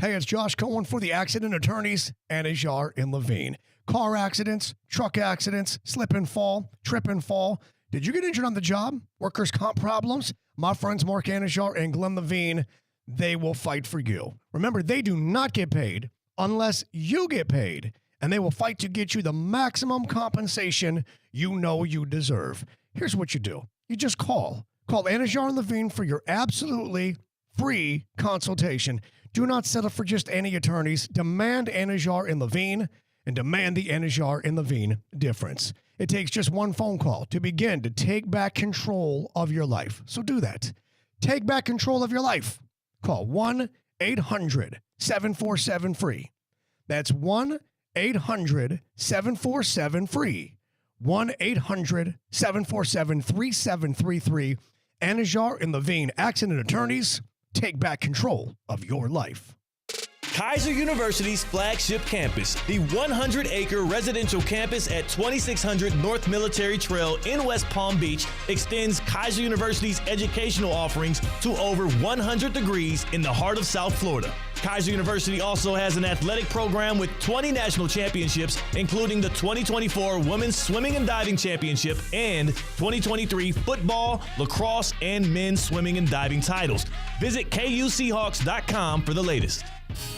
Hey, it's Josh Cohen for the accident attorneys, Anajar in Levine. Car accidents, truck accidents, slip and fall, trip and fall. Did you get injured on the job? Workers' comp problems? My friends Mark Anajar and Glenn Levine, they will fight for you. Remember, they do not get paid unless you get paid, and they will fight to get you the maximum compensation you know you deserve. Here's what you do. You just call. Call Anajar and Levine for your absolutely free consultation. Do not settle for just any attorneys. Demand Anajar and Levine, and demand the Anajar and Levine difference. It takes just one phone call to begin to take back control of your life. So do that. Take back control of your life. Call 1-800-747-FREE. That's 1-800-747-FREE. 1-800-747-3733. Anajar and Levine, accident attorneys. Take back control of your life. Kaiser University's flagship campus, the 100-acre residential campus at 2600 North Military Trail in West Palm Beach, extends Kaiser University's educational offerings to over 100 degrees in the heart of South Florida. Kaiser University also has an athletic program with 20 national championships, including the 2024 Women's Swimming and Diving Championship and 2023 football, lacrosse, and men's swimming and diving titles. Visit KUSeahawks.com for the latest.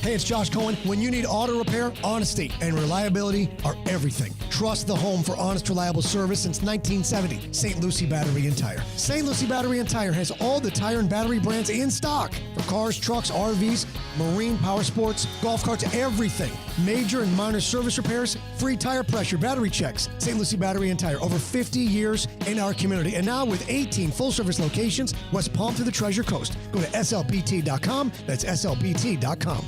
Hey, it's Josh Cohen. When you need auto repair, honesty and reliability are everything. Trust the home for honest, reliable service since 1970. St. Lucie Battery and Tire. St. Lucie Battery and Tire has all the tire and battery brands in stock for cars, trucks, RVs, marine, power sports, golf carts, everything. Major and minor service repairs, free tire pressure, battery checks. St. Lucie Battery and Tire, over 50 years in our community. And now with 18 full-service locations, West Palm to the Treasure Coast. Go to slbt.com. That's slbt.com.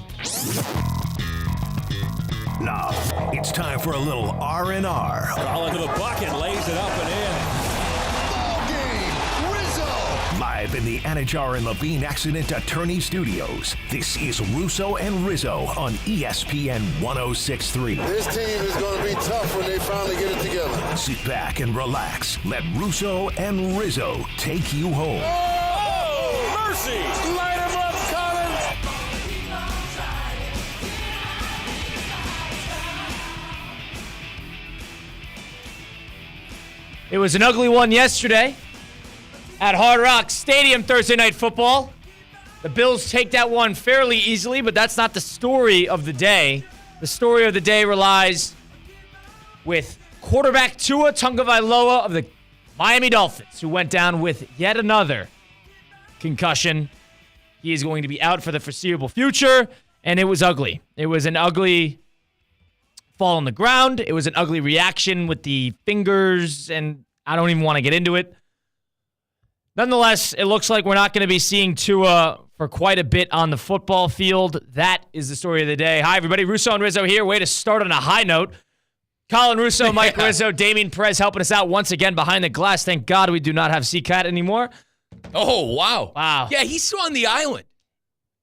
Now, it's time for a little R&R. Ball into the bucket, lays it up and in. Ball game, Rizzo! Live in the Anajar and Levine Accident Attorney Studios, this is Russo and Rizzo on ESPN 106.3. This team is going to be tough when they finally get it together. Sit back and relax. Let Russo and Rizzo take you home. Oh, mercy! Light him up, Colin! It was an ugly one yesterday at Hard Rock Stadium, Thursday Night Football. The Bills take that one fairly easily, but that's not the story of the day. The story of the day relies with quarterback Tua Tagovailoa of the Miami Dolphins, who went down with yet another concussion. He is going to be out for the foreseeable future, and it was ugly. It was an ugly fall on the ground. It was an ugly reaction with the fingers, and I don't even want to get into it. Nonetheless, it looks like we're not going to be seeing Tua for quite a bit on the football field. That is the story of the day. Hi, everybody. Russo and Rizzo here. Way to start on a high note. Colin Russo, Mike Rizzo, Damian Perez helping us out once again behind the glass. Thank God we do not have CCAT anymore. Oh, wow. Wow. Yeah, he's still on the island.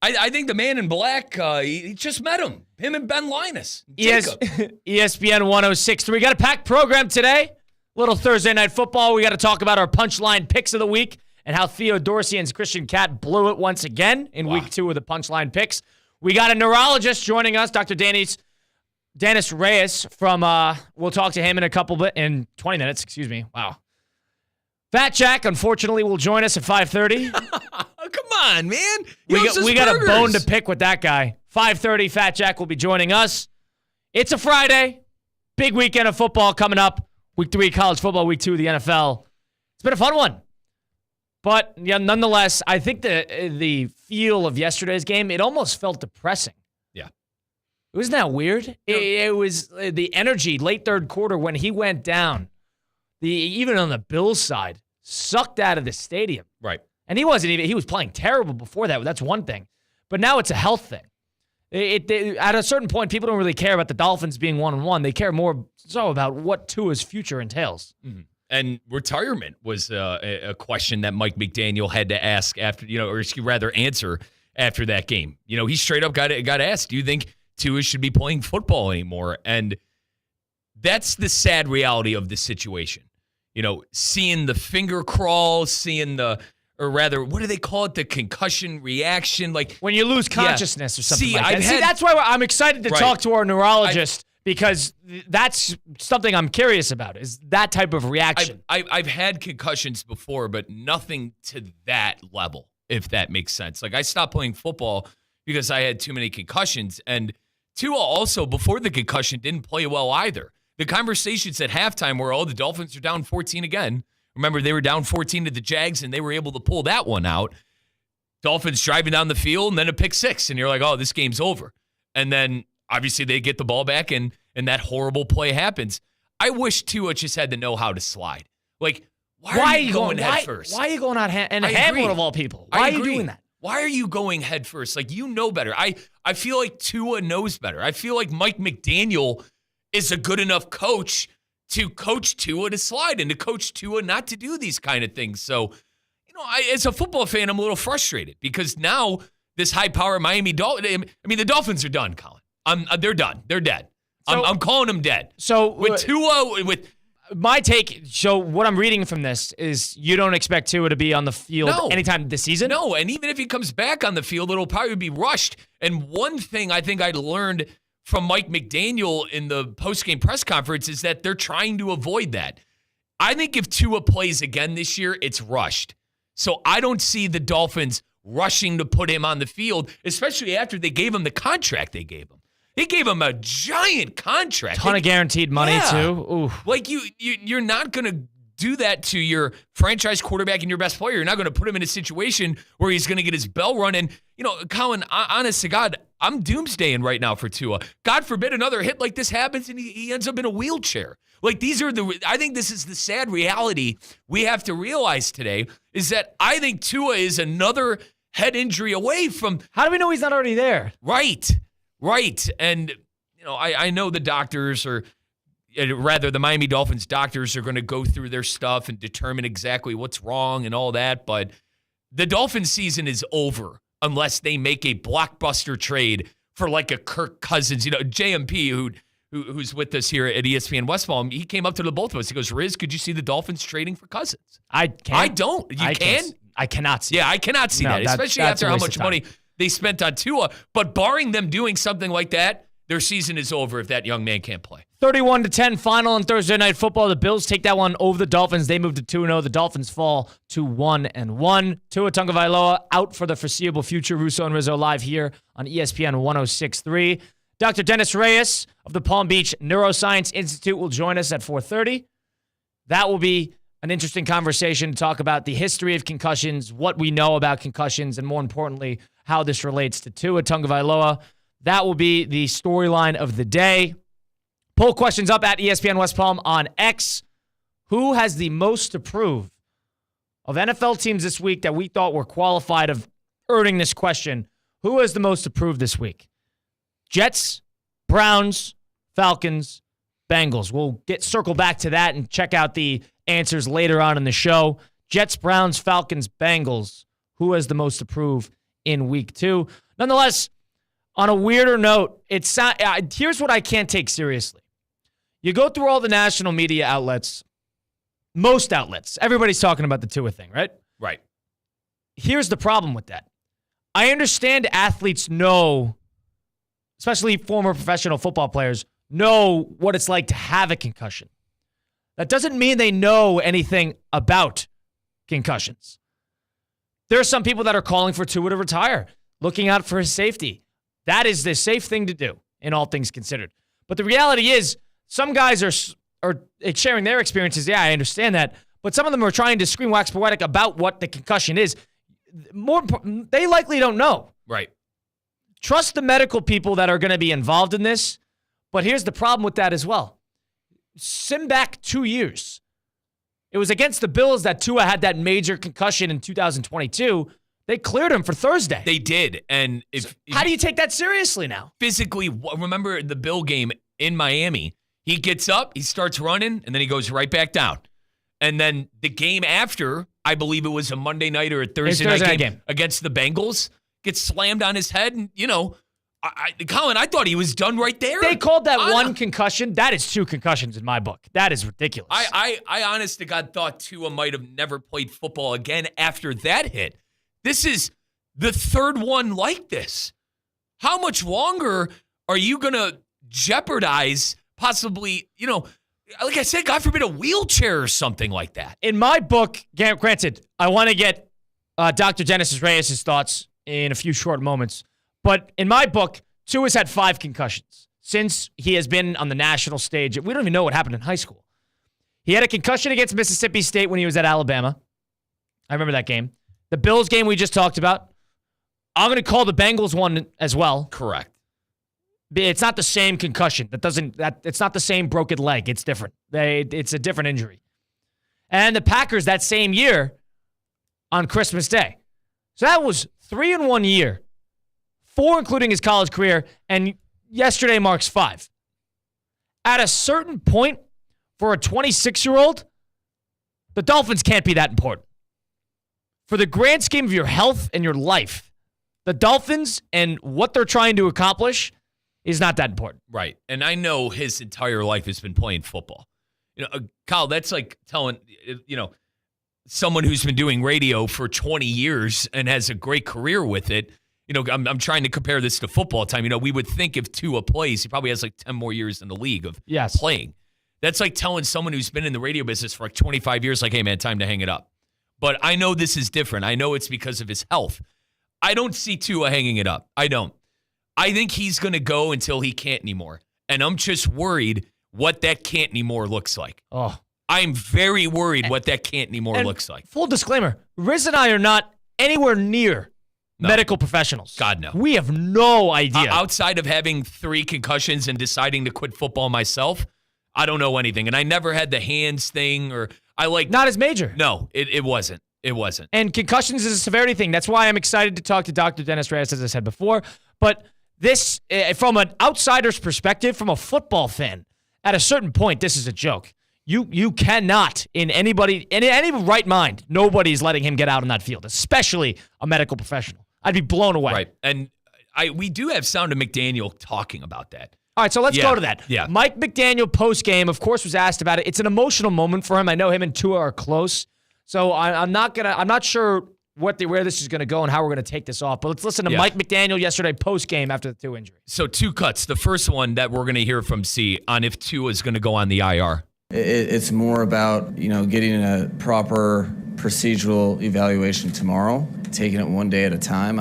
I think the man in black, he just met him. Him and Ben Linus. ESPN 106.3. We got a packed program today. Little Thursday Night Football. We got to talk about our punchline picks of the week and how Theo Dorsey and Christian Cat blew it once again in week 2 of the punchline picks. We got a neurologist joining us, Dr. Dennis Reyes from, we'll talk to him in 20 minutes, excuse me. Wow. Fat Jack, unfortunately, will join us at 5:30. Come on, man. We got a bone to pick with that guy. 5:30, Fat Jack will be joining us. It's a Friday. Big weekend of football coming up. Week 3 college football, week 2 of the NFL. It's been a fun one. But yeah, nonetheless, I think the feel of yesterday's game, it almost felt depressing. Yeah. Wasn't that weird? It was the energy late third quarter when he went down. Even on the Bills side, sucked out of the stadium. Right. And he was playing terrible before that. That's one thing. But now it's a health thing. At a certain point, people don't really care about the Dolphins being 1-1. They care more so about what Tua's future entails. Mm-hmm. And retirement was a question that Mike McDaniel had to ask after, answer after that game. He straight up got asked, do you think Tua should be playing football anymore? And that's the sad reality of the situation. Seeing the finger crawl, seeing the or rather, what do they call it? The concussion reaction, like when you lose consciousness or something See, like that. I've See, had- that's why I'm excited to Right. talk to our neurologist because that's something I'm curious about. Is that type of reaction? I've had concussions before, but nothing to that level, if that makes sense. Like I stopped playing football because I had too many concussions, and Tua also before the concussion didn't play well either. The conversations at halftime were, oh, the Dolphins are down 14 again. Remember, they were down 14 to the Jags, and they were able to pull that one out. Dolphins driving down the field, and then a pick six, and you're like, oh, this game's over. And then, obviously, they get the ball back, and that horrible play happens. I wish Tua just had to know how to slide. Like, why are you going head first? Why are you going out and I Hamlin agree. of all people? I Why are you agree. doing that? Why are you going head first? Like, you know better. I feel like Tua knows better. I feel like Mike McDaniel is a good enough coach to coach Tua to slide and to coach Tua not to do these kind of things. So, as a football fan, I'm a little frustrated because now this high-power Miami Dolphins, the Dolphins are done, Colin. They're done. They're dead. So- I'm calling them dead. So With Tua, with my take, so what I'm reading from this is you don't expect Tua to be on the field No. anytime this season? No, and even if he comes back on the field, it'll probably be rushed. And one thing I think I learned from Mike McDaniel in the postgame press conference is that they're trying to avoid that. I think if Tua plays again this year, it's rushed. So I don't see the Dolphins rushing to put him on the field, especially after they gave him the contract they gave him. They gave him a giant contract. Ton of guaranteed money, Yeah. too. Ooh. Like you're not going to do that to your franchise quarterback and your best player. You're not going to put him in a situation where he's going to get his bell run. And, Colin, honest to God, I'm doomsdaying right now for Tua. God forbid another hit like this happens and he ends up in a wheelchair. Like I think this is the sad reality we have to realize today is that I think Tua is another head injury away from. How do we know he's not already there? Right. And, I know the doctors are, rather the Miami Dolphins doctors are going to go through their stuff and determine exactly what's wrong and all that. But the Dolphins season is over unless they make a blockbuster trade for like a Kirk Cousins, JMP, who's with us here at ESPN West Palm. He came up to the both of us. He goes, Riz, could you see the Dolphins trading for Cousins? I can't. I don't. You can? I cannot see. Yeah, I cannot see that, especially that's after a how waste much of time. money they spent on Tua. But barring them doing something like that, their season is over if that young man can't play. 31-10 final on Thursday Night Football. The Bills take that one over the Dolphins. They move to 2-0. The Dolphins fall to 1-1. Tua Tagovailoa out for the foreseeable future. Russo and Rizzo live here on ESPN 106.3. Dr. Dennis Reyes of the Palm Beach Neuroscience Institute will join us at 4:30. That will be an interesting conversation to talk about the history of concussions, what we know about concussions, and more importantly, how this relates to Tua Tagovailoa. That will be the storyline of the day. Poll questions up at ESPN West Palm on X. Who has the most to prove of NFL teams this week that we thought were qualified of earning this question? Who has the most to prove this week? Jets, Browns, Falcons, Bengals. We'll circle back to that and check out the answers later on in the show. Jets, Browns, Falcons, Bengals. Who has the most to prove in week 2? Nonetheless, on a weirder note, here's what I can't take seriously. You go through all the national media outlets, most outlets, everybody's talking about the Tua thing, right? Right. Here's the problem with that. I understand athletes know, especially former professional football players, know what it's like to have a concussion. That doesn't mean they know anything about concussions. There are some people that are calling for Tua to retire, looking out for his safety. That is the safe thing to do, in all things considered. But the reality is, some guys are sharing their experiences. Yeah, I understand that. But some of them are trying to scream wax poetic about what the concussion is. They likely don't know. Right. Trust the medical people that are going to be involved in this. But here's the problem with that as well. Sim back 2 years. It was against the Bills that Tua had that major concussion in 2022. They cleared him for Thursday. They did. And how do you take that seriously now? Physically, remember the Bill game in Miami? He gets up, he starts running, and then he goes right back down. And then the game after, I believe it was a Monday night or a Thursday night game against the Bengals, gets slammed on his head. And, Colin, I thought he was done right there. They called that one concussion. That is 2 concussions in my book. That is ridiculous. I honest to God thought Tua might have never played football again after that hit. This is the 3rd one like this. How much longer are you going to jeopardize possibly, like I said, God forbid, a wheelchair or something like that? In my book, granted, I want to get Dr. Dennis Reyes' thoughts in a few short moments. But in my book, Tua's had 5 concussions since he has been on the national stage. We don't even know what happened in high school. He had a concussion against Mississippi State when he was at Alabama. I remember that game. The Bills game we just talked about. I'm going to call the Bengals one as well. Correct. It's not the same concussion. It's not the same broken leg. It's different. It's a different injury. And the Packers that same year on Christmas Day. So that was 3 in 1 year. 4 including his college career, and yesterday marks 5. At a certain point, for a 26-year-old, the Dolphins can't be that important. For the grand scheme of your health and your life, the Dolphins and what they're trying to accomplish is not that important. Right. And I know his entire life has been playing football. Kyle, that's like telling, someone who's been doing radio for 20 years and has a great career with it. I'm trying to compare this to football time. We would think if Tua plays, he probably has like 10 more years in the league of playing. That's like telling someone who's been in the radio business for like 25 years, like, hey, man, time to hang it up. But I know this is different. I know it's because of his health. I don't see Tua hanging it up. I don't. I think he's going to go until he can't anymore. And I'm just worried what that can't anymore looks like. Oh, I'm very worried what that can't anymore looks like. Full disclaimer, Riz and I are not anywhere near medical professionals. God, no. We have no idea. Outside of having 3 concussions and deciding to quit football myself, I don't know anything. And I never had the hands thing Not as major. No, it wasn't. It wasn't. And concussions is a severity thing. That's why I'm excited to talk to Dr. Dennis Reyes, as I said before. But this, from an outsider's perspective, from a football fan, at a certain point, this is a joke. You cannot, in any right mind, nobody's letting him get out on that field, especially a medical professional. I'd be blown away. Right. And we do have sound of McDaniel talking about that. All right, so let's go to that. Yeah. Mike McDaniel post-game, of course, was asked about it. It's an emotional moment for him. I know him and Tua are close. So I'm not sure where this is going to go and how we're going to take this off. But let's listen to Mike McDaniel yesterday post-game after the 2 injuries. So 2 cuts. The first one that we're going to hear from C on if Tua is going to go on the IR. It's more about, getting a proper procedural evaluation tomorrow, taking it one day at a time.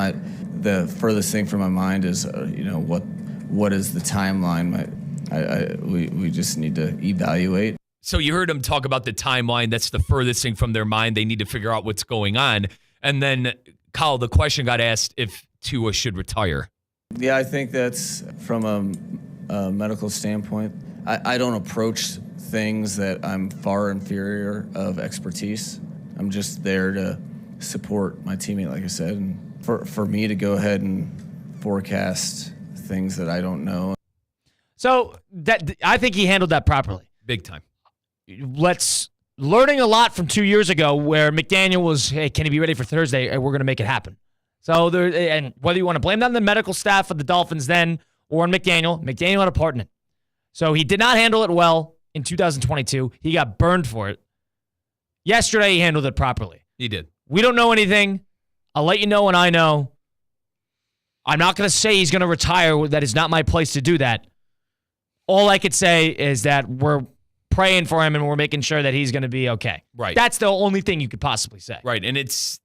The furthest thing from my mind is, what is the timeline? We just need to evaluate. So you heard him talk about the timeline. That's the furthest thing from their mind. They need to figure out what's going on. And then, Kyle, the question got asked if Tua should retire. Yeah, I think that's from a medical standpoint. I don't approach things that I'm far inferior of expertise. I'm just there to support my teammate, like I said. And for me to go ahead and forecast things that I don't know. So I think he handled that properly. Big time. Learning a lot from 2 years ago where McDaniel was, hey, can he be ready for Thursday? We're going to make it happen. So and whether you want to blame that on the medical staff of the Dolphins then or on McDaniel had a part in it. So he did not handle it well in 2022. He got burned for it. Yesterday, he handled it properly. He did. We don't know anything. I'll let you know when I know. I'm not going to say he's going to retire. That is not my place to do that. All I could say is that we're praying for him and we're making sure that he's going to be okay. Right. That's the only thing you could possibly say. Right. And as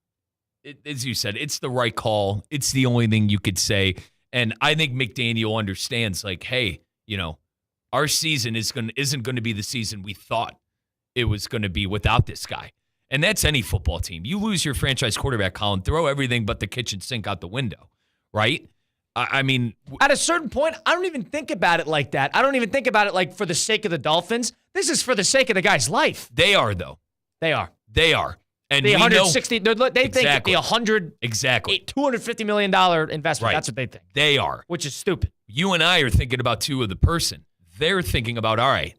you said, it's the right call. It's the only thing you could say. And I think McDaniel understands, like, hey, our season isn't going to be the season we thought it was going to be without this guy. And that's any football team. You lose your franchise quarterback, Colin, throw everything but the kitchen sink out the window, right? I mean, at a certain point, I don't even think about it like that. I don't even think about it like for the sake of the Dolphins. This is for the sake of the guy's life. They are, though. They are. And the 160, they exactly. think the $250 million investment. Right. That's what they think. They are. Which is stupid. You and I are thinking about Tua the person. They're thinking about, all right,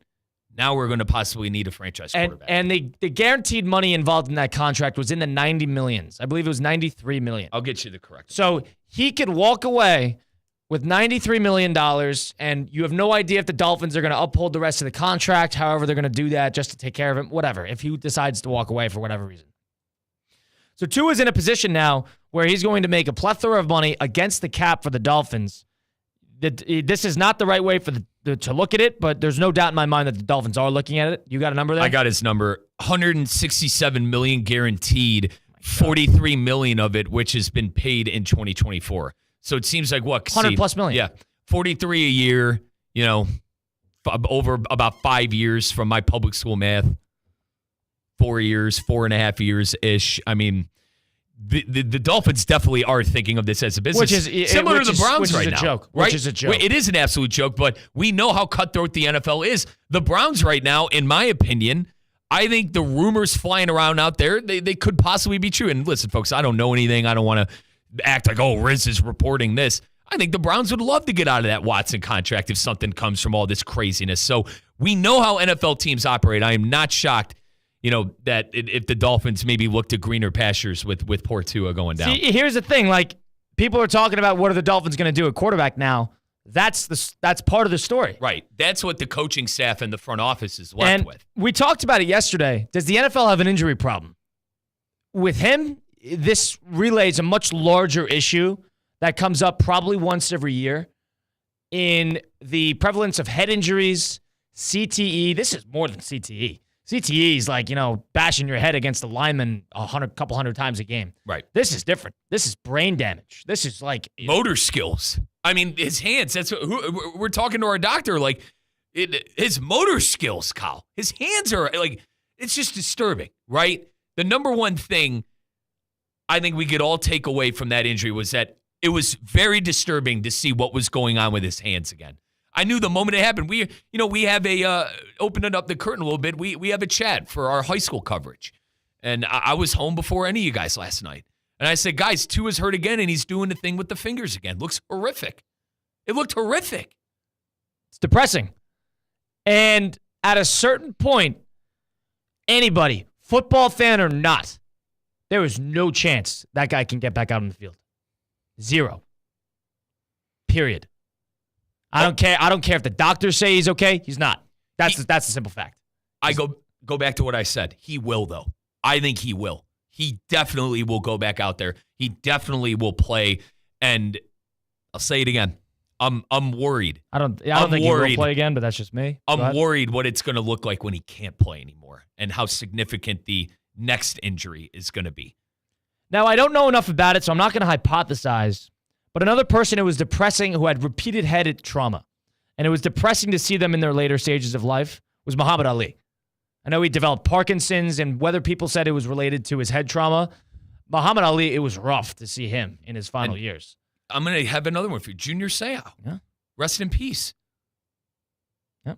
now we're going to possibly need a franchise quarterback. And the guaranteed money involved in that contract was in the $90 million. I believe it was $93 million. I'll get you the correct. So he could walk away with $93 million, and you have no idea if the Dolphins are going to uphold the rest of the contract, however they're going to do that just to take care of him, whatever, if he decides to walk away for whatever reason. So Tua's in a position now where he's going to make a plethora of money against the cap for the Dolphins. This is not the right way for to look at it, but there's no doubt in my mind that the Dolphins are looking at it. You got a number there? I got his number. $167 million guaranteed, $43 million of it, which has been paid in 2024. So it seems like what? $100+ million. Yeah. 43 a year, over about 5 years from my public school math. 4 years, 4.5 years-ish. I mean, the Dolphins definitely are thinking of this as a business. Which is similar to the Browns right now. Which is a joke. Right? Which is a joke. It is an absolute joke, but we know how cutthroat the NFL is. The Browns right now, in my opinion, I think the rumors flying around out there, they could possibly be true. And listen, folks, I don't know anything. I don't want to act like, Riz is reporting this. I think the Browns would love to get out of that Watson contract if something comes from all this craziness. So we know how NFL teams operate. I am not shocked, that if the Dolphins maybe look to greener pastures with poor Tua going down. See, here's the thing. Like, people are talking about what are the Dolphins going to do at quarterback now. That's part of the story. Right. That's what the coaching staff and the front office is left with. We talked about it yesterday. Does the NFL have an injury problem? With him, this relays a much larger issue that comes up probably once every year in the prevalence of head injuries, CTE. This is more than CTE. CTE is like, bashing your head against a lineman couple hundred times a game. Right. This is different. This is brain damage. This is like motor skills. I mean, his hands. That's what we're talking to our doctor. Like, his motor skills, Kyle. His hands are like, it's just disturbing, right? The number one thing I think we could all take away from that injury was that it was very disturbing to see what was going on with his hands again. I knew the moment it happened. We have opening up the curtain a little bit. We have a chat for our high school coverage. And I was home before any of you guys last night. And I said, guys, Tua's hurt again, and he's doing the thing with the fingers again. Looks horrific. It looked horrific. It's depressing. And at a certain point, anybody, football fan or not, there is no chance that guy can get back out on the field. Zero. Period. I don't care. I don't care if the doctors say he's okay. He's not. That's the simple fact. I go back to what I said. He will, though. I think he will. He definitely will go back out there. He definitely will play. And I'll say it again. I'm worried. I don't think he will play again, but that's just me. I'm worried what it's going to look like when he can't play anymore and how significant the next injury is going to be. Now, I don't know enough about it, so I'm not going to hypothesize. But another person who was depressing, who had repeated head trauma, and it was depressing to see them in their later stages of life, was Muhammad Ali. I know he developed Parkinson's, and whether people said it was related to his head trauma, Muhammad Ali, it was rough to see him in his final years. I'm going to have another one for you. Junior Seau. Yeah. Rest in peace. Yeah.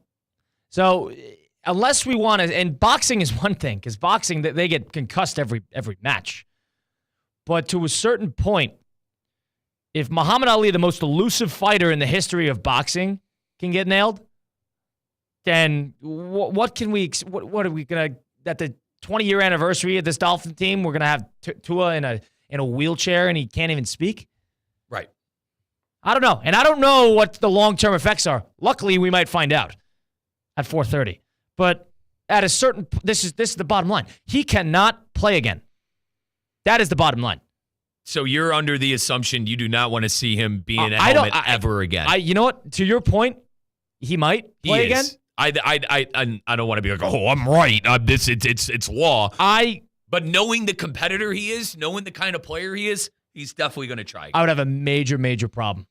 So unless we want to, and boxing is one thing, because boxing, they get concussed every match. But to a certain point, if Muhammad Ali, the most elusive fighter in the history of boxing, can get nailed, then what are we going to, at the 20-year anniversary of this Dolphin team, we're going to have Tua in a wheelchair and he can't even speak? Right. I don't know. And I don't know what the long-term effects are. Luckily, we might find out at 4:30. But at a certain, this is the bottom line. He cannot play again. That is the bottom line. So you're under the assumption you do not want to see him be in a helmet ever again. You know what? To your point, he might play again. I don't want to be like, I'm right. It's law. But knowing the competitor he is, knowing the kind of player he is, he's definitely going to try again. I would have a major, major problem.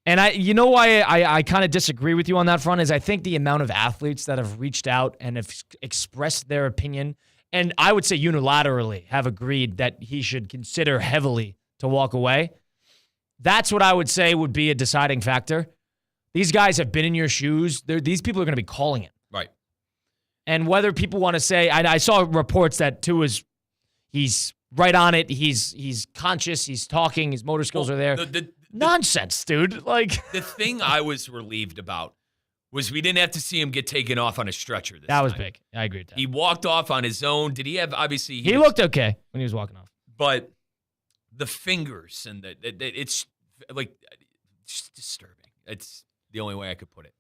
And you know why I kind of disagree with you on that front is I think the amount of athletes that have reached out and have expressed their opinion, and I would say unilaterally have agreed that he should consider heavily to walk away. That's what I would say would be a deciding factor. These guys have been in your shoes. These people are going to be calling it. Right. And whether people want to say, I saw reports that he's right on it. He's conscious. He's talking. His motor skills are there. Nonsense, dude. Like the thing I was relieved about was we didn't have to see him get taken off on a stretcher. That was big. I agree with that. He walked off on his own. Did he have, obviously... He looked okay when he was walking off. But the fingers and it's like disturbing. It's the only way I could put it.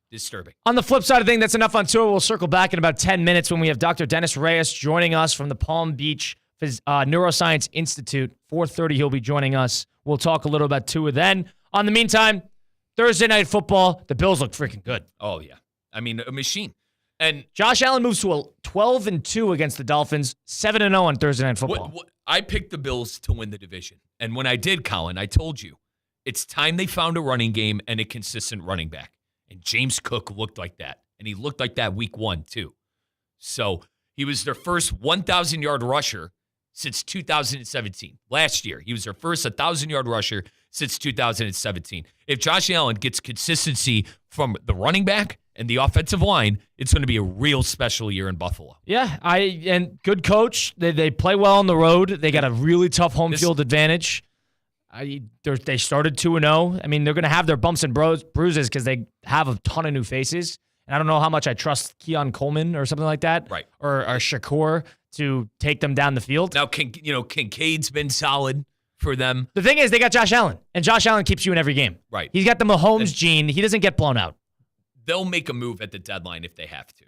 Disturbing. On the flip side of things, that's enough on Tua. We'll circle back in about 10 minutes when we have Dr. Dennis Reyes joining us from the Palm Beach Neuroscience Institute. 4:30, he'll be joining us. We'll talk a little about Tua then. On the meantime, Thursday Night Football, the Bills look freaking good. Oh, yeah. I mean, a machine. And Josh Allen moves to a 12-2 against the Dolphins, 7-0 on Thursday Night Football. I picked the Bills to win the division. And when I did, Colin, I told you, it's time they found a running game and a consistent running back. And James Cook looked like that. And he looked like that week 1, too. So he was their first 1,000-yard rusher since 2017. Last year, he was their first 1,000-yard rusher since 2017. If Josh Allen gets consistency from the running back and the offensive line, it's going to be a real special year in Buffalo. Yeah, and good coach. They play well on the road. They got a really tough home field advantage. They started 2-0. I mean, they're going to have their bumps and bruises because they have a ton of new faces. And I don't know how much I trust Keon Coleman or something like that, right? Or Shakur to take them down the field. Now, Kincaid's been solid for them. The thing is, they got Josh Allen, and Josh Allen keeps you in every game. Right. He's got the Mahomes gene. He doesn't get blown out. They'll make a move at the deadline if they have to.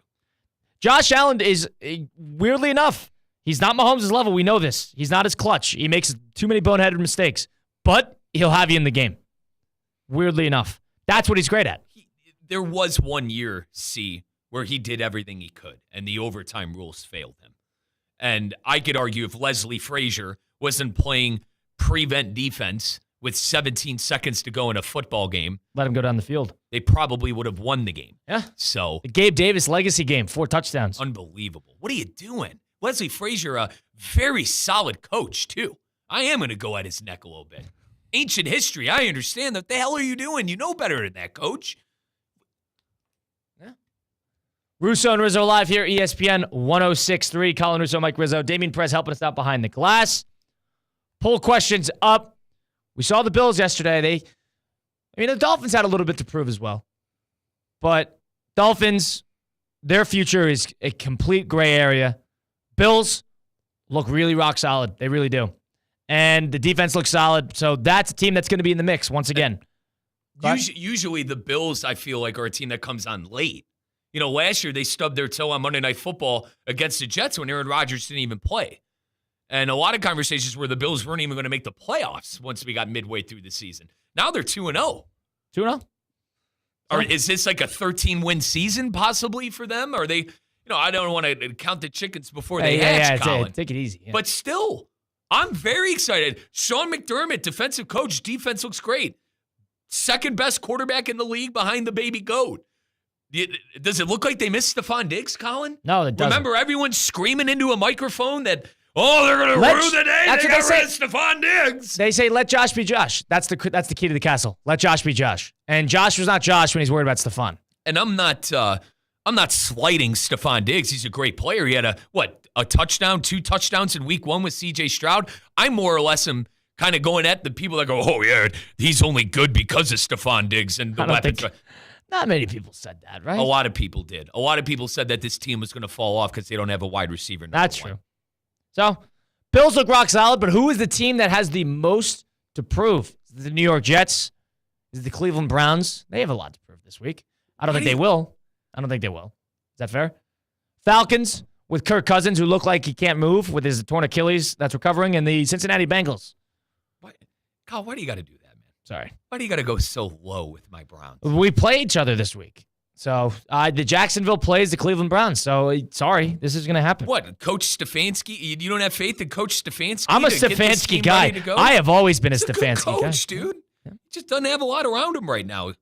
Josh Allen is, weirdly enough, he's not Mahomes' level. We know this. He's not as clutch. He makes too many boneheaded mistakes. But he'll have you in the game. Weirdly enough. That's what he's great at. There was 1 year, where he did everything he could, and the overtime rules failed him. And I could argue if Leslie Frazier wasn't playing prevent defense with 17 seconds to go in a football game, let him go down the field, they probably would have won the game. Yeah. So the Gabe Davis legacy game, 4 touchdowns. Unbelievable. What are you doing? Leslie Frazier, a very solid coach, too. I am going to go at his neck a little bit. Ancient history, I understand. What the hell are you doing? You know better than that, coach. Yeah. Russo and Rizzo live here, ESPN 106.3. Colin Russo, Mike Rizzo. Damian Perez helping us out behind the glass. Poll questions up. We saw the Bills yesterday. The Dolphins had a little bit to prove as well. But Dolphins, their future is a complete gray area. Bills look really rock solid. They really do. And the defense looks solid. So that's a team that's going to be in the mix once again. Usually the Bills, I feel like, are a team that comes on late. Last year they stubbed their toe on Monday Night Football against the Jets when Aaron Rodgers didn't even play. And a lot of conversations where the Bills weren't even going to make the playoffs once we got midway through the season. Now they're 2-0. 2-0? Or is this like a 13-win season possibly for them? Or they, I don't want to count the chickens before they hatch, Colin. Take it easy. Yeah. But still, I'm very excited. Sean McDermott, defensive coach, defense looks great. Second best quarterback in the league behind the baby GOAT. Does it look like they missed Stephon Diggs, Colin? No, it doesn't. Remember everyone screaming into a microphone that, they're going to ruin the day. They got rid of Stephon Diggs. They say, let Josh be Josh. That's the key to the castle. Let Josh be Josh. And Josh was not Josh when he's worried about Stephon. And I'm not slighting Stephon Diggs. He's a great player. He had a touchdown, 2 touchdowns in week 1 with C.J. Stroud. I more or less am kind of going at the people that go, oh, yeah, he's only good because of Stephon Diggs and the weapons. Not many people said that, right? A lot of people did. A lot of people said that this team was going to fall off because they don't have a wide receiver. That's true. So, Bills look rock solid, but who is the team that has the most to prove? Is it the New York Jets? Is it the Cleveland Browns? They have a lot to prove this week. I don't think they will. Is that fair? Falcons with Kirk Cousins, who looked like he can't move with his torn Achilles that's recovering, and the Cincinnati Bengals. Kyle, why do you got to do that, man? Sorry. Why do you got to go so low with my Browns? We play each other this week. So the Jacksonville plays the Cleveland Browns. So sorry, this is going to happen. What, Coach Stefanski? You don't have faith in Coach Stefanski? I'm a Stefanski guy. I have always been a Stefanski guy. Coach, dude. Yeah. Just doesn't have a lot around him right now.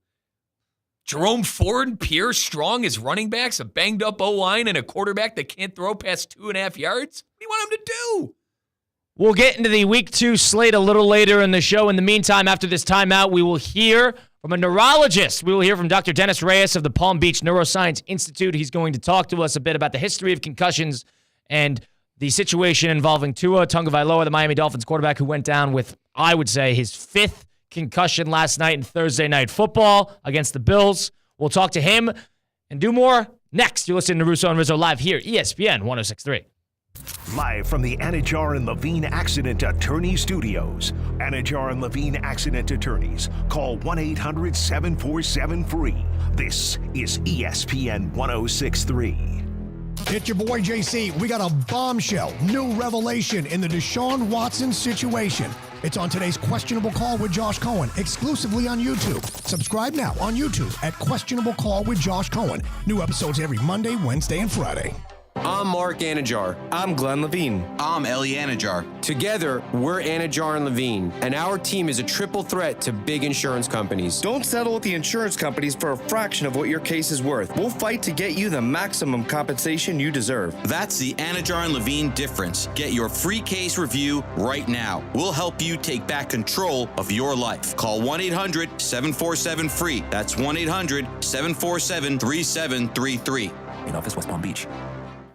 Jerome Ford, Pierre Strong as running backs, a banged-up O-line, and a quarterback that can't throw past 2.5 yards? What do you want him to do? We'll get into the Week 2 slate a little later in the show. In the meantime, after this timeout, we will hear from a neurologist. We will hear from Dr. Dennis Reyes of the Palm Beach Neuroscience Institute. He's going to talk to us a bit about the history of concussions and the situation involving Tua Tagovailoa, the Miami Dolphins quarterback, who went down with, I would say, his 5th concussion last night in Thursday Night Football against the Bills. We'll talk to him and do more next. You're listening to Russo and Rizzo live here, ESPN 106.3. Live from the Anajar and Levine Accident Attorney Studios. Anajar and Levine Accident Attorneys. Call 1-800-747-FREE. This is ESPN 1063. It's your boy JC. We got a bombshell, new revelation in the Deshaun Watson situation. It's on today's Questionable Call with Josh Cohen, exclusively on YouTube. Subscribe now on YouTube at Questionable Call with Josh Cohen. New episodes every Monday, Wednesday, and Friday. I'm Mark Anajar. I'm Glenn Levine. I'm Ellie Anajar. Together, we're Anajar and Levine, and our team is a triple threat to big insurance companies. Don't settle with the insurance companies for a fraction of what your case is worth. We'll fight to get you the maximum compensation you deserve. That's the Anajar and Levine difference. Get your free case review right now. We'll help you take back control of your life. Call 1-800-747-FREE. That's 1-800-747-3733. In office, West Palm Beach.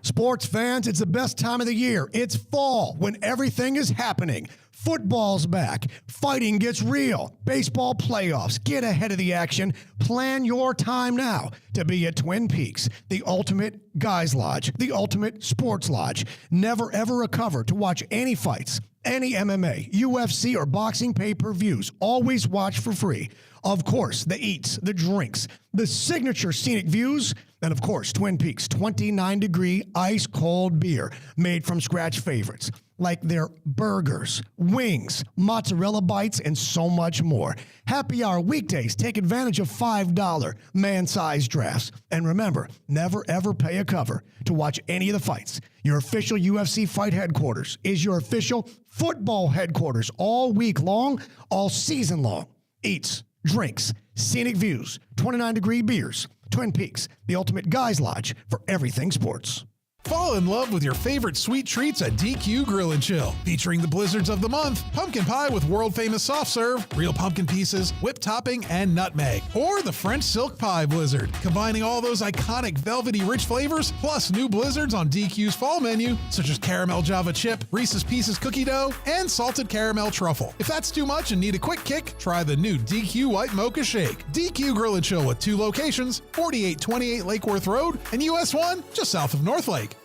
Sports fans, it's the best time of the year. It's fall when everything is happening. Football's back. Fighting gets real. Baseball playoffs. Get ahead of the action. Plan your time now to be at Twin Peaks, the ultimate guys lodge, the ultimate sports lodge. Never ever recover to watch any fights, any MMA, UFC, or boxing pay-per-views. Always watch for free. Of course, the eats, the drinks, the signature scenic views, and of course, Twin Peaks 29-degree ice-cold beer made from scratch favorites like their burgers, wings, mozzarella bites, and so much more. Happy hour weekdays. Take advantage of $5 man-sized drafts. And remember, never ever pay a cover to watch any of the fights. Your official UFC fight headquarters is your official football headquarters all week long, all season long. Eats, drinks, scenic views, 29-degree beers. Twin Peaks, the ultimate guys lodge for everything sports. Fall in love with your favorite sweet treats at DQ Grill & Chill. Featuring the blizzards of the month, pumpkin pie with world-famous soft serve, real pumpkin pieces, whipped topping, and nutmeg. Or the French silk pie blizzard, combining all those iconic velvety rich flavors, plus new blizzards on DQ's fall menu, such as caramel Java chip, Reese's Pieces cookie dough, and salted caramel truffle. If that's too much and need a quick kick, try the new DQ White Mocha Shake. DQ Grill & Chill with 2 locations, 4828 Lake Worth Road, and US 1, just south of North Lake.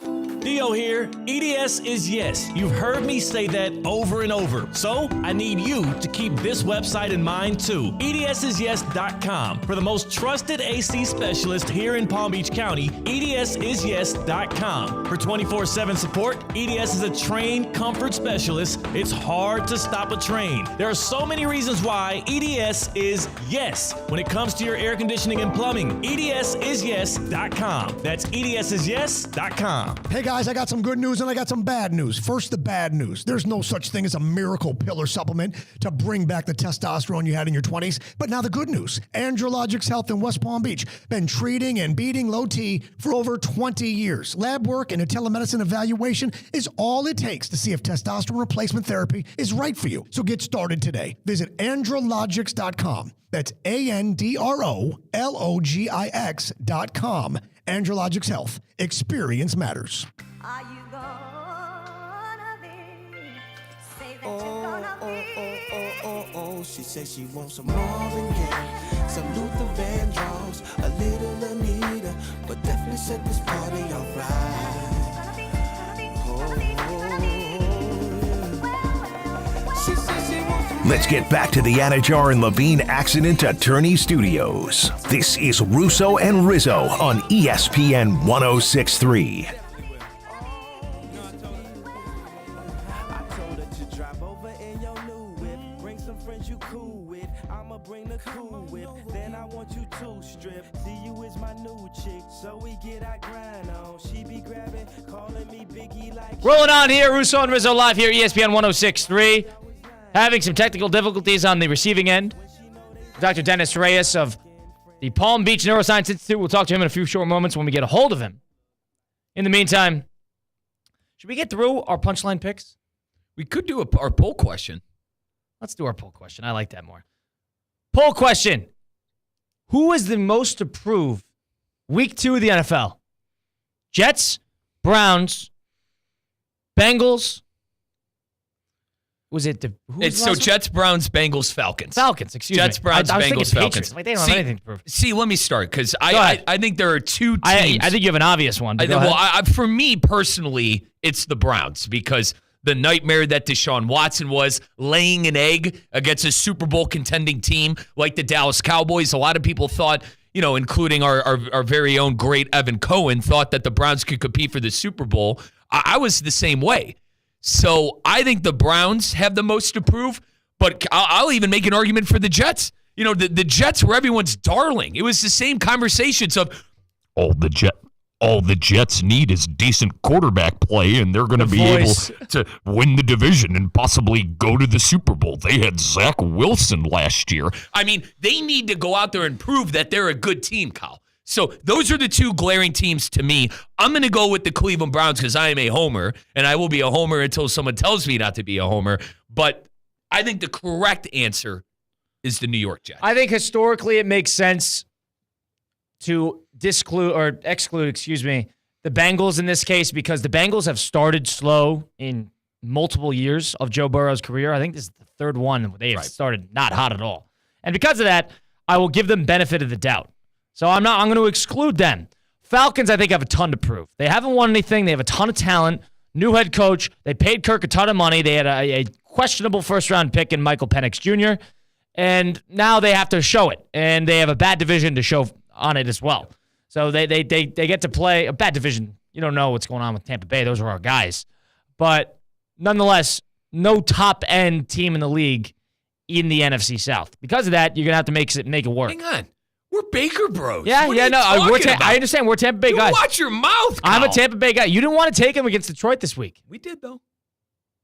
Theo here. EDS is yes. You've heard me say that over and over. So I need you to keep this website in mind too. EDSIsYes.com. For the most trusted AC specialist here in Palm Beach County, EDSIsYes.com. For 24/7 support, EDS is a trained comfort specialist. It's hard to stop a train. There are so many reasons why EDS is yes when it comes to your air conditioning and plumbing. EDSIsYes.com. That's EDSIsYes.com. Hey guys, I got some good news and I got some bad news. First, the bad news. There's no such thing as a miracle pill or supplement to bring back the testosterone you had in your 20s. But now the good news. Andrologics Health in West Palm Beach. Been treating and beating low T for over 20 years. Lab work and a telemedicine evaluation is all it takes to see if testosterone replacement therapy is right for you. So get started today. Visit andrologics.com. That's ANDROLOGIX.com. Andrologics Health. Experience matters. Are you gonna be? Say that you're gonna be. She says she wants some Marvin Gaye, some Luther Vandross, a little Anita, but definitely set this party off right. She says she wants some. Let's get back to the Anajar and Levine Accident Attorney Studios. This is Russo and Rizzo on ESPN 1063. Rolling on here, Russo and Rizzo live here, ESPN 1063. Having some technical difficulties on the receiving end. Dr. Dennis Reyes of the Palm Beach Neuroscience Institute. We'll talk to him in a few short moments when we get a hold of him. In the meantime, should we get through our punchline picks? We could do our poll question. Let's do our poll question. I like that more. Poll question. Who is the most approved week 2 of the NFL? Jets, Browns, Bengals, Was it the? It's so Jets, Browns, Bengals, Falcons. Falcons, excuse Jets, me. Browns, I was Bengals, thinking Falcons. Patriots. Like, they don't have anything to prove. See, let me start because Go ahead. I think there are two teams. I think you have an obvious one. But go ahead. For me personally, it's the Browns because the nightmare that Deshaun Watson was laying an egg against a Super Bowl contending team like the Dallas Cowboys. A lot of people thought, including our very own great Evan Cohen, thought that the Browns could compete for the Super Bowl. I was the same way. So I think the Browns have the most to prove, but I'll even make an argument for the Jets. The Jets were everyone's darling. It was the same conversations of, all the Jets need is decent quarterback play, and they're going to be able to win the division and possibly go to the Super Bowl. They had Zach Wilson last year. I mean, they need to go out there and prove that they're a good team, Kyle. So those are the two glaring teams to me. I'm going to go with the Cleveland Browns because I am a homer, and I will be a homer until someone tells me not to be a homer. But I think the correct answer is the New York Jets. I think historically it makes sense to exclude the Bengals in this case because the Bengals have started slow in multiple years of Joe Burrow's career. I think this is the third one they have started not hot at all. And because of that, I will give them benefit of the doubt. So I'm going to exclude them. Falcons, I think, have a ton to prove. They haven't won anything. They have a ton of talent. New head coach. They paid Kirk a ton of money. They had a questionable first-round pick in Michael Penix Jr., and now they have to show it. And they have a bad division to show on it as well. So they get to play a bad division. You don't know what's going on with Tampa Bay. Those are our guys. But nonetheless, no top-end team in the league in the NFC South. Because of that, you're going to have to make it work. Hang on. We're Baker Bros. Yeah, I understand. We're Tampa Bay guys. Watch your mouth, Kyle. I'm a Tampa Bay guy. You didn't want to take him against Detroit this week. We did, though.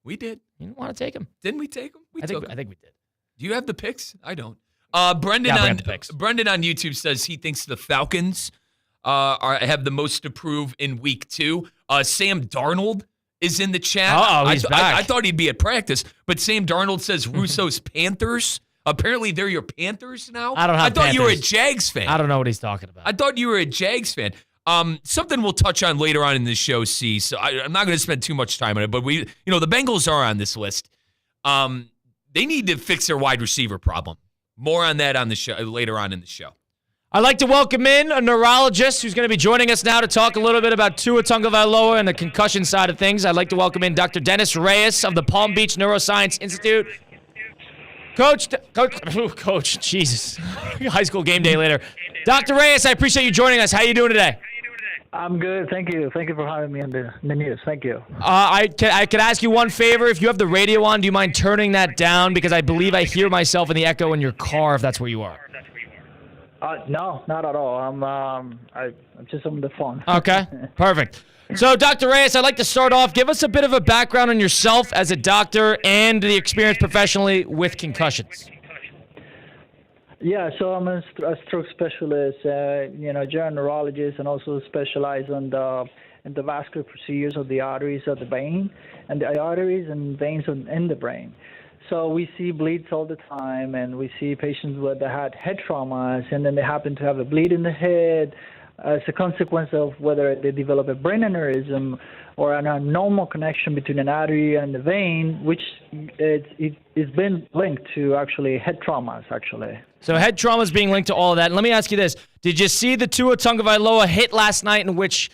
We did. You didn't want to take him. Didn't we take him? I think we did. Do you have the picks? I don't. Brendan on YouTube says he thinks the Falcons have the most to prove in week 2. Sam Darnold is in the chat. He's back. I thought he'd be at practice, but Sam Darnold says Russo's Panthers. Apparently, they're your Panthers now. I thought you were a Jags fan. I don't know what he's talking about. I thought you were a Jags fan. Something we'll touch on later on in the show, C. So I'm not going to spend too much time on it, but the Bengals are on this list. They need to fix their wide receiver problem. More on that on the show later on in the show. I'd like to welcome in a neurologist who's going to be joining us now to talk a little bit about Tua Tagovailoa and the concussion side of things. I'd like to welcome in Dr. Dennis Reyes of the Palm Beach Neuroscience Institute. Coach, Jesus. High school game day later. Dr. Reyes, I appreciate you joining us. How are you doing today? I'm good. Thank you. Thank you for having me on the news. Thank you. I could ask you one favor. If you have the radio on, do you mind turning that down? Because I believe I hear myself in the echo in your car, if that's where you are. No, not at all. I'm just on the phone. Okay, perfect. So, Dr. Reyes, I'd like to start off. Give us a bit of a background on yourself as a doctor and the experience professionally with concussions. Yeah, so I'm a stroke specialist, general neurologist, and also specialize in the vascular procedures of the arteries of the brain and the arteries and veins in the brain. So we see bleeds all the time, and we see patients that had head traumas, and then they happen to have a bleed in the head as a consequence of whether they develop a brain aneurysm or an abnormal connection between an artery and the vein, which it's been linked to actually head traumas, actually. So head trauma is being linked to all of that. And let me ask you this. Did you see the Tua Tagovailoa hit last night in which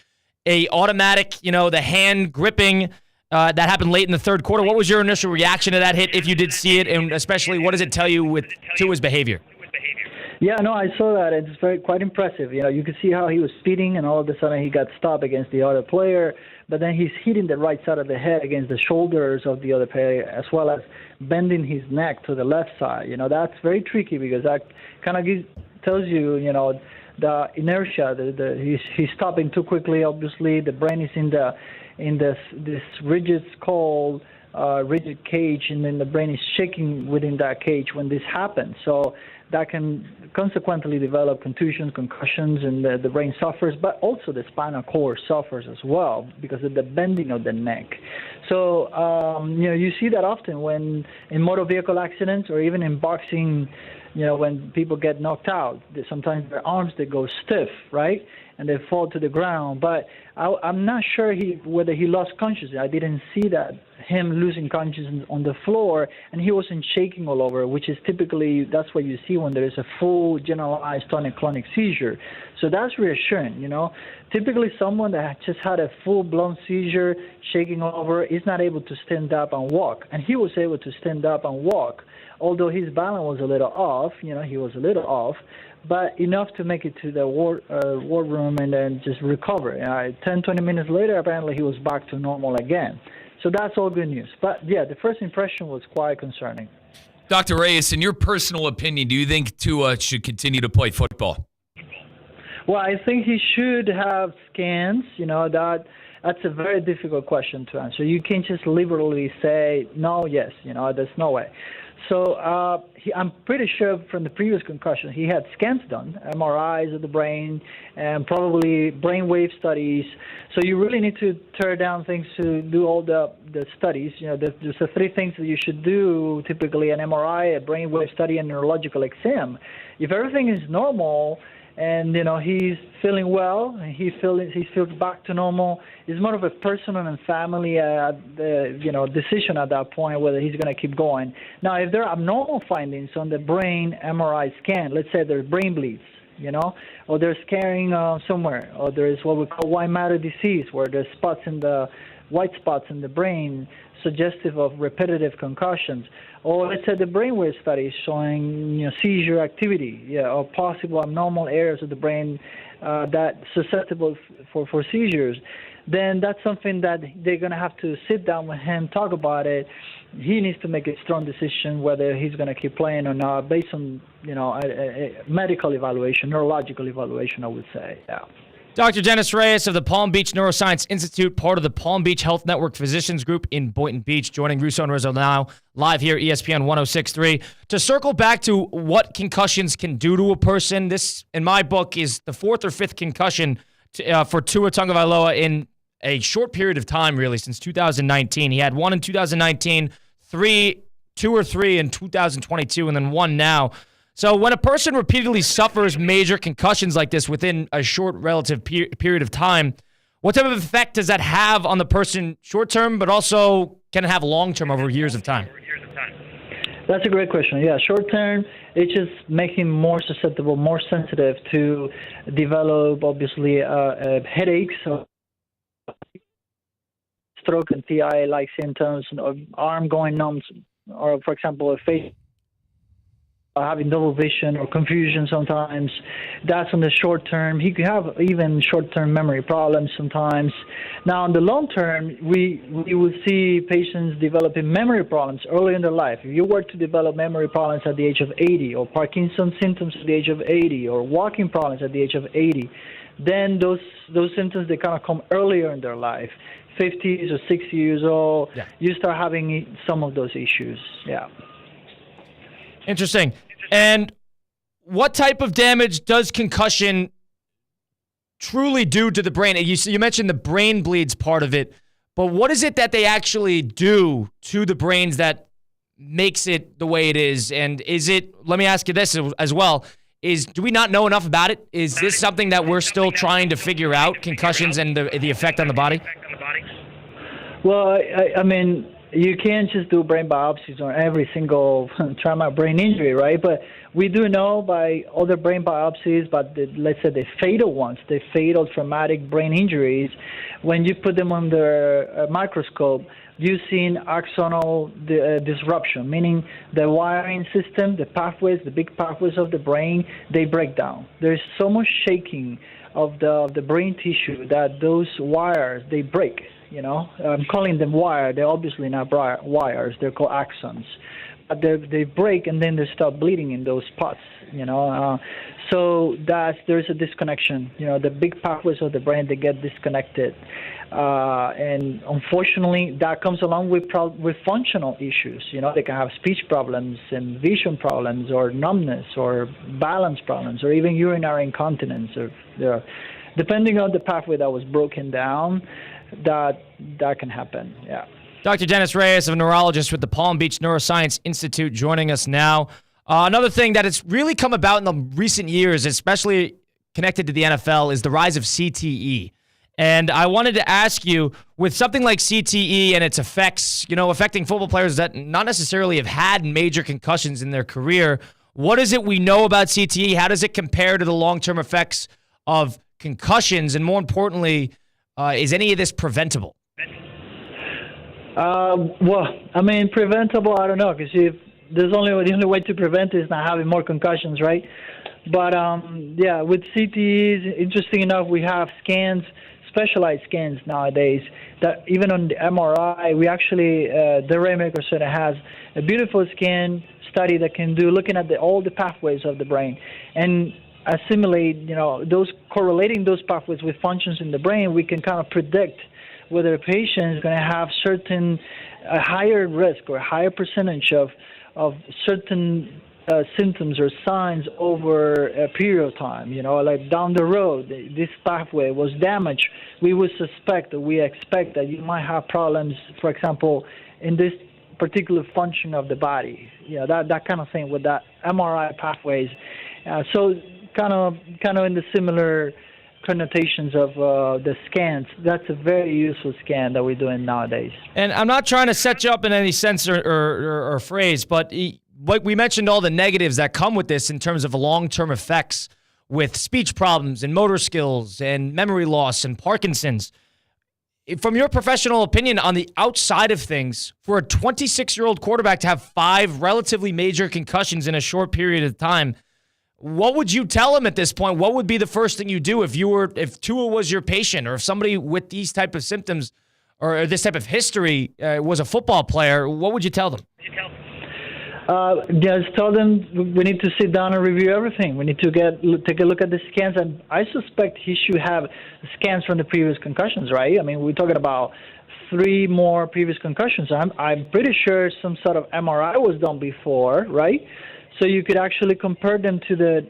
a automatic, the hand gripping that happened late in the third quarter? What was your initial reaction to that hit if you did see it? And especially, what does it tell you with Tua's behavior? Yeah, no, I saw that. It's quite impressive. You could see how he was speeding, and all of a sudden he got stopped against the other player. But then he's hitting the right side of the head against the shoulders of the other player, as well as bending his neck to the left side. That's very tricky because that kind of tells you, the inertia. He's stopping too quickly. Obviously, the brain is in this rigid skull, rigid cage, and then the brain is shaking within that cage when this happens. So that can consequently develop contusions, concussions, and the brain suffers, but also the spinal cord suffers as well because of the bending of the neck. So, you see that often when in motor vehicle accidents or even in boxing when people get knocked out, sometimes their arms, they go stiff, right? And they fall to the ground. But I'm not sure whether he lost consciousness. I didn't see that, him losing consciousness on the floor, and he wasn't shaking all over, which is typically, that's what you see when there is a full generalized tonic-clonic seizure. So that's reassuring, Typically someone that just had a full-blown seizure, shaking all over, is not able to stand up and walk. And he was able to stand up and walk, although his balance was a little off, he was a little off, but enough to make it to the ward room and then just recover. 10, 20 minutes later, apparently he was back to normal again. So that's all good news. But, yeah, the first impression was quite concerning. Dr. Reyes, in your personal opinion, do you think Tua should continue to play football? Well, I think he should have scans. That's a very difficult question to answer. You can't just liberally say no, yes. There's no way. So I'm pretty sure from the previous concussion he had scans done, MRIs of the brain, and probably brainwave studies. So you really need to tear down things to do all the studies. There's the three things that you should do typically: an MRI, a brainwave study, and neurological exam. If everything is normal, and he's feeling well, and he feels back to normal. It's more of a personal and family, decision at that point whether he's going to keep going. Now, if there are abnormal findings on the brain MRI scan, let's say there's brain bleeds, or there's scarring somewhere, or there's what we call white matter disease, where there's white spots in the brain suggestive of repetitive concussions, or let's say the brainwave study is showing seizure activity, or possible abnormal areas of the brain that susceptible for seizures, then that's something that they're going to have to sit down with him, talk about it. He needs to make a strong decision whether he's going to keep playing or not, based on a medical evaluation, neurological evaluation, I would say. Yeah. Dr. Dennis Reyes of the Palm Beach Neuroscience Institute, part of the Palm Beach Health Network Physicians Group in Boynton Beach, joining Russo and Rizzo now, live here, ESPN 106.3. To circle back to what concussions can do to a person, this, in my book, is the fourth or fifth concussion for Tua Tagovailoa in a short period of time, really, since 2019. He had one in 2019, two or three in 2022, and then one now. So when a person repeatedly suffers major concussions like this within a short relative period of time, what type of effect does that have on the person short term, but also can it have long term over years of time? That's a great question. Yeah, short term, it just makes him more susceptible, more sensitive to develop, obviously, headaches, stroke and TI-like symptoms, arm going numb, or, for example, a face having double vision or confusion sometimes. That's on the short term. He could have even short-term memory problems sometimes. Now, in the long term, we would see patients developing memory problems early in their life. If you were to develop memory problems at the age of 80, or Parkinson's symptoms at the age of 80, or walking problems at the age of 80, then those symptoms, they kind of come earlier in their life. 50s or 60 years old, you start having some of those issues. Yeah. Interesting. And what type of damage does concussion truly do to the brain? You mentioned the brain bleeds part of it, but what is it that they actually do to the brains that makes it the way it is? And is it, let me ask you this as well, do we not know enough about it? Is this something that we're still trying to figure out, concussions and the effect on the body? Well, I mean, you can't just do brain biopsies on every single trauma brain injury, right? But we do know by other brain biopsies, but let's say the fatal ones, the fatal traumatic brain injuries, when you put them under a microscope, you've seen axonal disruption, meaning the wiring system, the pathways, the big pathways of the brain, they break down. There's so much shaking of the brain tissue that those wires, they break. I'm calling them wire. They're obviously not wires. They're called axons. But they break and then they start bleeding in those spots. So there's a disconnection. The big pathways of the brain, they get disconnected, and unfortunately, that comes along with functional issues. They can have speech problems and vision problems, or numbness, or balance problems, or even urinary incontinence, or depending on the pathway that was broken down. That can happen, yeah. Dr. Dennis Reyes, a neurologist with the Palm Beach Neuroscience Institute, joining us now. Another thing that has really come about in the recent years, especially connected to the NFL, is the rise of CTE. And I wanted to ask you, with something like CTE and its effects, affecting football players that not necessarily have had major concussions in their career, what is it we know about CTE? How does it compare to the long-term effects of concussions? And more importantly, is any of this preventable? Preventable, I don't know, because the only way to prevent it is not having more concussions, right? But with CTE, interesting enough, we have specialized scans nowadays that even on the MRI, we actually, the Ray Medical Center has a beautiful scan study that can do looking at all the pathways of the brain and assimilate, correlating those pathways with functions in the brain. We can kind of predict whether a patient is going to have a higher risk or a higher percentage of certain symptoms or signs over a period of time. Like down the road, this pathway was damaged. We would suspect or we expect that you might have problems, for example, in this particular function of the body. That kind of thing with that MRI pathways. So kind of in the similar connotations of the scans. That's a very useful scan that we're doing nowadays. And I'm not trying to set you up in any sense or phrase, but like we mentioned, all the negatives that come with this in terms of long-term effects with speech problems and motor skills and memory loss and Parkinson's. From your professional opinion, on the outside of things, for a 26-year-old quarterback to have 5 relatively major concussions in a short period of time, what would you tell him at this point? What would be the first thing you do if Tua was your patient, or if somebody with these type of symptoms or this type of history was a football player? What would you tell them? Just tell them we need to sit down and review everything. We need to take a look at the scans, and I suspect he should have scans from the previous concussions, right? I mean, we're talking about 3 more previous concussions. I'm pretty sure some sort of MRI was done before, right? So you could actually compare them to the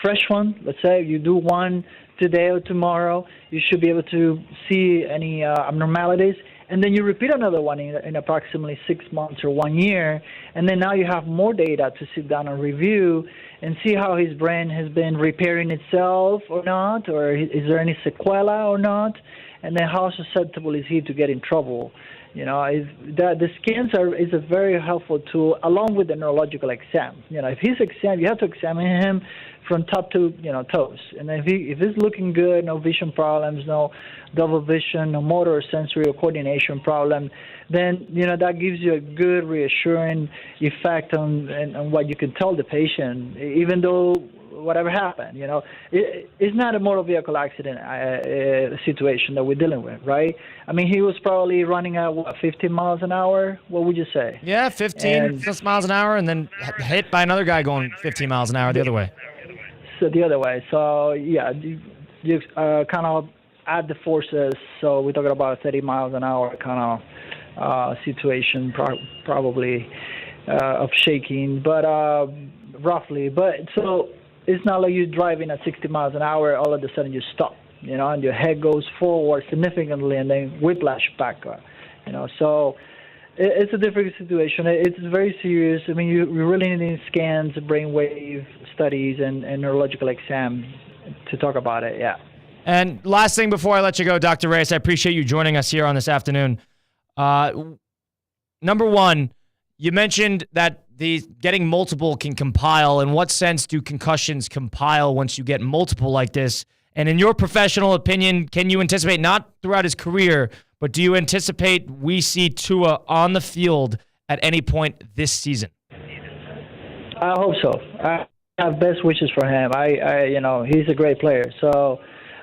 fresh one. Let's say you do one today or tomorrow, you should be able to see any abnormalities. And then you repeat another one in approximately 6 months or 1 year, and then now you have more data to sit down and review and see how his brain has been repairing itself or not, or is there any sequela or not, and then how susceptible is he to get in trouble. The scans is a very helpful tool along with the neurological exam. If he's exam, you have to examine him from top to toes. And if he's looking good, no vision problems, no double vision, no motor or sensory or coordination problem, then that gives you a good reassuring effect on what you can tell the patient, even though whatever happened. It's not a motor vehicle accident situation that we're dealing with, right? I mean, he was probably running at 15 miles an hour. What would you say? Yeah, 15 miles an hour, and then hit by another guy going 15 miles an hour the other way. So yeah, you kind of add the forces. So we're talking about 30 miles an hour kind of situation, probably of shaking, but roughly. But so it's not like you're driving at 60 miles an hour, all of a sudden you stop, and your head goes forward significantly and then whiplash back, So it's a different situation. It's very serious. I mean, you really need scans, brainwave studies, and neurological exam to talk about it, yeah. And last thing before I let you go, Dr. Reyes, I appreciate you joining us here on this afternoon. Number one, you mentioned that getting multiple can compile. In what sense do concussions compile once you get multiple like this? And in your professional opinion, can you anticipate, not throughout his career, but do you anticipate we see Tua on the field at any point this season? I hope so. I have best wishes for him. He's a great player. So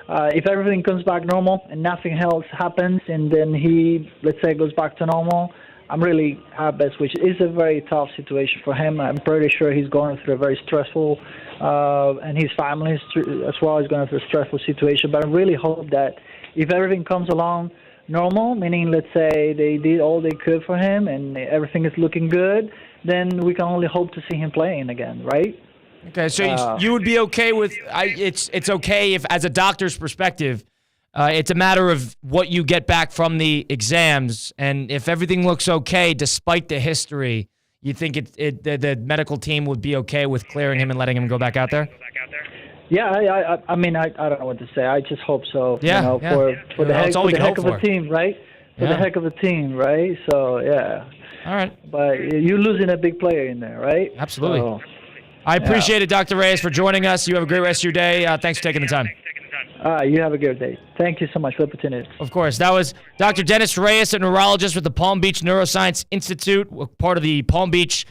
if everything comes back normal and nothing else happens, and then he, let's say, goes back to normal, I'm really have best wishes. It's a very tough situation for him. I'm pretty sure he's going through a very stressful, and his family as well is going through a stressful situation. But I really hope that if everything comes along normal, meaning let's say they did all they could for him and everything is looking good, then we can only hope to see him playing again, right? Okay, so you would be okay with it's okay if, as a doctor's perspective, it's a matter of what you get back from the exams, and if everything looks okay despite the history, You think the medical team would be okay with clearing him and letting him go back out there? Yeah, I mean, I don't know what to say. I just hope so. Yeah, for the heck of a team, right? For the heck of a team, right? So, yeah. All right. But you're losing a big player in there, right? Absolutely. So, I appreciate it, Dr. Reyes, for joining us. You have a great rest of your day. Thanks for taking the time. You have a good day. Thank you so much for the opportunity. Of course. That was Dr. Dennis Reyes, a neurologist with the Palm Beach Neuroscience Institute, part of the Palm Beach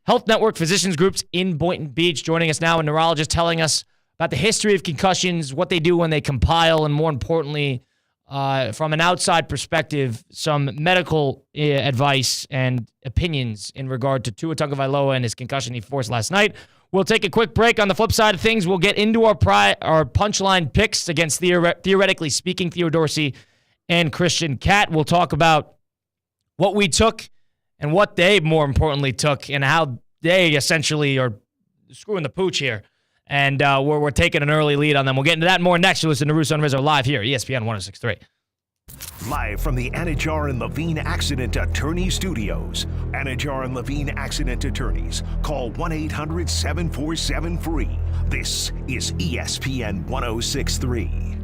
Health Network Physicians Groups in Boynton Beach, joining us now, a neurologist telling us about the history of concussions, what they do when they compile, and more importantly, from an outside perspective, some medical advice and opinions in regard to Tua Tagovailoa and his concussion he forced last night. We'll take a quick break. On the flip side of things, we'll get into our punchline picks against, theoretically speaking, Theo Dorsey and Christian Catt. We'll talk about what we took and what they, more importantly, took and how they essentially are screwing the pooch here. And we're taking an early lead on them. We'll get into that and more next. You listen to Russo and Rizzo live here, ESPN 106.3. Live from the Anajar and Levine Accident Attorney Studios. Anajar and Levine Accident Attorneys. Call 1-800-747-FREE. This is ESPN 106.3.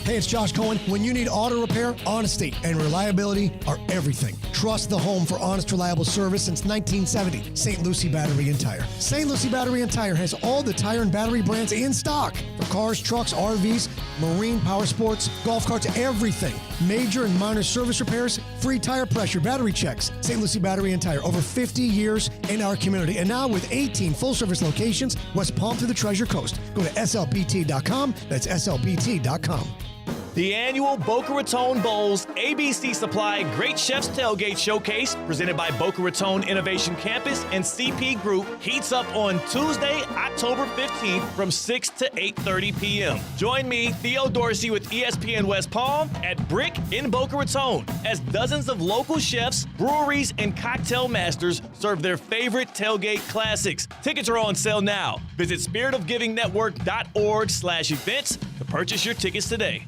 Hey, it's Josh Cohen. When you need auto repair, honesty and reliability are everything. Trust the home for honest, reliable service since 1970. St. Lucie Battery and Tire. St. Lucie Battery and Tire has all the tire and battery brands in stock for cars, trucks, RVs, marine, power sports, golf carts, everything. Major and minor service repairs, free tire pressure, battery checks. St. Lucie Battery and Tire, over 50 years in our community. And now with 18 full-service locations, West Palm to the Treasure Coast. Go to slbt.com. That's slbt.com. The annual Boca Raton Bowls ABC Supply Great Chefs Tailgate Showcase, presented by Boca Raton Innovation Campus and CP Group, heats up on Tuesday, October 15th from 6 to 8:30 p.m. Join me, Theo Dorsey, with ESPN West Palm at Brick in Boca Raton, as dozens of local chefs, breweries, and cocktail masters serve their favorite tailgate classics. Tickets are on sale now. Visit spiritofgivingnetwork.org/events to purchase your tickets today.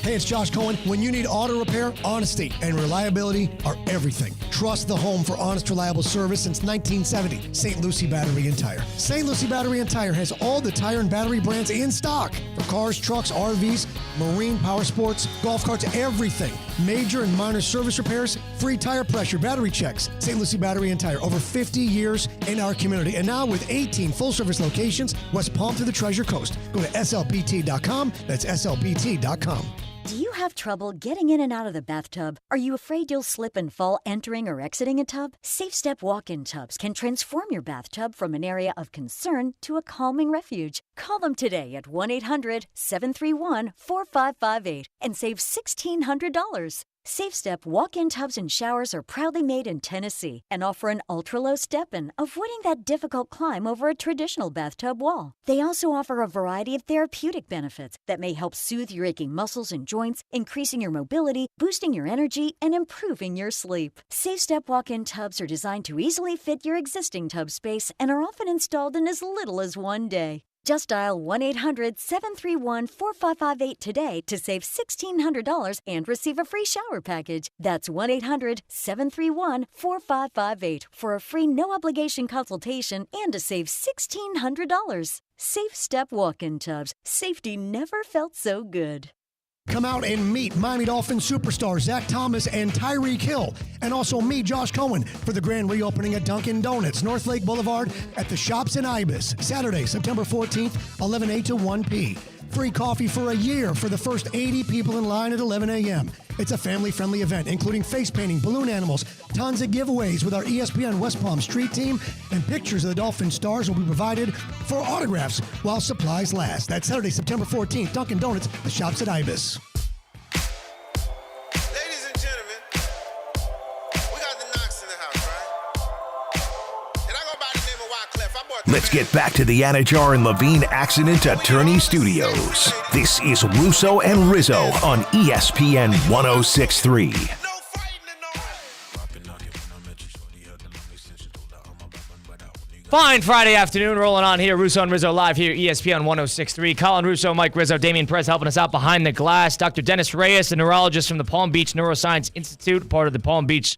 Hey, it's Josh Cohen. When you need auto repair, honesty and reliability are everything. Trust the home for honest, reliable service since 1970. St. Lucie Battery and Tire. St. Lucie Battery and Tire has all the tire and battery brands in stock for cars, trucks, RVs, marine, power sports, golf carts, everything. Major and minor service repairs, free tire pressure, battery checks. St. Lucie Battery and Tire, over 50 years in our community. And now with 18 full-service locations, West Palm to the Treasure Coast. Go to slbt.com. That's slbt.com. Do you have trouble getting in and out of the bathtub? Are you afraid you'll slip and fall entering or exiting a tub? Safe Step walk-in tubs can transform your bathtub from an area of concern to a calming refuge. Call them today at 1-800-731-4558 and save $1,600. Safe Step walk-in tubs and showers are proudly made in Tennessee and offer an ultra-low step-in, avoiding that difficult climb over a traditional bathtub wall. They also offer a variety of therapeutic benefits that may help soothe your aching muscles and joints, increasing your mobility, boosting your energy, and improving your sleep. Safe Step walk-in tubs are designed to easily fit your existing tub space and are often installed in as little as one day. Just dial 1-800-731-4558 today to save $1,600 and receive a free shower package. That's 1-800-731-4558 for a free no-obligation consultation and to save $1,600. Safe Step walk-in tubs. Safety never felt so good. Come out and meet Miami Dolphins superstars Zach Thomas and Tyreek Hill. And also me, Josh Cohen, for the grand reopening at Dunkin' Donuts, North Lake Boulevard at the Shops in Ibis. Saturday, September 14th, 11 a.m. to 1 p.m. Free coffee for a year for the first 80 people in line at 11 a.m. It's a family-friendly event, including face painting, balloon animals, tons of giveaways with our ESPN West Palm Street team, and pictures of the Dolphin stars will be provided for autographs while supplies last. That's Saturday, September 14th, Dunkin' Donuts, the Shops at Ibis. Ladies and gentlemen, we got the Knox in the house, right? And I go by the name of Wyclef. I bought Let's get back to the Anajar and Levine Accident Attorney Studios. This is Russo and Rizzo on ESPN 106.3. Fine Friday afternoon, rolling on here. Russo and Rizzo live here, ESPN 106.3. Colin Russo, Mike Rizzo, Damian Perez helping us out behind the glass. Dr. Dennis Reyes, a neurologist from the Palm Beach Neuroscience Institute, part of the Palm Beach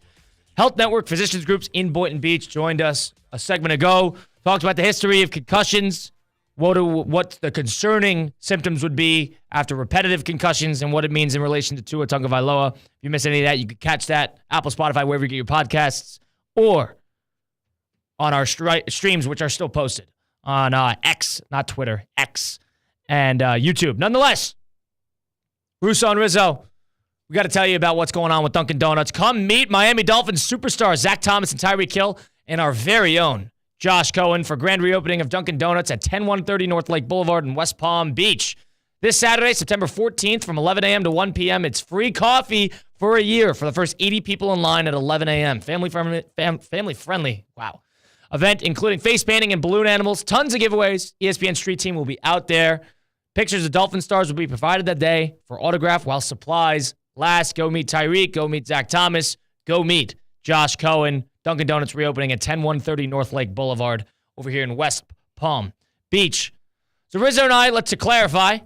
Health Network Physicians Groups in Boynton Beach joined us a segment ago. Talked about the history of concussions, what the concerning symptoms would be after repetitive concussions, and what it means in relation to Tua Tagovailoa. If you miss any of that, you can catch that Apple, Spotify, wherever you get your podcasts, or on our streams, which are still posted on X, not Twitter, X, and YouTube. Nonetheless, Russo and Rizzo, we got to tell you about what's going on with Dunkin' Donuts. Come meet Miami Dolphins superstars Zach Thomas and Tyreek Hill and our very own Josh Cohen for grand reopening of Dunkin' Donuts at 10130 North Lake Boulevard in West Palm Beach. This Saturday, September 14th from 11 a.m. to 1 p.m. It's free coffee for a year for the first 80 people in line at 11 a.m. Family friendly. Wow. Event including face painting and balloon animals. Tons of giveaways. ESPN Street Team will be out there. Pictures of Dolphin stars will be provided that day for autograph while supplies last. Go meet Tyreek. Go meet Zach Thomas. Go meet Josh Cohen. Dunkin' Donuts reopening at 10130 North Lake Boulevard over here in West Palm Beach. So Rizzo and I, let's clarify,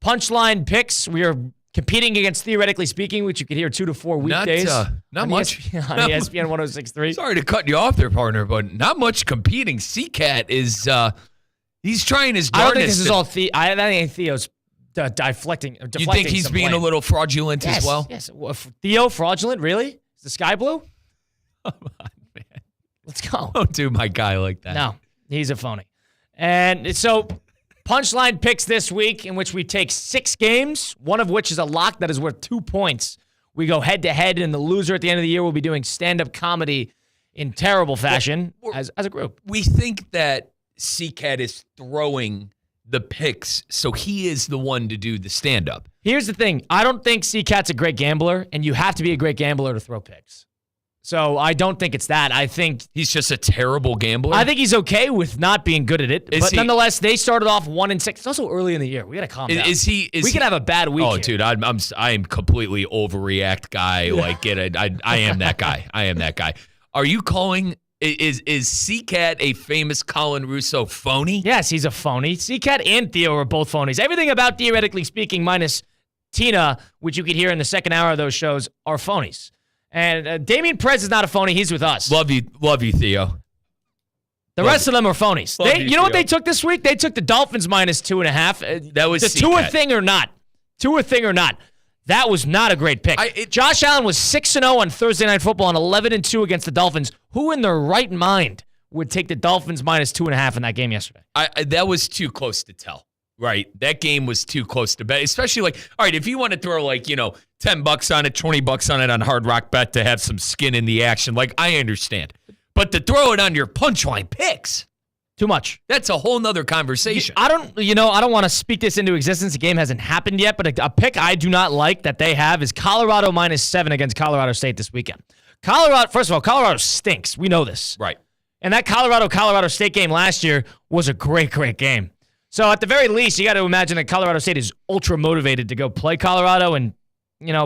punchline picks. We are competing against Theoretically Speaking, which you can hear 2 to 4 weekdays. Not much. On ESPN 106.3. Sorry to cut you off there, partner, but not much competing. CCAT is, he's trying his darndest. I don't think this is all I think Theo's deflecting. You think he's being a little fraudulent as well? Yes. Theo, fraudulent? Really? Is the sky blue? Come on, man. Let's go. Don't do my guy like that. No, he's a phony. And so, punchline picks this week in which we take 6 games, one of which is a lock that is worth 2 points. We go head-to-head, and the loser at the end of the year will be doing stand-up comedy in terrible fashion as a group. We think that CCAT is throwing the picks, so he is the one to do the stand-up. Here's the thing. I don't think CCAT's a great gambler, and you have to be a great gambler to throw picks. So I don't think it's that. I think he's just a terrible gambler. I think he's okay with not being good at it. Nonetheless, they started off 1-6. It's also early in the year. We got to calm down. We could have a bad week. Oh, dude, I am completely overreact guy. Like, get it? I am that guy. I am that guy. Are you calling? Is CCAT a famous Colin Russo phony? Yes, he's a phony. CCAT and Theo are both phonies. Everything about Theoretically Speaking, minus Tina, which you could hear in the second hour of those shows, are phonies. And Damian Perez is not a phony. He's with us. Love you, Theo. The rest of them are phonies. You know what they took this week? They took the Dolphins minus 2.5. That was the Tua thing or not. Tua thing or not. That was not a great pick. Josh Allen was 6-0 on Thursday Night Football and 11-2 against the Dolphins. Who in their right mind would take the Dolphins minus 2.5 in that game yesterday? That was too close to tell. Right. That game was too close to bet, especially all right, if you want to throw $10 on it, $20 on it on Hard Rock Bet to have some skin in the action, I understand. But to throw it on your punchline picks, too much. That's a whole nother conversation. I don't want to speak this into existence. The game hasn't happened yet, but a pick I do not like that they have is Colorado minus 7 against Colorado State this weekend. First of all, Colorado stinks. We know this. Right. And that Colorado State game last year was a great, great game. So at the very least, you got to imagine that Colorado State is ultra motivated to go play Colorado and,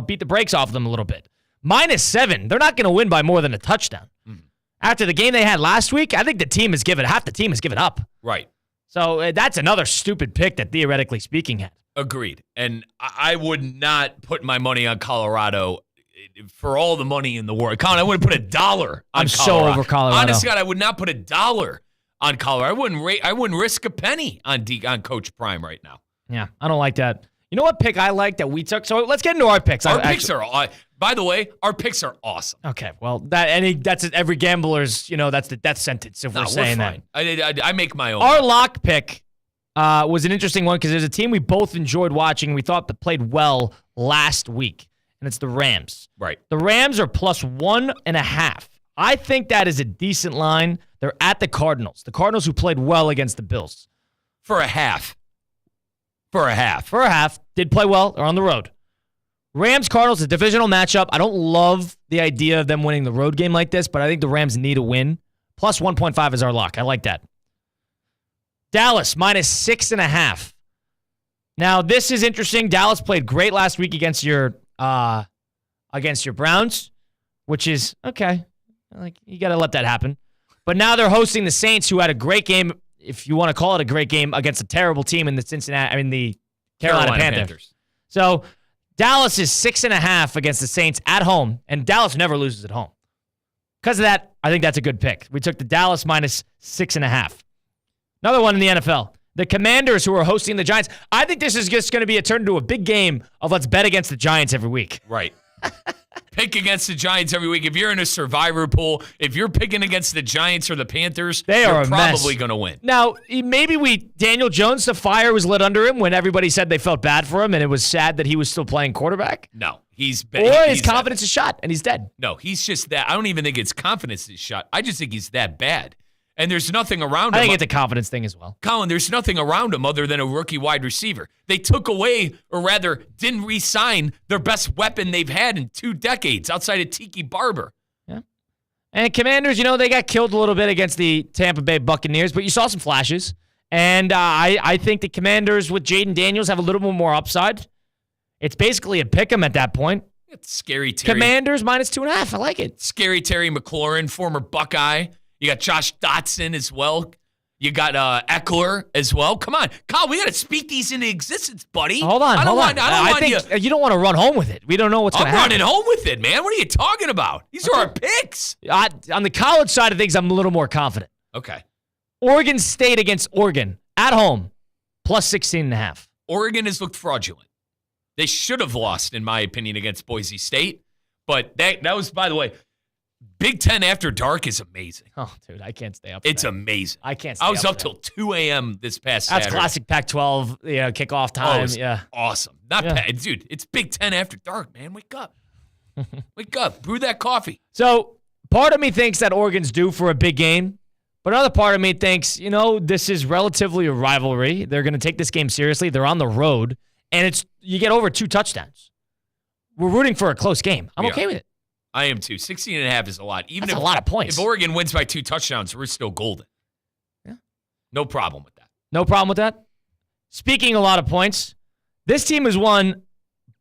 beat the brakes off them a little bit. Minus 7, they're not going to win by more than a touchdown. Mm-hmm. After the game they had last week, I think half the team has given up. Right. So that's another stupid pick that Theoretically Speaking had. Agreed. And I would not put my money on Colorado for all the money in the world. Colin, I wouldn't put $1 on Colorado. I'm so over Colorado. Honestly, God, I would not put $1 on Colorado. I wouldn't risk a penny on Coach Prime right now. Yeah, I don't like that. You know what pick I like that we took? So let's get into our picks. By the way, our picks are awesome. Okay, well, that's every gambler's, that's the death sentence if we're saying that. I make my own. Our lock pick was an interesting one because there's a team we both enjoyed watching and we thought that played well last week, and it's the Rams. Right. The Rams are plus 1.5. I think that is a decent line. They're at the Cardinals. The Cardinals who played well against the Bills. For a half. Did play well. They're on the road. Rams-Cardinals, a divisional matchup. I don't love the idea of them winning the road game like this, but I think the Rams need a win. Plus 1.5 is our lock. I like that. Dallas, minus 6.5. Now, this is interesting. Dallas played great last week against your Browns, which is, okay. You got to let that happen. But now they're hosting the Saints, who had a great game, if you want to call it a great game, against a terrible team in the Carolina Panthers. So Dallas is 6.5 against the Saints at home, and Dallas never loses at home. Because of that, I think that's a good pick. We took the Dallas minus 6.5. Another one in the NFL. The Commanders, who are hosting the Giants. I think this is just going to be a turn into a big game of let's bet against the Giants every week. Right. Pick against the Giants every week. If you're in a survivor pool, if you're picking against the Giants or the Panthers, you're probably going to win. Now, maybe Daniel Jones, the fire was lit under him when everybody said they felt bad for him and it was sad that he was still playing quarterback. No, he's Or his confidence is shot and he's dead. No, he's just that. I don't even think his confidence is shot. I just think he's that bad. And there's nothing around him. I think it's a confidence thing as well. Colin, there's nothing around him other than a rookie wide receiver. They took away, or rather, didn't re-sign their best weapon they've had in 2 decades outside of Tiki Barber. Yeah. And Commanders, they got killed a little bit against the Tampa Bay Buccaneers, but you saw some flashes. And I think the Commanders with Jaden Daniels have a little bit more upside. It's basically a pick 'em at that point. It's Scary Terry. Commanders minus 2.5. I like it. Scary Terry McLaurin, former Buckeye. You got Josh Dotson as well. You got Eckler as well. Come on, Kyle, we got to speak these into existence, buddy. Hold on. I think you don't want to run home with it. We don't know what's going to happen. I'm running home with it, man. What are you talking about? These are our picks. On the college side of things, I'm a little more confident. Okay. Oregon State against Oregon at home, plus 16.5. Oregon has looked fraudulent. They should have lost, in my opinion, against Boise State. But that was, by the way, Big Ten After Dark is amazing. Oh, dude, I can't stay up. It's amazing. I can't stay up. I was up till 2 a.m. this past Saturday. That's classic Pac-12, kickoff time. Awesome. Not bad. Dude, it's Big Ten After Dark, man. Wake up. Wake up. Brew that coffee. So part of me thinks that Oregon's due for a big game, but another part of me thinks, this is relatively a rivalry. They're going to take this game seriously. They're on the road, and you get over 2 touchdowns. We're rooting for a close game. I'm okay with it. I am too. 16.5 is a lot. That's a lot of points. If Oregon wins by 2 touchdowns, we're still golden. Yeah. No problem with that. No problem with that. Speaking of a lot of points, this team has won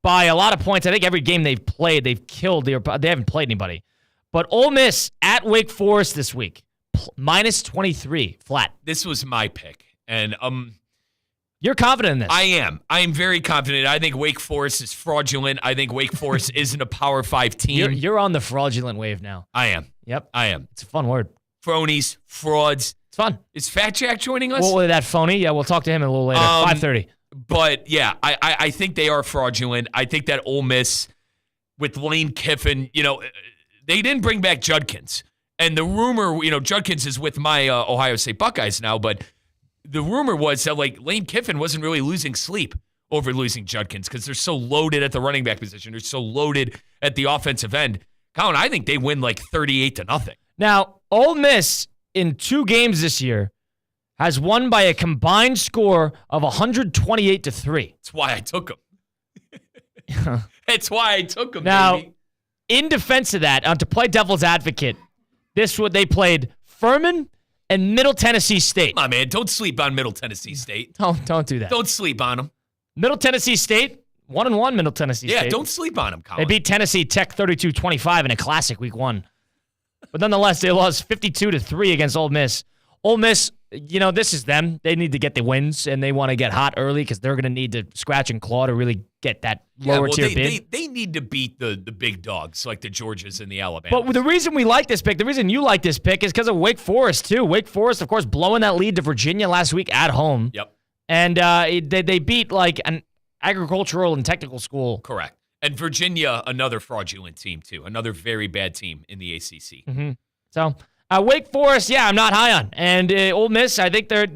by a lot of points. I think every game they've played, they've killed. They haven't played anybody. But Ole Miss at Wake Forest this week, minus 23 flat. This was my pick. And you're confident in this? I am. I am very confident. I think Wake Forest is fraudulent. I think Wake Forest isn't a Power 5 team. You're on the fraudulent wave now. I am. Yep. I am. It's a fun word. Phonies, frauds. It's fun. Is Fat Jack joining us? Well, that phony? Yeah, we'll talk to him a little later. 5:30. But, yeah, I think they are fraudulent. I think that Ole Miss with Lane Kiffin, they didn't bring back Judkins. And the rumor, Judkins is with my Ohio State Buckeyes now, but the rumor was that Lane Kiffin wasn't really losing sleep over losing Judkins because they're so loaded at the running back position. They're so loaded at the offensive end. Colin, I think they win 38-0. Now, Ole Miss in 2 games this year has won by a combined score of 128-3. That's why I took them. That's why I took them. Now, baby. In defense of that, to play devil's advocate, they played Furman and Middle Tennessee State. Come on, man. Don't sleep on Middle Tennessee State. Don't do that. Don't sleep on them. Middle Tennessee State, 1-1 Middle Tennessee State. Yeah, don't sleep on them, Colin. They beat Tennessee Tech 32-25 in a classic week 1. But nonetheless, they lost 52-3 against Ole Miss. Ole Miss, this is them. They need to get the wins, and they want to get hot early because they're going to need to scratch and claw to really get that lower tier bid. They need to beat the big dogs like the Georgias and the Alabamas. But the reason we like this pick, the reason you like this pick is because of Wake Forest, too. Wake Forest, of course, blowing that lead to Virginia last week at home. Yep. And they beat an agricultural and technical school. Correct. And Virginia, another fraudulent team, too. Another very bad team in the ACC. Mm-hmm. So, Wake Forest, I'm not high on. And Ole Miss, I think they're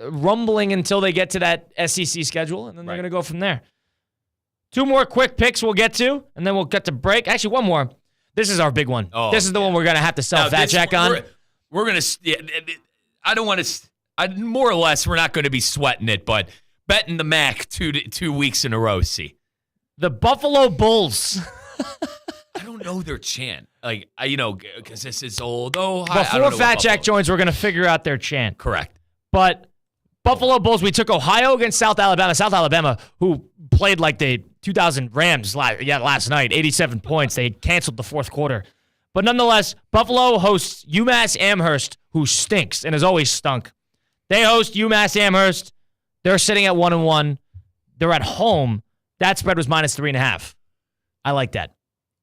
rumbling until they get to that SEC schedule, and then they're going to go from there. 2 more quick picks we'll get to, and then we'll get to break. Actually, 1 more. This is our big one. Oh, this is the one we're going to have to sell Fat Jack on. We're going to I don't want to more or less, we're not going to be sweating it, but betting the MAC 2 weeks in a row, see. The Buffalo Bulls. I don't know their chant. Because this is old Ohio. Before Fat Jack joins, we're going to figure out their chant. Correct. But Buffalo Bulls, we took Ohio against South Alabama. South Alabama, who played like the 2000 Rams last night, 87 points. They canceled the 4th quarter. But nonetheless, Buffalo hosts UMass Amherst, who stinks and has always stunk. They host UMass Amherst. They're sitting at 1-1. They're at home. That spread was minus 3.5. I like that.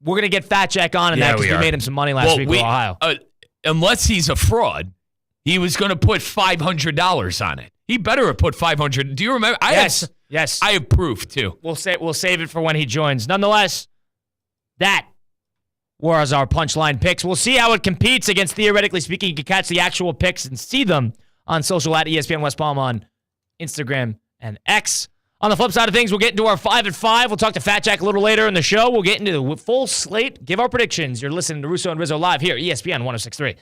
We're going to get Fat Jack on in that because we made him some money last week with Ohio. Unless he's a fraud, he was going to put $500 on it. He better have put $500. Do you remember? Yes. I have proof, too. We'll save it for when he joins. Nonetheless, that was our punchline picks. We'll see how it competes against Theoretically Speaking. You can catch the actual picks and see them on social at ESPN West Palm on Instagram and X. On the flip side of things, we'll get into our 5 at 5. We'll talk to Fat Jack a little later in the show. We'll get into the full slate, give our predictions. You're listening to Russo and Rizzo live here, ESPN 106.3.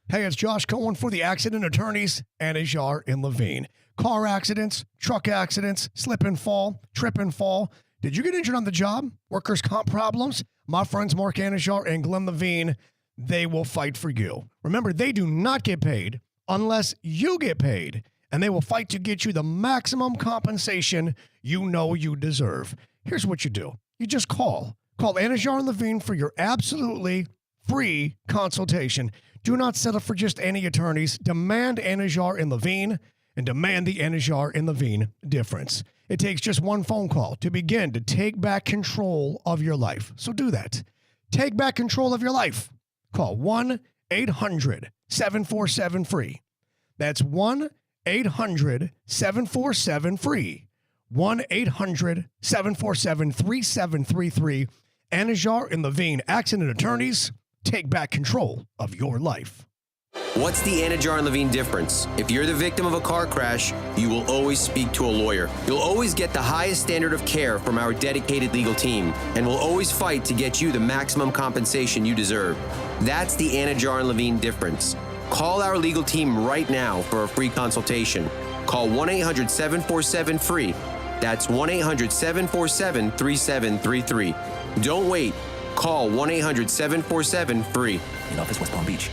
Hey, it's Josh Cohen for the accident attorneys and Ajar in Levine. Car accidents, truck accidents, slip and fall, trip and fall. Did you get injured on the job? Workers' comp problems? My friends Mark Anajar and Glenn Levine, they will fight for you. Remember, they do not get paid unless you get paid, and they will fight to get you the maximum compensation you know you deserve. Here's what you do. You just call. Call Anajar and Levine for your absolutely free consultation. Do not settle for just any attorneys. Demand Anajar and Levine, and demand the Anajar and Levine difference. It takes just one phone call to begin to take back control of your life. So do that. Take back control of your life. Call 1-800-747-FREE. That's 1-800-747-FREE. 1-800-747-3733. Anajar and Levine, accident attorneys. Take back control of your life. What's the Anajar and Levine difference? If you're the victim of a car crash, you will always speak to a lawyer. You'll always get the highest standard of care from our dedicated legal team, and we'll always fight to get you the maximum compensation you deserve. That's the Anajar and Levine difference. Call our legal team right now for a free consultation. Call 1-800-747-FREE. That's 1-800-747-3733. Don't wait. Call 1-800-747-FREE. In office, West Palm Beach.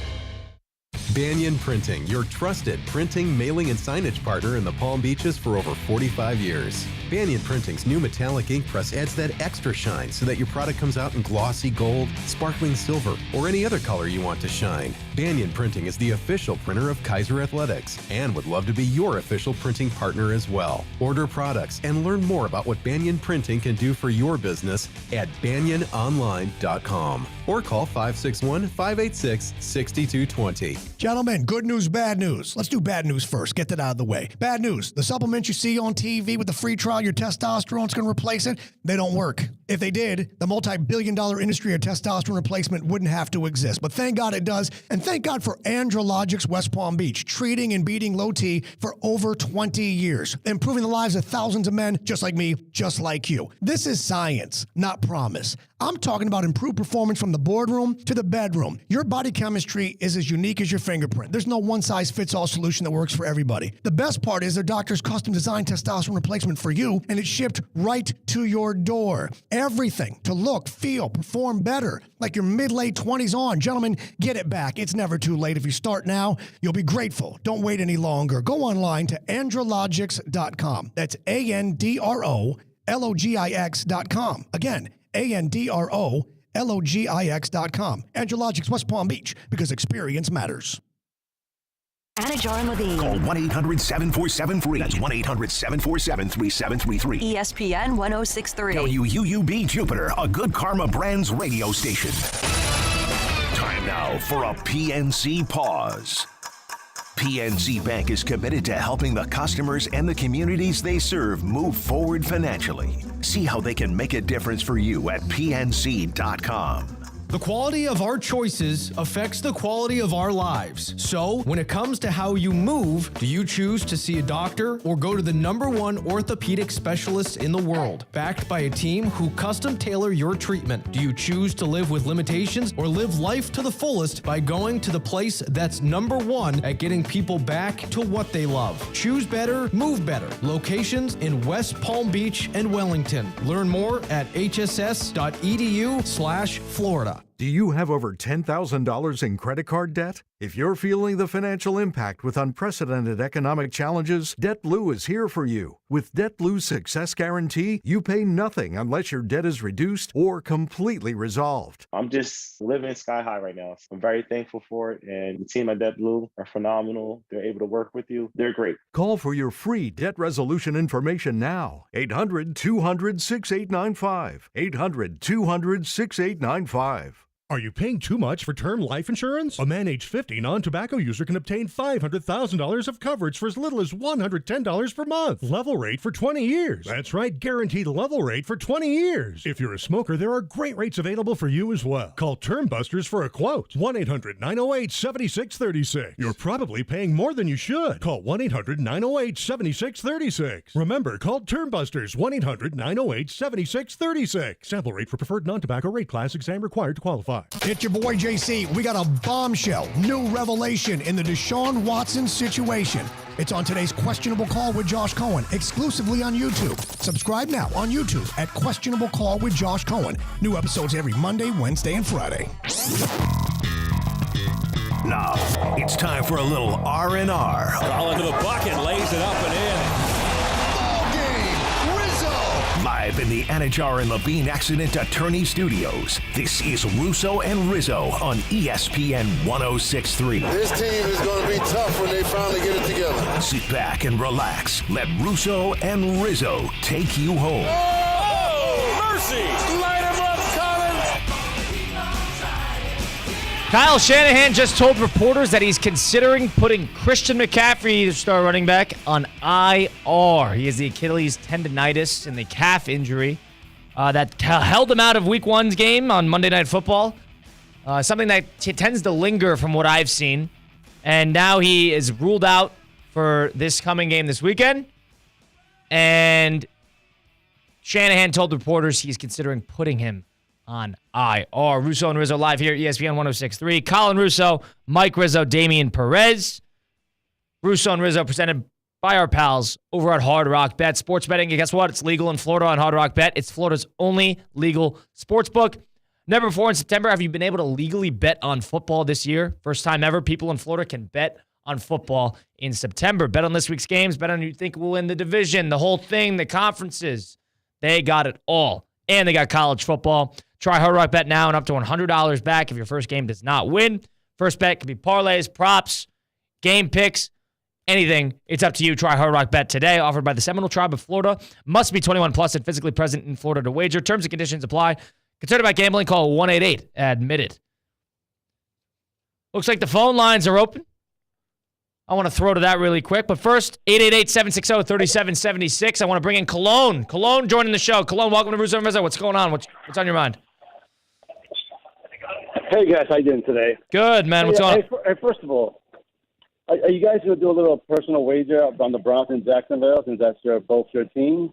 Banyan Printing, your trusted printing, mailing, and signage partner in the Palm Beaches for over 45 years. Banyan Printing's new metallic ink press adds that extra shine so that your product comes out in glossy gold, sparkling silver, or any other color you want to shine. Banyan Printing is the official printer of Kaiser Athletics and would love to be your official printing partner as well. Order products and learn more about what Banyan Printing can do for your business at banyanonline.com or call 561-586-6220. Gentlemen, good news, bad news. Let's do bad news first. Get that out of the way. Bad news. The supplements you see on TV with the free trial, your testosterone's going to replace it. They don't work. If they did, the multi-billion-dollar industry of testosterone replacement wouldn't have to exist. But thank God it does. And thank God for Andrologics West Palm Beach, treating and beating low T for over 20 years, improving the lives of thousands of men just like me, just like you. This is science, not promise. I'm talking about improved performance from the boardroom to the bedroom. Your body chemistry is as unique as your fingerprint. There's no one-size-fits-all solution that works for everybody. The best part is their doctors custom-designed testosterone replacement for you, and it's shipped right to your door. Everything to look, feel, perform better, like your mid-late 20s on. Gentlemen, get it back. It's never too late. If you start now, you'll be grateful. Don't wait any longer. Go online to andrologics.com. That's ANDROLOGIX.com. Again, ANDROLOGIX.com. Andrologics West Palm Beach, because experience matters. Anajar and Levine. Call 1-800-747-FREE. That's 1-800-747-3733. ESPN 106.3. WUUB Jupiter, a Good Karma Brands radio station. Time now for a PNC pause. PNC Bank is committed to helping the customers and the communities they serve move forward financially. See how they can make a difference for you at PNC.com. The quality of our choices affects the quality of our lives. So, when it comes to how you move, do you choose to see a doctor or go to the #1 orthopedic specialist in the world, backed by a team who custom tailor your treatment? Do you choose to live with limitations or live life to the fullest by going to the place that's #1 at getting people back to what they love? Choose better, move better. Locations in West Palm Beach and Wellington. Learn more at hss.edu/Florida. Do you have over $10,000 in credit card debt? If you're feeling the financial impact with unprecedented economic challenges, DebtBlue is here for you. With DebtBlue's Success Guarantee, you pay nothing unless your debt is reduced or completely resolved. I'm just living sky high right now. I'm very thankful for it, and the team at DebtBlue are phenomenal. They're able to work with you. They're great. Call for your free debt resolution information now. 800-200-6895. 800-200-6895. Are you paying too much for term life insurance? A man age 50 non-tobacco user can obtain $500,000 of coverage for as little as $110 per month. Level rate for 20 years. That's right, guaranteed level rate for 20 years. If you're a smoker, there are great rates available for you as well. Call Term Busters for a quote. 1-800-908-7636. You're probably paying more than you should. Call 1-800-908-7636. Remember, call Term Busters. 1-800-908-7636. Sample rate for preferred non-tobacco rate class. Exam required to qualify. It's your boy JC. We got a bombshell, new revelation in the Deshaun Watson situation. It's on today's Questionable Call with Josh Cohen, exclusively on YouTube. Subscribe now on YouTube at Questionable Call with Josh Cohen. New episodes every Monday, Wednesday, and Friday. Now, it's time for a little R&R. All into the bucket, lays it up and in. Ball game, Rizzo! Live in the Anajar and Levine Accident Attorney Studios, this is Russo and Rizzo on ESPN 106.3. This team is going to be tough when they finally get it together. Sit back and relax. Let Russo and Rizzo take you home. Oh, mercy! Light him up, Colin! Kyle Shanahan just told reporters that he's considering putting Christian McCaffrey, the star running back, on IR. He has the Achilles tendonitis and the calf injury that held him out of Week 1's game on Monday Night Football. Something that tends to linger from what I've seen. And now he is ruled out for this coming game this weekend. And Shanahan told reporters he's considering putting him on IR. Russo and Rizzo live here at ESPN 106.3. Colin Russo, Mike Rizzo, Damian Perez. Russo and Rizzo presented by our pals over at Hard Rock Bet. Sports betting, guess what? It's legal in Florida on Hard Rock Bet. It's Florida's only legal sports book. Never before in September have you been able to legally bet on football this year. First time ever, people in Florida can bet on football in September. Bet on this week's games. Bet on who you think will win the division, the whole thing, the conferences. They got it all. And they got college football. Try Hard Rock Bet now and up to $100 back if your first game does not win. First bet can be parlays, props, game picks, anything. It's up to you. Try Hard Rock Bet today. Offered by the Seminole Tribe of Florida. Must be 21 plus and physically present in Florida to wager. Terms and conditions apply. Concerned about gambling? Call 1-888-ADMIT-IT. Looks like the phone lines are open. I want to throw to that really quick. But first, 888-760-3776. I want to bring in Cologne. Cologne joining the show. Cologne, welcome to Russo and Rizzo. What's going on? What's on your mind? Hey, guys. How you doing today? Good, man. What's going on? Hey, first of all, are you guys going to do a little personal wager on the Browns in Jacksonville since that's both your teams?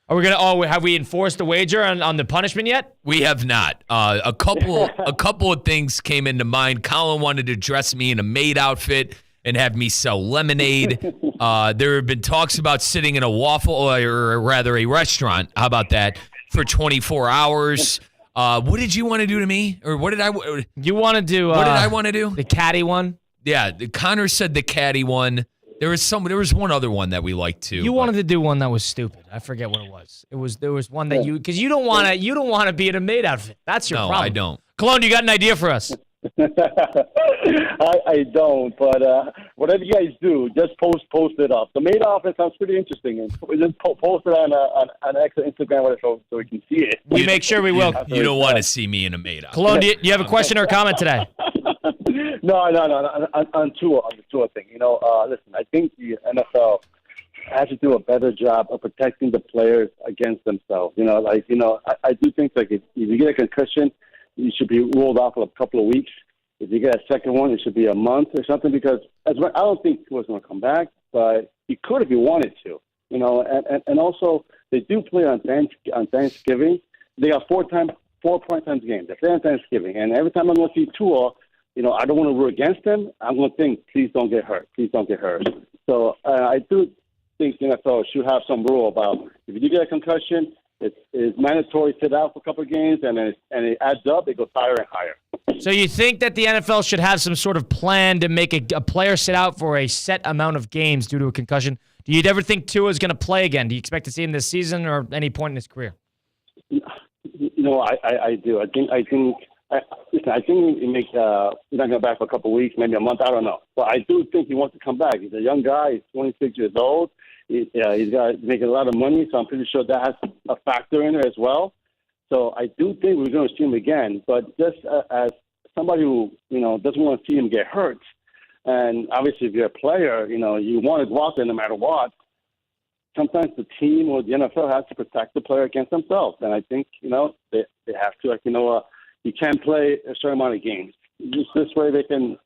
Are we gonna? Have we enforced the wager on the punishment yet? We have not. A couple of things came into mind. Colin wanted to dress me in a maid outfit and have me sell lemonade. There have been talks about sitting in a or rather a restaurant. How about that for 24 hours? What did you want to do to me, or what did I? You want to do? What did I want to do? The caddy one. Yeah, Connor said the caddy one. There was one other one that we liked too. You wanted to do one that was stupid. I forget what it was. There was one that because you don't want to be in a maid outfit. That's your problem. No, I don't. Cologne, you got an idea for us? I don't, but whatever you guys do, just post it up. The maid outfit sounds pretty interesting, and just post it on extra Instagram so we can see it. We make sure we will. You don't want to see me in a maid outfit. Cologne, do you have a question or a comment today? No. On the Tua thing. Listen, I think the NFL has to do a better job of protecting the players against themselves. I do think if you get a concussion, you should be ruled off for a couple of weeks. If you get a second one, it should be a month or something because I don't think he was going to come back, but he could if he wanted to. And also they do play on Thanksgiving. They got four primetime games. They play on Thanksgiving, and every time I'm going to see Tua, I don't want to root against him. I'm going to think, please don't get hurt. Please don't get hurt. So I do think the NFL should have some rule about if you get a concussion, it's mandatory to sit out for a couple of games, and it adds up. It goes higher and higher. So you think that the NFL should have some sort of plan to make a player sit out for a set amount of games due to a concussion? Do you ever think Tua is going to play again? Do you expect to see him this season or any point in his career? No, I do. I think he makes. He's not going to back for a couple of weeks, maybe a month. I don't know, but I do think he wants to come back. He's a young guy. He's 26 years old. He's got making a lot of money, so I'm pretty sure that has a factor in there as well. So I do think we're going to see him again. But just as somebody who doesn't want to see him get hurt, and obviously if you're a player, you want to go out there no matter what. Sometimes the team or the NFL has to protect the player against themselves, and I think they have to. Like you can't play a certain amount of games. Just this way they can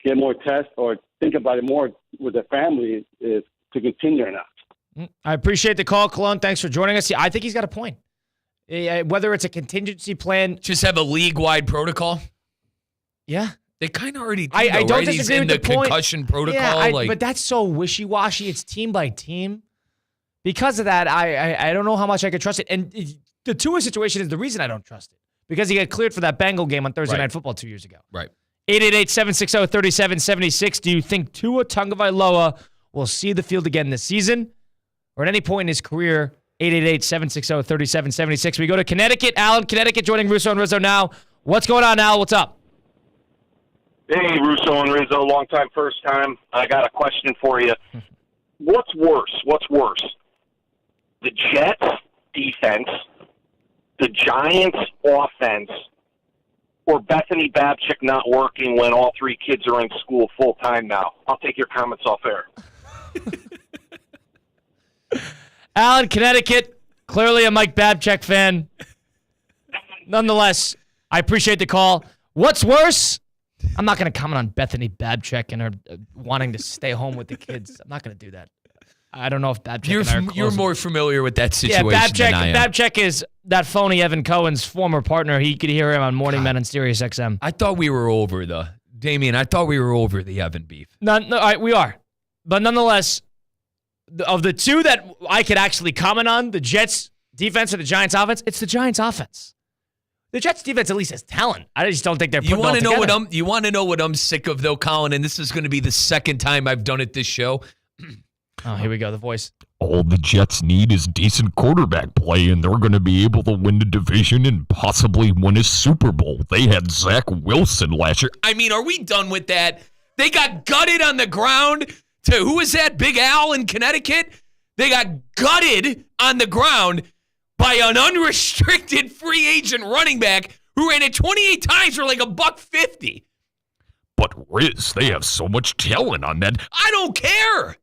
get more tests or think about it more with their family if to continue or not. I appreciate the call, Cologne. Thanks for joining us. I think he's got a point. Whether it's a contingency plan, just have a league-wide protocol. Yeah. They kind of already do, I don't right? disagree He's in with the point. concussion protocol. Yeah, but that's so wishy-washy. It's team by team. Because of that, I don't know how much I could trust it. And the Tua situation is the reason I don't trust it. Because he got cleared for that Bengal game on Thursday Night Football 2 years ago. Right. 888-760-3776. Do you think Tua Tagovailoa will see the field again this season? Or at any point in his career? 888-760-3776. We go to Connecticut. Al in Connecticut joining Russo and Rizzo now. What's going on, Al? What's up? Hey, Russo and Rizzo, long time, first time. I got a question for you. What's worse? The Jets defense, the Giants offense, or Bethany Babchick not working when all three kids are in school full time now? I'll take your comments off air. Al in Connecticut, clearly a Mike Babchick fan. Nonetheless, I appreciate the call. What's worse? I'm not going to comment on Bethany Babchick and her wanting to stay home with the kids. I'm not going to do that. I don't know if Babchick You're more familiar with that situation than I am. Babchick is that phony Evan Cohen's former partner. He could hear him on Morning Men on Sirius XM. I thought we were over Damien, I thought we were over the Evan beef. No, all right, we are. But nonetheless, of the two that I could actually comment on, the Jets defense or the Giants offense, it's the Giants offense. The Jets defense at least has talent. I just don't think they're putting it all together. You want to know what I'm sick of, though, Colin? And this is going to be the second time I've done it this show. Oh, here we go. The voice. All the Jets need is decent quarterback play, and they're going to be able to win the division and possibly win a Super Bowl. They had Zach Wilson last year. I mean, are we done with that? They got gutted on the ground to, who was that, Big Al in Connecticut? They got gutted on the ground by an unrestricted free agent running back who ran it 28 times for like $150. But Riz, they have so much talent on that. I don't care.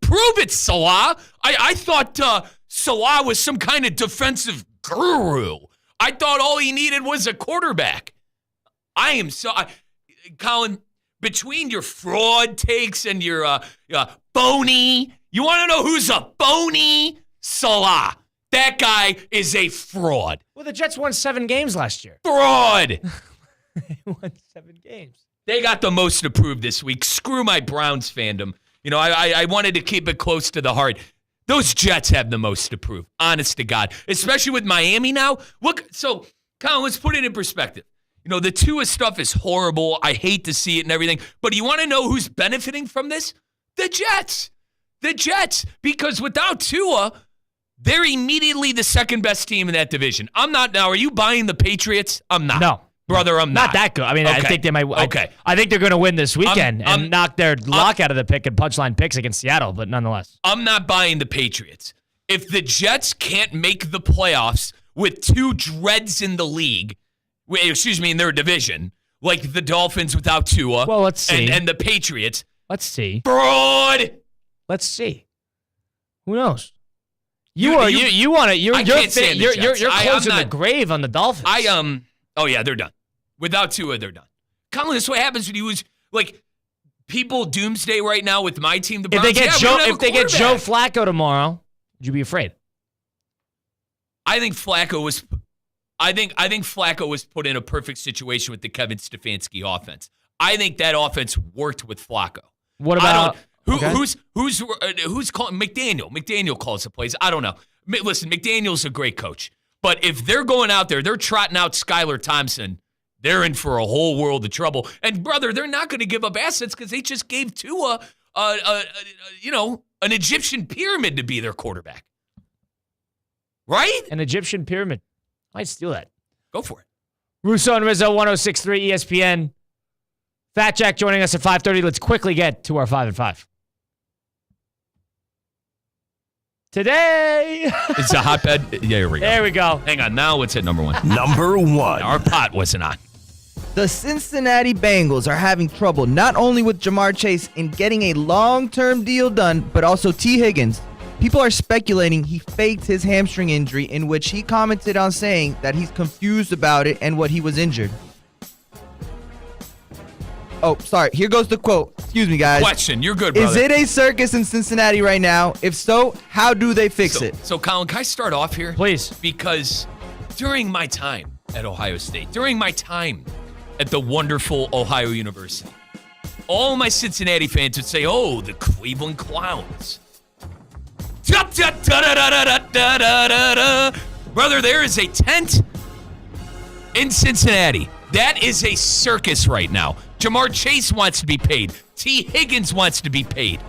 Prove it, Salah. I thought Salah was some kind of defensive guru. I thought all he needed was a quarterback. Colin, between your fraud takes and your phony, you want to know who's a phony? Salah. That guy is a fraud. Well, the Jets won 7 games last year. Fraud. They won 7 games. They got the most to prove this week. Screw my Browns fandom. I wanted to keep it close to the heart. Those Jets have the most to prove, honest to God, especially with Miami now. Look, so, Colin, let's put it in perspective. The Tua stuff is horrible. I hate to see it and everything. But you want to know who's benefiting from this? The Jets. The Jets. Because without Tua, they're immediately the second best team in that division. I'm not now. Are you buying the Patriots? I'm not. No. Brother, I'm not. Not that good. I mean, okay. I think they might. Okay. I think they're going to win this weekend and knock their lock out of the pick and punchline picks against Seattle, but nonetheless. I'm not buying the Patriots. If the Jets can't make the playoffs with 2 dreads in the league, in their division, like the Dolphins without Tua. Well, let's see. And the Patriots. Let's see. Fraud. Let's see. Who knows? You want to. You're closing the grave on the Dolphins. Oh yeah, they're done. Without Tua, they're done. Colin, this is what happens when you lose. Like, people doomsday right now with my team, the Browns. If they get Joe Flacco tomorrow, would you be afraid? I think Flacco was put in a perfect situation with the Kevin Stefanski offense. I think that offense worked with Flacco. What about who's calling McDaniel? McDaniel calls the plays. I don't know. Listen, McDaniel's a great coach. But if they're going out there, they're trotting out Skylar Thompson, they're in for a whole world of trouble. And, brother, they're not going to give up assets because they just gave Tua, an Egyptian pyramid to be their quarterback. Right? An Egyptian pyramid. I might steal that. Go for it. Russo and Rizzo, 106.3 ESPN. Fat Jack joining us at 5:30. Let's quickly get to our 5 and 5. Today. It's a hotbed. Yeah, here we go. There we go. Hang on. Now it's at number 1. Number 1. Our pot wasn't on. The Cincinnati Bengals are having trouble not only with Jamar Chase in getting a long-term deal done, but also T. Higgins. People are speculating he faked his hamstring injury, in which he commented on saying that he's confused about it and what he was injured. Oh, sorry. Here goes the quote. Excuse me, guys. Question. You're good, brother. Is it a circus in Cincinnati right now? If so, how do they fix it? So, Colin, can I start off here? Please. Because during my time at Ohio State, during my time at the wonderful Ohio University, all my Cincinnati fans would say, oh, the Cleveland Clowns. Brother, there is a tent in Cincinnati. That is a circus right now. Jamar Chase wants to be paid. T. Higgins wants to be paid.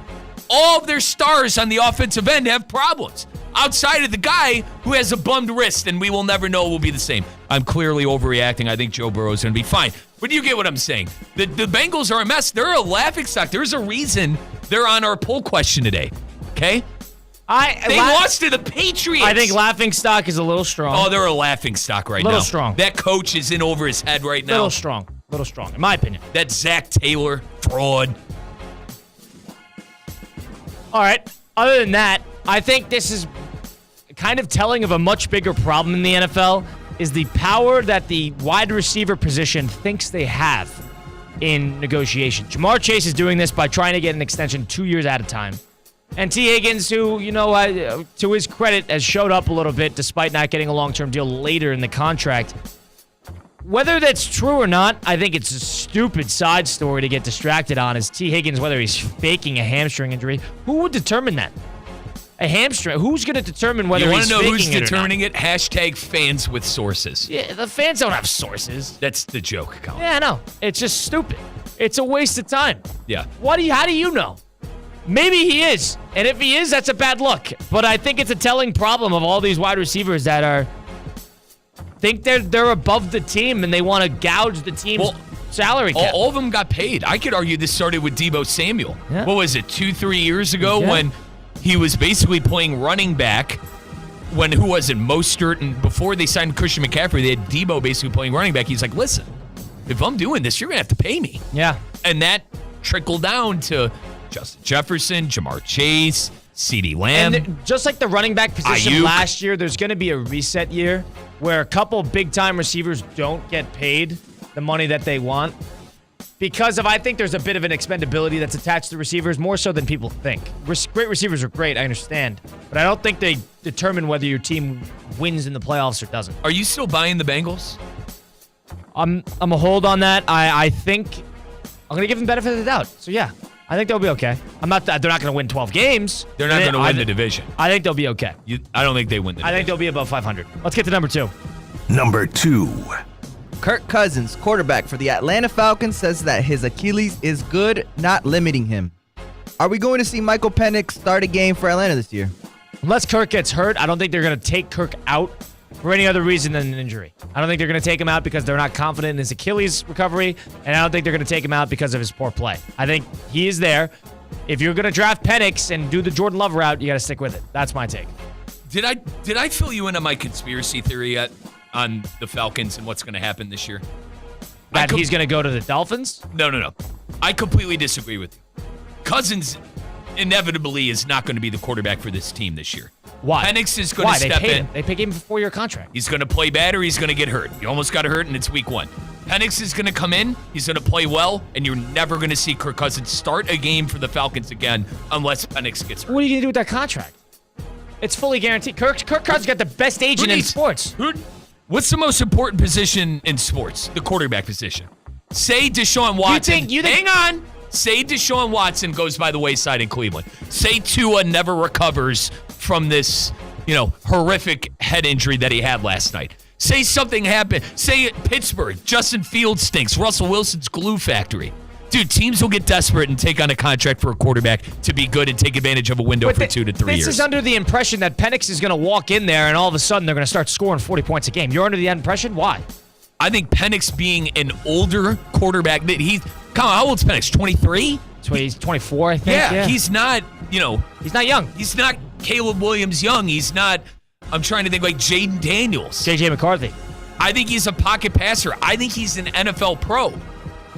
All of their stars on the offensive end have problems. Outside of the guy who has a bummed wrist, and we will never know will be the same. I'm clearly overreacting. I think Joe Burrow is going to be fine. But you get what I'm saying. The Bengals are a mess. They're a laughingstock. There's a reason they're on our poll question today. Okay? They lost to the Patriots. I think laughingstock is a little strong. Oh, they're a laughingstock right now. Little strong. That coach is in over his head right now. Little strong, in my opinion. That Zach Taylor fraud. All right. Other than that, I think this is kind of telling of a much bigger problem in the NFL is the power that the wide receiver position thinks they have in negotiation. Jamar Chase is doing this by trying to get an extension 2 years at a time. And T. Higgins, who, to his credit, has showed up a little bit despite not getting a long-term deal later in the contract. Whether that's true or not, I think it's a stupid side story to get distracted on is T. Higgins, whether he's faking a hamstring injury. Who would determine that? A hamstring? Who's going to determine whether he's faking it or not? You want to know who's determining it? Hashtag fans with sources. Yeah, the fans don't have sources. That's the joke, Colin. Yeah, I know. It's just stupid. It's a waste of time. Yeah. How do you know? Maybe he is. And if he is, that's a bad look. But I think it's a telling problem of all these wide receivers that think they're above the team and they want to gouge the team's salary cap. All of them got paid. I could argue this started with Deebo Samuel. Yeah. What was it, 2-3 years ago when he was basically playing running back when, who was it, Mostert, and before they signed Christian McCaffrey, they had Deebo basically playing running back. He's like, listen, if I'm doing this, you're going to have to pay me. Yeah. And that trickled down to Justin Jefferson, Jamar Chase, CeeDee Lamb. And just like the running back position Ayuk. last year, there's going to be a reset year where a couple big-time receivers don't get paid the money that they want because I think there's a bit of an expendability that's attached to receivers more so than people think. Great receivers are great, I understand, but I don't think they determine whether your team wins in the playoffs or doesn't. Are you still buying the Bengals? I'm a hold on that. I think I'm going to give them benefit of the doubt. So, yeah. I think they'll be okay. They're not going to win 12 games. They're not going to win the division. I think they'll be okay. I don't think they win the division. I think they'll be above 500. Let's get to number 2. Number 2. Kirk Cousins, quarterback for the Atlanta Falcons, says that his Achilles is good, not limiting him. Are we going to see Michael Penix start a game for Atlanta this year? Unless Kirk gets hurt, I don't think they're going to take Kirk out for any other reason than an injury. I don't think they're going to take him out because they're not confident in his Achilles recovery, and I don't think they're going to take him out because of his poor play. I think he is there. If you're going to draft Penix and do the Jordan Love route, you got to stick with it. That's my take. Did I fill you in on my conspiracy theory yet on the Falcons and what's going to happen this year? That he's going to go to the Dolphins? No. I completely disagree with you. Cousins inevitably is not going to be the quarterback for this team this year. Why? Penix is going to step in. They paid him for a 4-year contract. He's going to play bad or he's going to get hurt. He almost got hurt, and it's week 1. Penix is going to come in. He's going to play well, and you're never going to see Kirk Cousins start a game for the Falcons again unless Penix gets hurt. What are you going to do with that contract? It's fully guaranteed. Kirk Cousins got the best agent in sports. What's the most important position in sports? The quarterback position. Say Deshaun Watson. Hang on. Say Deshaun Watson goes by the wayside in Cleveland. Say Tua never recovers from this horrific head injury that he had last night. Say something happened. Say Pittsburgh, Justin Fields stinks. Russell Wilson's glue factory. Dude, teams will get desperate and take on a contract for a quarterback to be good and take advantage of a window for 2 to 3 years. This is under the impression that Penix is going to walk in there and all of a sudden they're going to start scoring 40 points a game. You're under the impression? Why? I think Penix being an older quarterback, Colin, how old's Penix? 23? He's 24, I think. Yeah, he's not, He's not young. He's not Caleb Williams young. He's not, I'm trying to think, like Jaden Daniels. J.J. McCarthy. I think he's a pocket passer. I think he's an NFL pro.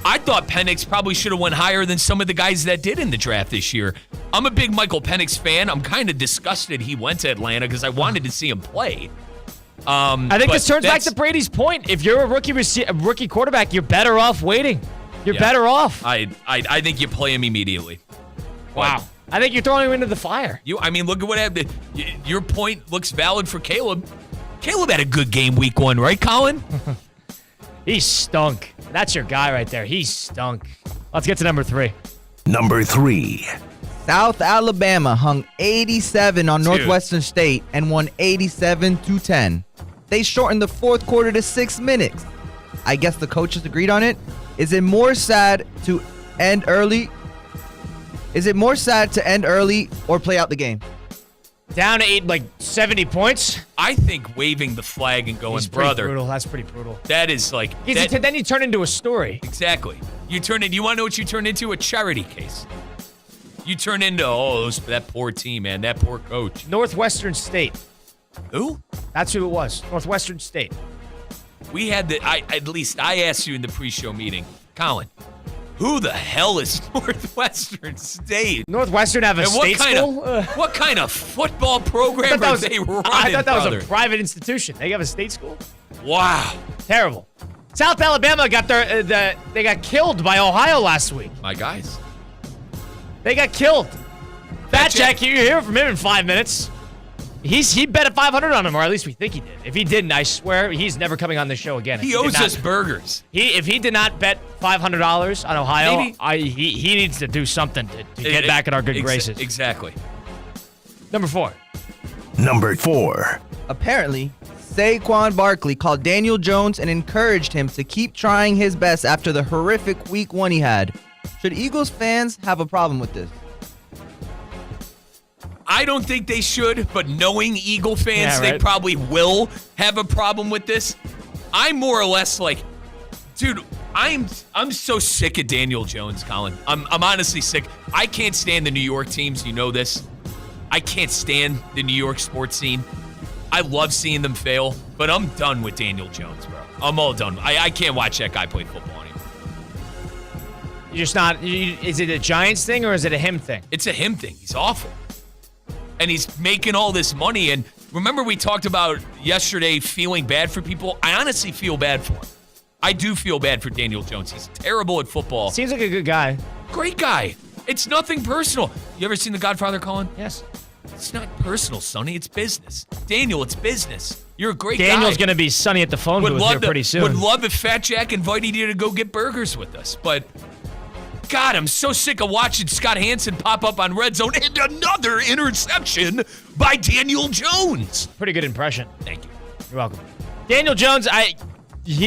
I thought Penix probably should have went higher than some of the guys that did in the draft this year. I'm a big Michael Penix fan. I'm kind of disgusted he went to Atlanta because I wanted to see him play. I think this turns back to Brady's point. If you're a rookie quarterback, you're better off waiting. You're better off. I think you play him immediately. Wow. I think you're throwing him into the fire. Look at what happened. Your point looks valid for Caleb. Caleb had a good game week 1, right, Colin? He stunk. That's your guy right there. He stunk. Let's get to number 3. Number 3. South Alabama hung 87 on Northwestern State and won 87-10. They shortened the fourth quarter to 6 minutes. I guess the coaches agreed on it. Is it more sad to end early? Or play out the game? Down to 70 points. I think waving the flag and going, brother. Brutal. That's pretty brutal. That is like. Then you turn into a story. Exactly. You want to know what you turn into? A charity case. You turn into, that poor team, man. That poor coach. Northwestern State. Who? That's who it was. Northwestern State. We had at least I asked you in the pre-show meeting, Colin, who the hell is Northwestern State? Northwestern have a state school? What kind of football program are they running? I thought that was a private institution. They have a state school? Wow. Terrible. South Alabama got they got killed by Ohio last week. My guys. They got killed. Fat Jack, you hear from him in 5 minutes. He bet at 500 on him, or at least we think he did. If he didn't, I swear he's never coming on this show again. He owes us burgers. If he did not bet $500 on Ohio, he needs to do something to get back in our good graces. Exactly. Number 4. Number 4. Apparently, Saquon Barkley called Daniel Jones and encouraged him to keep trying his best after the horrific week 1 he had. Should Eagles fans have a problem with this? I don't think they should, but knowing Eagle fans, they probably will have a problem with this. I'm more or less like, dude, I'm so sick of Daniel Jones, Colin. I'm honestly sick. I can't stand the New York teams. You know this. I can't stand the New York sports scene. I love seeing them fail, but I'm done with Daniel Jones, bro. I'm all done. I can't watch that guy play football anymore. You're just not. Is it a Giants thing or is it a him thing? It's a him thing. He's awful. And he's making all this money. And remember we talked about yesterday feeling bad for people? I honestly feel bad for him. I do feel bad for Daniel Jones. He's terrible at football. Seems like a good guy. Great guy. It's nothing personal. You ever seen The Godfather, Colin? Yes. It's not personal, Sonny. It's business. Daniel, it's business. You're a great guy. Daniel's going to be Sonny at the phone booth here pretty soon. Would love if Fat Jack invited you to go get burgers with us. But, God, I'm so sick of watching Scott Hansen pop up on Red Zone and another interception by Daniel Jones. Pretty good impression. Thank you. You're welcome. Daniel Jones,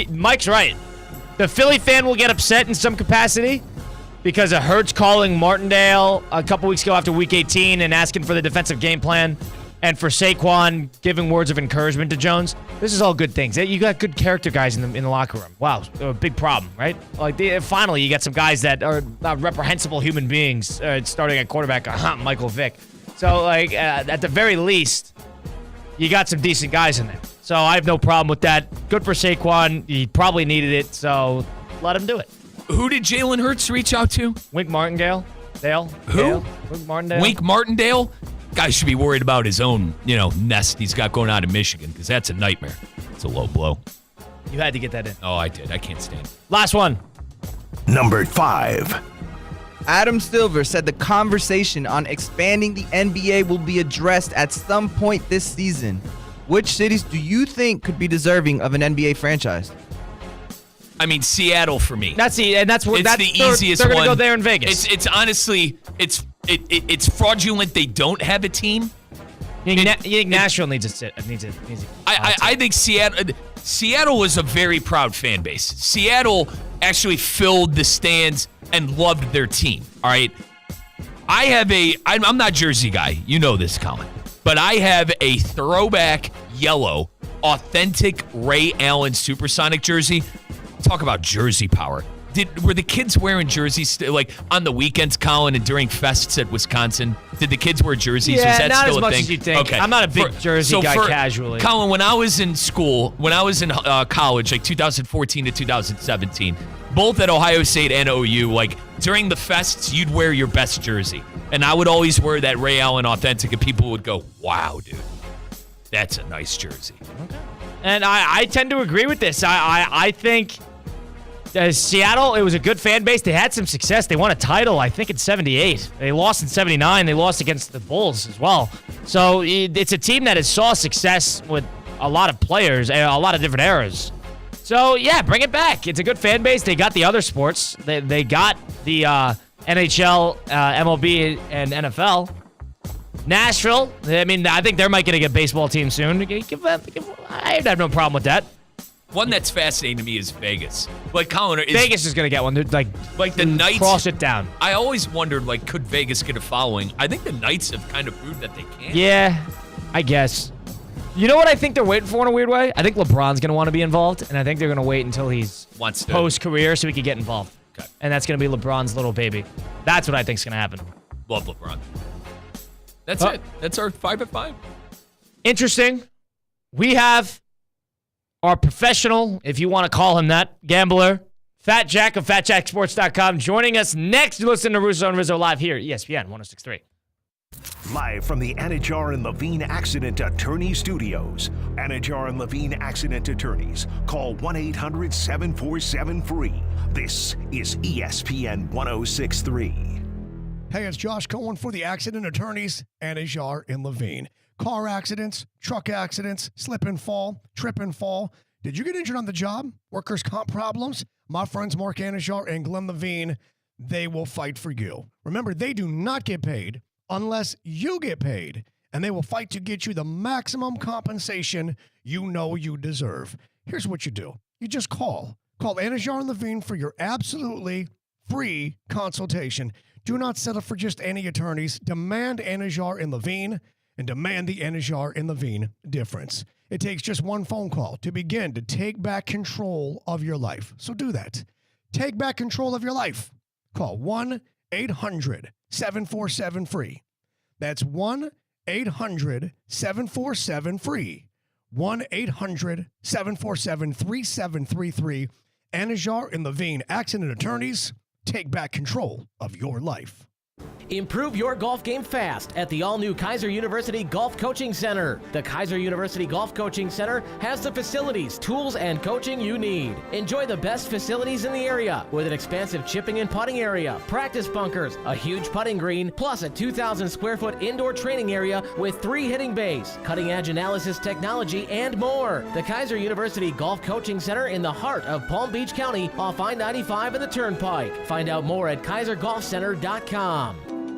Mike's right. The Philly fan will get upset in some capacity because of Hurts calling Martindale a couple weeks ago after Week 18 and asking for the defensive game plan, and for Saquon giving words of encouragement to Jones. This is all good things. You got good character guys in the locker room. Wow, a big problem, right? Like finally, you got some guys that are reprehensible human beings starting at quarterback. Michael Vick. So at the very least, you got some decent guys in there. So I have no problem with that. Good for Saquon. He probably needed it, so let him do it. Who did Jalen Hurts reach out to? Wink Martindale. Who? Wink Martindale. Wink Martindale? Guy should be worried about his own, nest he's got going on in Michigan, because that's a nightmare. It's a low blow. You had to get that in. Oh, I did. I can't stand it. Last one. Number 5. Adam Silver said the conversation on expanding the NBA will be addressed at some point this season. Which cities do you think could be deserving of an NBA franchise? I mean, Seattle for me. That's the easiest one. They're going to go there in Vegas. It's honestly, it's fraudulent they don't have a team. You think Nashville needs to sit? I think Seattle was a very proud fan base. Seattle actually filled the stands and loved their team. All right. I'm not a Jersey guy. You know this, Colin. But I have a throwback yellow, authentic Ray Allen Supersonic jersey. Talk about jersey power. Were the kids wearing jerseys like on the weekends, Colin, and during fests at Wisconsin? Did the kids wear jerseys? Yeah, was that not still as a much thing? as you think. Okay. I'm not a big jersey guy casually. Colin, when I was in school, when I was in college, like 2014 to 2017, both at Ohio State and OU, like during the fests, you'd wear your best jersey. And I would always wear that Ray Allen Authentic, and people would go, wow, dude, that's a nice jersey. Okay. And I tend to agree with this. I think Seattle, it was a good fan base. They had some success. They won a title, I think, in 78. They lost in 79. They lost against the Bulls as well. So it's a team that has saw success with a lot of players and a lot of different eras. So, yeah, bring it back. It's a good fan base. They got the other sports. They got the NHL, MLB, and NFL. Nashville, I mean, I think they're might get a baseball team soon. I have no problem with that. One that's fascinating to me is Vegas. Like, Colin, Vegas is going to get one. Like the Knights. Cross it down. I always wondered, like, could Vegas get a following? I think the Knights have kind of proved that they can. Yeah, I guess. You know what I think they're waiting for in a weird way? I think LeBron's going to want to be involved, and I think they're going to wait until he's post-career so he can get involved. Okay. And that's going to be LeBron's little baby. That's what I think is going to happen. Love LeBron. That's it. That's our 5 at 5. Interesting. We have our professional, if you want to call him that, gambler, Fat Jack of FatJackSports.com, joining us next. You listen to Russo and Rizzo live here, ESPN 106.3. Live from the Anajar and Levine Accident Attorney Studios. Anajar and Levine Accident Attorneys. Call 1-800-747-FREE. This is ESPN 106.3. Hey, it's Josh Cohen for the Accident Attorneys, Anajar and Levine. Car accidents, truck accidents, slip and fall, trip and fall. Did you get injured on the job? Workers' comp problems? My friends Mark Anajar and Glenn Levine, they will fight for you. Remember, they do not get paid unless you get paid, and they will fight to get you the maximum compensation you know you deserve. Here's what you do. You just call. Call Anajar and Levine for your absolutely free consultation. Do not settle for just any attorneys. Demand Anajar and Levine, and demand the Anajar and Levine difference. It takes just one phone call to begin to take back control of your life. So do that. Take back control of your life. Call 1-800-747-FREE. That's 1-800-747-FREE. 1-800-747-3733. Anajar and Levine, Accident Attorneys. Take back control of your life. Improve your golf game fast at the all-new Kaiser University Golf Coaching Center. The Kaiser University Golf Coaching Center has the facilities, tools, and coaching you need. Enjoy the best facilities in the area with an expansive chipping and putting area, practice bunkers, a huge putting green, plus a 2,000 square foot indoor training area with 3 hitting bays, cutting-edge analysis technology, and more. The Kaiser University Golf Coaching Center in the heart of Palm Beach County off I-95 and the Turnpike. Find out more at KaiserGolfCenter.com.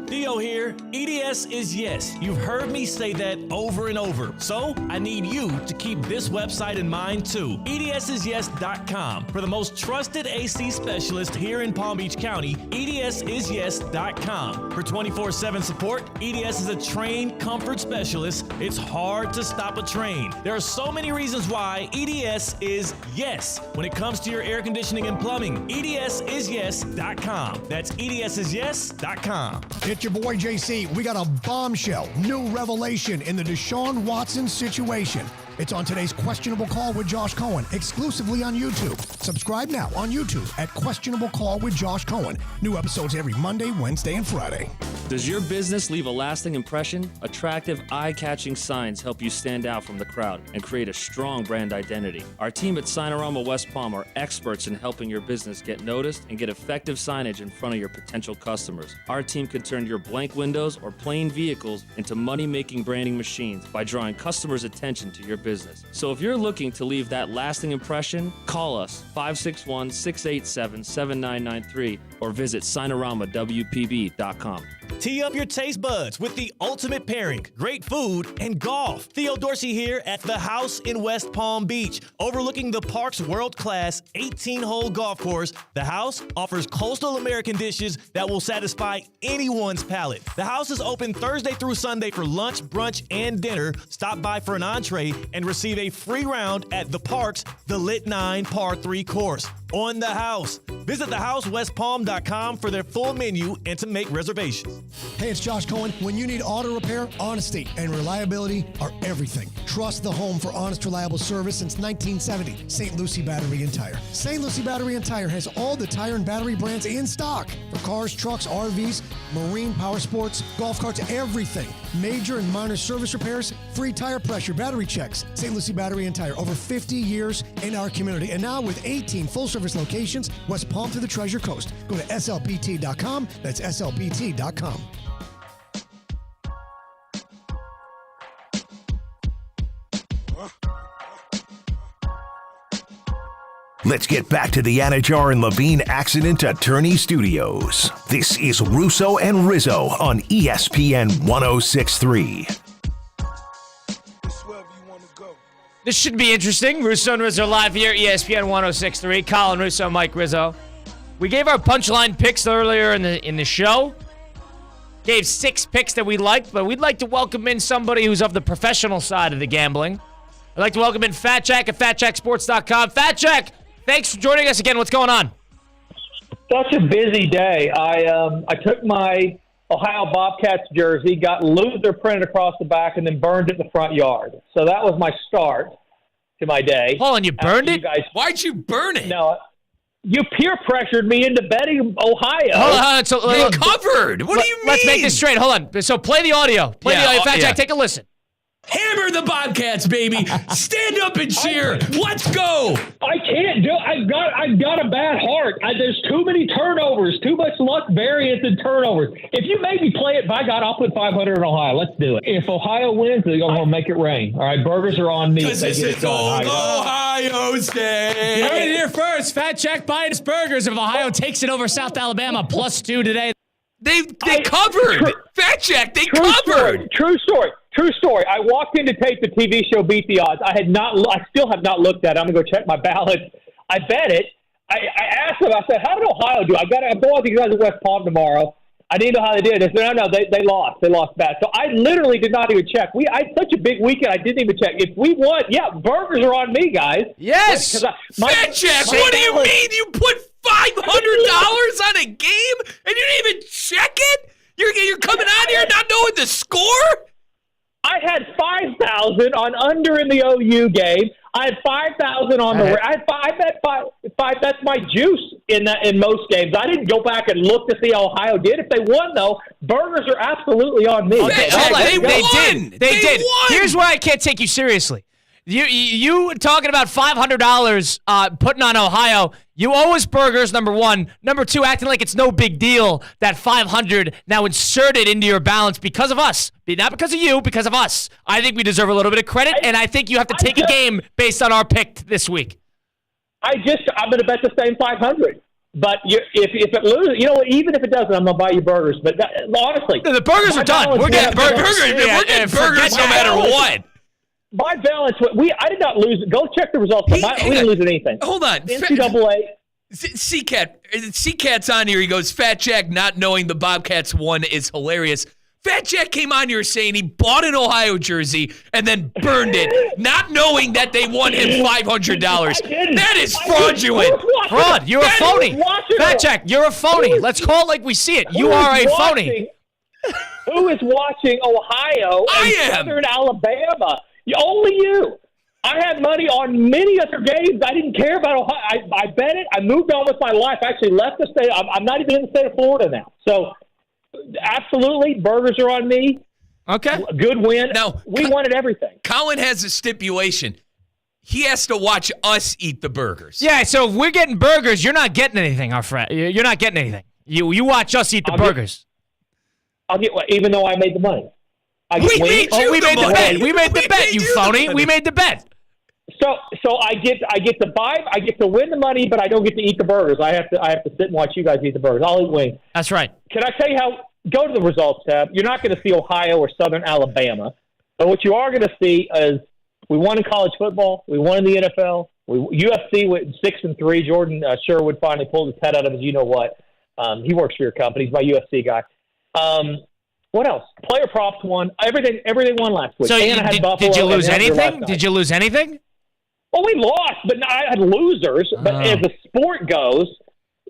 Theo here. EDS is yes. You've heard me say that over and over. So I need you to keep this website in mind too. EDSisyes.com. For the most trusted AC specialist here in Palm Beach County, EDSisyes.com. For 24/7 support, EDS is a trained comfort specialist. It's hard to stop a train. There are so many reasons why EDS is yes. When it comes to your air conditioning and plumbing, EDSisyes.com. That's EDSisyes.com. It's your boy JC. We got a bombshell, new revelation in the Deshaun Watson situation. It's on today's Questionable Call with Josh Cohen, exclusively on YouTube. Subscribe now on YouTube at Questionable Call with Josh Cohen. New episodes every Monday, Wednesday, and Friday. Does your business leave a lasting impression? Attractive, eye-catching signs help you stand out from the crowd and create a strong brand identity. Our team at Signorama West Palm are experts in helping your business get noticed and get effective signage in front of your potential customers. Our team can turn your blank windows or plain vehicles into money-making branding machines by drawing customers' attention to your business. So if you're looking to leave that lasting impression, call us 561-687-7993 or visit signoramawpb.com. Tee up your taste buds with the ultimate pairing, great food, and golf. Theo Dorsey here at The House in West Palm Beach. Overlooking the park's world-class 18-hole golf course, The House offers coastal American dishes that will satisfy anyone's palate. The House is open Thursday through Sunday for lunch, brunch, and dinner. Stop by for an entree and receive a free round at the park's The Lit 9 Par 3 course. On The House. Visit thehousewestpalm.com for their full menu and to make reservations. Hey, it's Josh Cohen. When you need auto repair, honesty and reliability are everything. Trust the home for honest, reliable service since 1970. St. Lucie Battery and Tire. St. Lucie Battery and Tire has all the tire and battery brands in stock for cars, trucks, RVs, marine, power sports, golf carts, everything. Major and minor service repairs, free tire pressure, battery checks. St. Lucie Battery and Tire, over 50 years in our community. And now with 18 full-service locations, West Palm to the Treasure Coast. Go to slpt.com. That's slpt.com. Let's get back to the Anajar and Levine Accident Attorney Studios. This is Russo and Rizzo on ESPN 106.3. This should be interesting. Russo and Rizzo live here, ESPN 106.3. Colin Russo, Mike Rizzo. We gave our punchline picks earlier in the show. Gave 6 picks that we liked, but we'd like to welcome in somebody who's of the professional side of the gambling. I'd like to welcome in Fat Jack at FatJackSports.com. Fat Jack, thanks for joining us again. What's going on? Such a busy day. I took my Ohio Bobcats jersey, got loser printed across the back, and then burned it in the front yard. So that was my start to my day. Hold on, you burned it? Why'd you burn it? No, you peer pressured me into betting Ohio. Hold on. So, You're covered. What do you mean? Let's make this straight. Hold on. So play the audio. Play the audio. Fat Jack, take a listen. Hammer the Bobcats, baby. Stand up and cheer. Let's go. I can't do it. I've got a bad heart. There's too many turnovers, too much luck variance in turnovers. If you make me play it, by God, I'll put 500 in Ohio. Let's do it. If Ohio wins, they're going to make it rain. All right, burgers are on me. Because this is old Ohio State. You heard it here first. Fat Jack buying his burgers if Ohio takes it over South Alabama +2 today. They covered. Fat Jack, they covered. True story. I walked in to take the TV show Beat the Odds. I still have not looked at it. I'm going to go check my ballots. I bet it. I asked them, I said, how did Ohio do? I'm going to you guys at West Palm tomorrow. I didn't know how they did. They said, no, they lost. They lost bad. So I literally did not even check. I had such a big weekend, I didn't even check. If we won, burgers are on me, guys. Yes. Fat Jack, what do you mean? You put $500 on a game and you didn't even check it? You're coming out here not knowing the score? I had 5,000 on under in the OU game. I had 5,000 on the. I bet five. That's my juice in most games. I didn't go back and look to see how Ohio did. If they won, though, burgers are absolutely on me. Okay, they did. Won. Here's why I can't take you seriously. You talking about $500 putting on Ohio. You owe us burgers, number one. Number two, acting like it's no big deal that $500 now inserted into your balance because of us. Not because of you, because of us. I think we deserve a little bit of credit, and I think you have to take a game based on our pick this week. I'm going to bet the same 500. But if it loses, even if it doesn't, I'm going to buy you burgers. But honestly. The burgers are done. We're getting burgers. We're getting burgers no matter what. My balance, I did not lose. Go check the results. We didn't lose anything. Hold on. NCAA. C-Cat's on here. He goes, Fat Jack not knowing the Bobcats won is hilarious. Fat Jack came on here saying he bought an Ohio jersey and then burned it, not knowing that they won him $500. That is fraudulent. Fraud. You're a phony. Fat Jack, you're a phony. Let's call it like we see it. You are a phony. Who is watching Ohio and Southern Alabama? Only you. I had money on many other games. I didn't care about Ohio. I bet it. I moved on with my life. I actually left the state. I'm not even in the state of Florida now. So, absolutely, burgers are on me. Okay. Good win. Now, we wanted everything. Colin has a stipulation. He has to watch us eat the burgers. Yeah, so if we're getting burgers, you're not getting anything, our friend. You're not getting anything. You watch us eat the burgers. I'll get even though I made the money. We made the bet. We made the bet, you phony. We made the bet. So I get to buy, I get to win the money, but I don't get to eat the burgers. I have to sit and watch you guys eat the burgers. I'll eat wings. That's right. Can I tell you how? Go to the results tab. You're not going to see Ohio or Southern Alabama, but what you are going to see is we won in college football, we won in the NFL. UFC went 6-3. Jordan Sherwood finally pulled his head out of his. You know what? He works for your company. He's my UFC guy. What else? Player props won. Everything won last week. So did you lose anything? Did you lose anything? Well, we lost, but I had losers. But as the sport goes,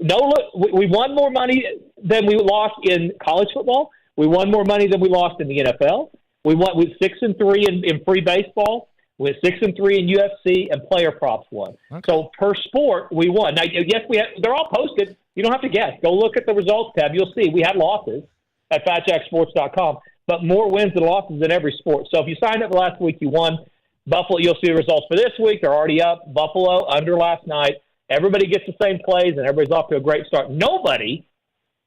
we won more money than we lost in college football. We won more money than we lost in the NFL. We won with 6-3 in free baseball. With 6-3 in UFC, and player props won. Okay. So per sport, we won. Now, yes, they're all posted. You don't have to guess. Go look at the results tab. You'll see we had losses at FatJackSports.com, but more wins than losses in every sport. So if you signed up last week, you won. Buffalo, you'll see the results for this week. They're already up. Buffalo under last night. Everybody gets the same plays, and everybody's off to a great start. Nobody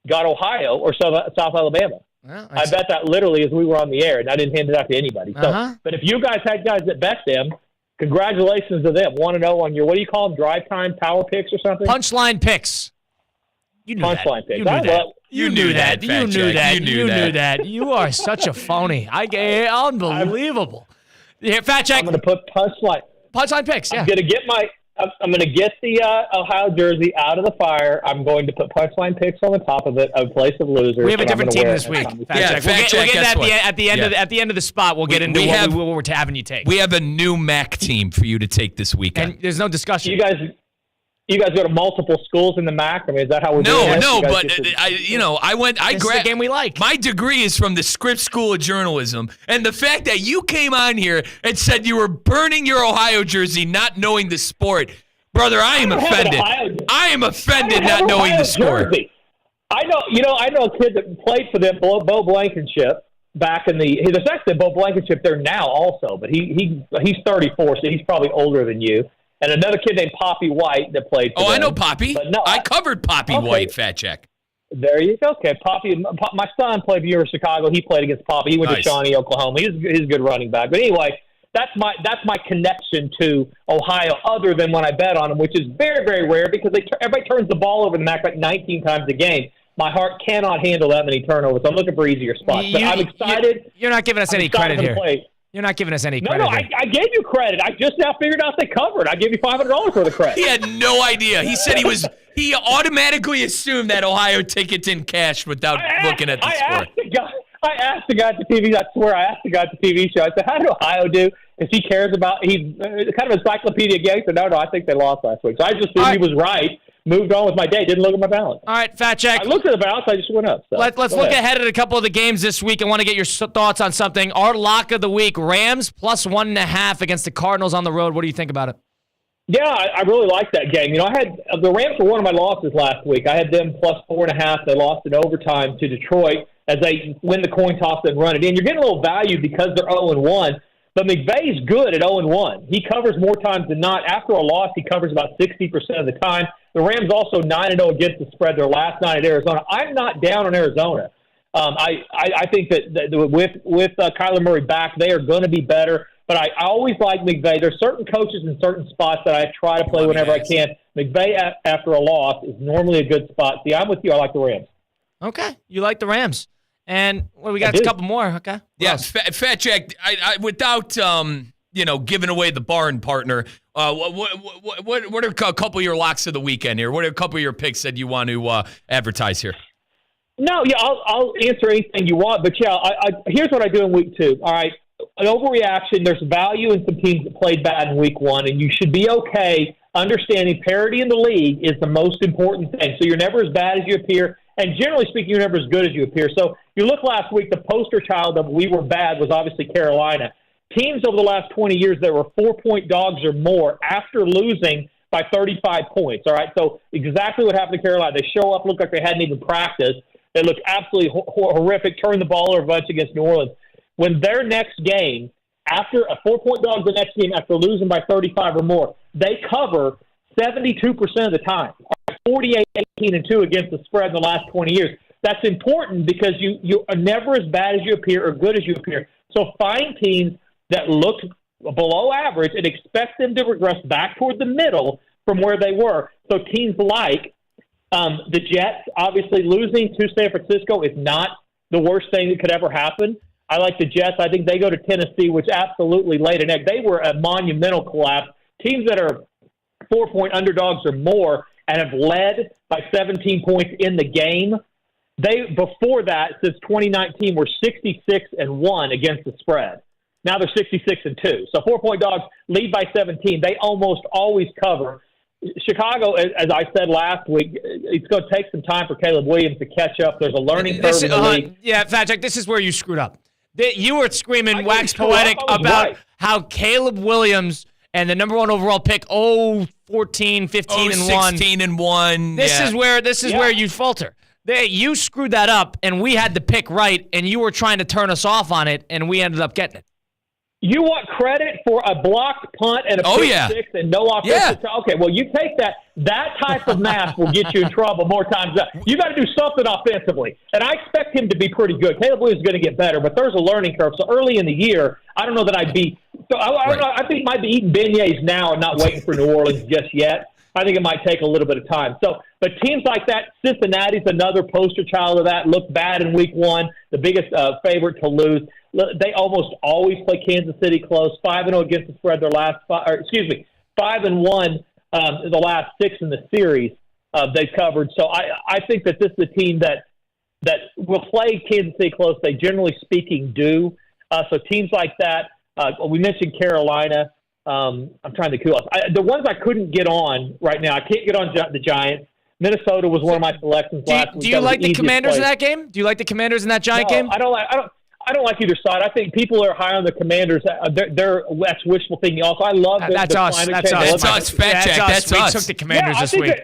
got Ohio or South Alabama. Well, I bet that literally as we were on the air, and I didn't hand it out to anybody. So, But if you guys had guys that bet them, congratulations to them. 1-0 on your, what do you call them, drive time power picks or something? Punchline picks. You knew Punchline picks. You knew that. You knew that. You are such a phony. Unbelievable. Here, Fat Jack. I'm going to put punchline picks. Yeah. I'm going to get the Ohio jersey out of the fire. I'm going to put punchline picks on the top of it, a place of losers. We have a different team this week. We'll get that at the end of the spot. We'll get into what we're having you take. We have a new MAC team for you to take this weekend. And there's no discussion. You guys go to multiple schools in the MAC? I mean, is that how we're doing it? No, but I grabbed the game we like. My degree is from the Scripps School of Journalism, and the fact that you came on here and said you were burning your Ohio jersey, not knowing the sport, brother, I am offended. I am offended not knowing the sport. I know a kid that played for them, Bo Blankenship, back in there's actually Bo Blankenship there now also, but he's 34, so he's probably older than you. And another kid named Poppy White that played for them. I know Poppy. I covered Poppy White, Fat Jack. There you go. Okay, Poppy. My son played for the University of Chicago. He played against Poppy. He went to Shawnee, Oklahoma. He's a good running back. But anyway, that's my connection to Ohio, other than when I bet on them, which is very, very rare because everybody turns the ball over in the MAC like 19 times a game. My heart cannot handle that many turnovers. I'm looking for easier spots. But I'm excited. You're not giving us any credit here. You're not giving us any credit. No, I gave you credit. I just now figured out they covered. I gave you $500 for the credit. He had no idea. He said he automatically assumed that Ohio tickets in cash without looking at the score. I asked the guy at the TV. I swear, I asked the guy at the TV show. I said, "How did Ohio do?" Because he cares about. He's kind of encyclopedia game. So no, I think they lost last week. So I just assumed he was right. Moved on with my day. Didn't look at my balance. All right, Fat Jack. I looked at the balance. I just went up. So. Let's look ahead at a couple of the games this week. I want to get your thoughts on something. Our lock of the week: Rams plus 1.5 against the Cardinals on the road. What do you think about it? Yeah, I really like that game. I had the Rams were one of my losses last week. I had them plus 4.5. They lost in overtime to Detroit as they win the coin toss and run it in. You're getting a little value because they're 0-1. But McVay's good at 0-1. He covers more times than not. After a loss, he covers about 60% of the time. The Rams also 9-0 against the spread their last night at Arizona. I'm not down on Arizona. I think that with Kyler Murray back, they are going to be better. But I always like McVay. There's certain coaches in certain spots that I try to play whenever I can. McVay, after a loss, is normally a good spot. See, I'm with you. I like the Rams. Okay. You like the Rams. And we got a couple more. Okay. Yes, Fat Jack. Without giving away the barn partner. What are a couple of your locks of the weekend here? What are a couple of your picks that you want to advertise here? No, yeah, I'll answer anything you want. But yeah, here's what I do in week 2. All right, an overreaction. There's value in some teams that played bad in week 1, and you should be okay understanding parity in the league is the most important thing. So you're never as bad as you appear. And generally speaking, you're never as good as you appear. So you look last week, the poster child of we were bad was obviously Carolina. Teams over the last 20 years that were 4-point dogs or more after losing by 35 points. All right, so exactly what happened to Carolina. They show up, look like they hadn't even practiced. They look absolutely horrific, turn the ball over a bunch against New Orleans. When their next game, after a 4-point dog the next game, after losing by 35 or more, they cover 72% of the time. 48-18-2 against the spread in the last 20 years. That's important because you are never as bad as you appear or good as you appear. So find teams that look below average and expect them to regress back toward the middle from where they were. So teams like the Jets, obviously losing to San Francisco is not the worst thing that could ever happen. I like the Jets. I think they go to Tennessee, which absolutely laid an egg. They were a monumental collapse. Teams that are 4-point underdogs or more and have led by 17 points in the game, they, before that, since 2019, were 66-1 against the spread. Now they're 66-2. So 4-point dogs lead by 17. They almost always cover. Chicago, as I said last week, it's going to take some time for Caleb Williams to catch up. There's a learning curve in the league. Yeah, fact check. This is where you screwed up. You were screaming wax poetic about how Caleb Williams and the number 1 overall pick, 14, 15, and 1. 16 and 1. This is where you falter. You screwed that up, and we had the pick right, and you were trying to turn us off on it, and we ended up getting it. You want credit for a blocked punt and a pick six and no offensive time? Okay, well, you take that. That type of math will get you in trouble more times. You got to do something offensively. And I expect him to be pretty good. Caleb Williams is going to get better, but there's a learning curve. So early in the year, I don't know that I'd be – so I don't know. I think he might be eating beignets now and not waiting for New Orleans just yet. I think it might take a little bit of time. So, but teams like that, Cincinnati's another poster child of that, looked bad in week 1, the biggest favorite to lose. They almost always play Kansas City close, 5-0 against the spread their last 5-1 the last 6 in the series they've covered. So I think that this is a team that will play Kansas City close. They generally speaking do. So teams like that, we mentioned Carolina. I'm trying to think who else. The ones I couldn't get on right now, I can't get on the Giants. Minnesota was one of my selections last week. Do you like the Commanders in that game? Do you like the Commanders in that Giant game? I don't like either side. I think people are high on the Commanders. That's wishful thinking. Also, I love that's us. That's us. Fat check. That's us. We took the Commanders this week.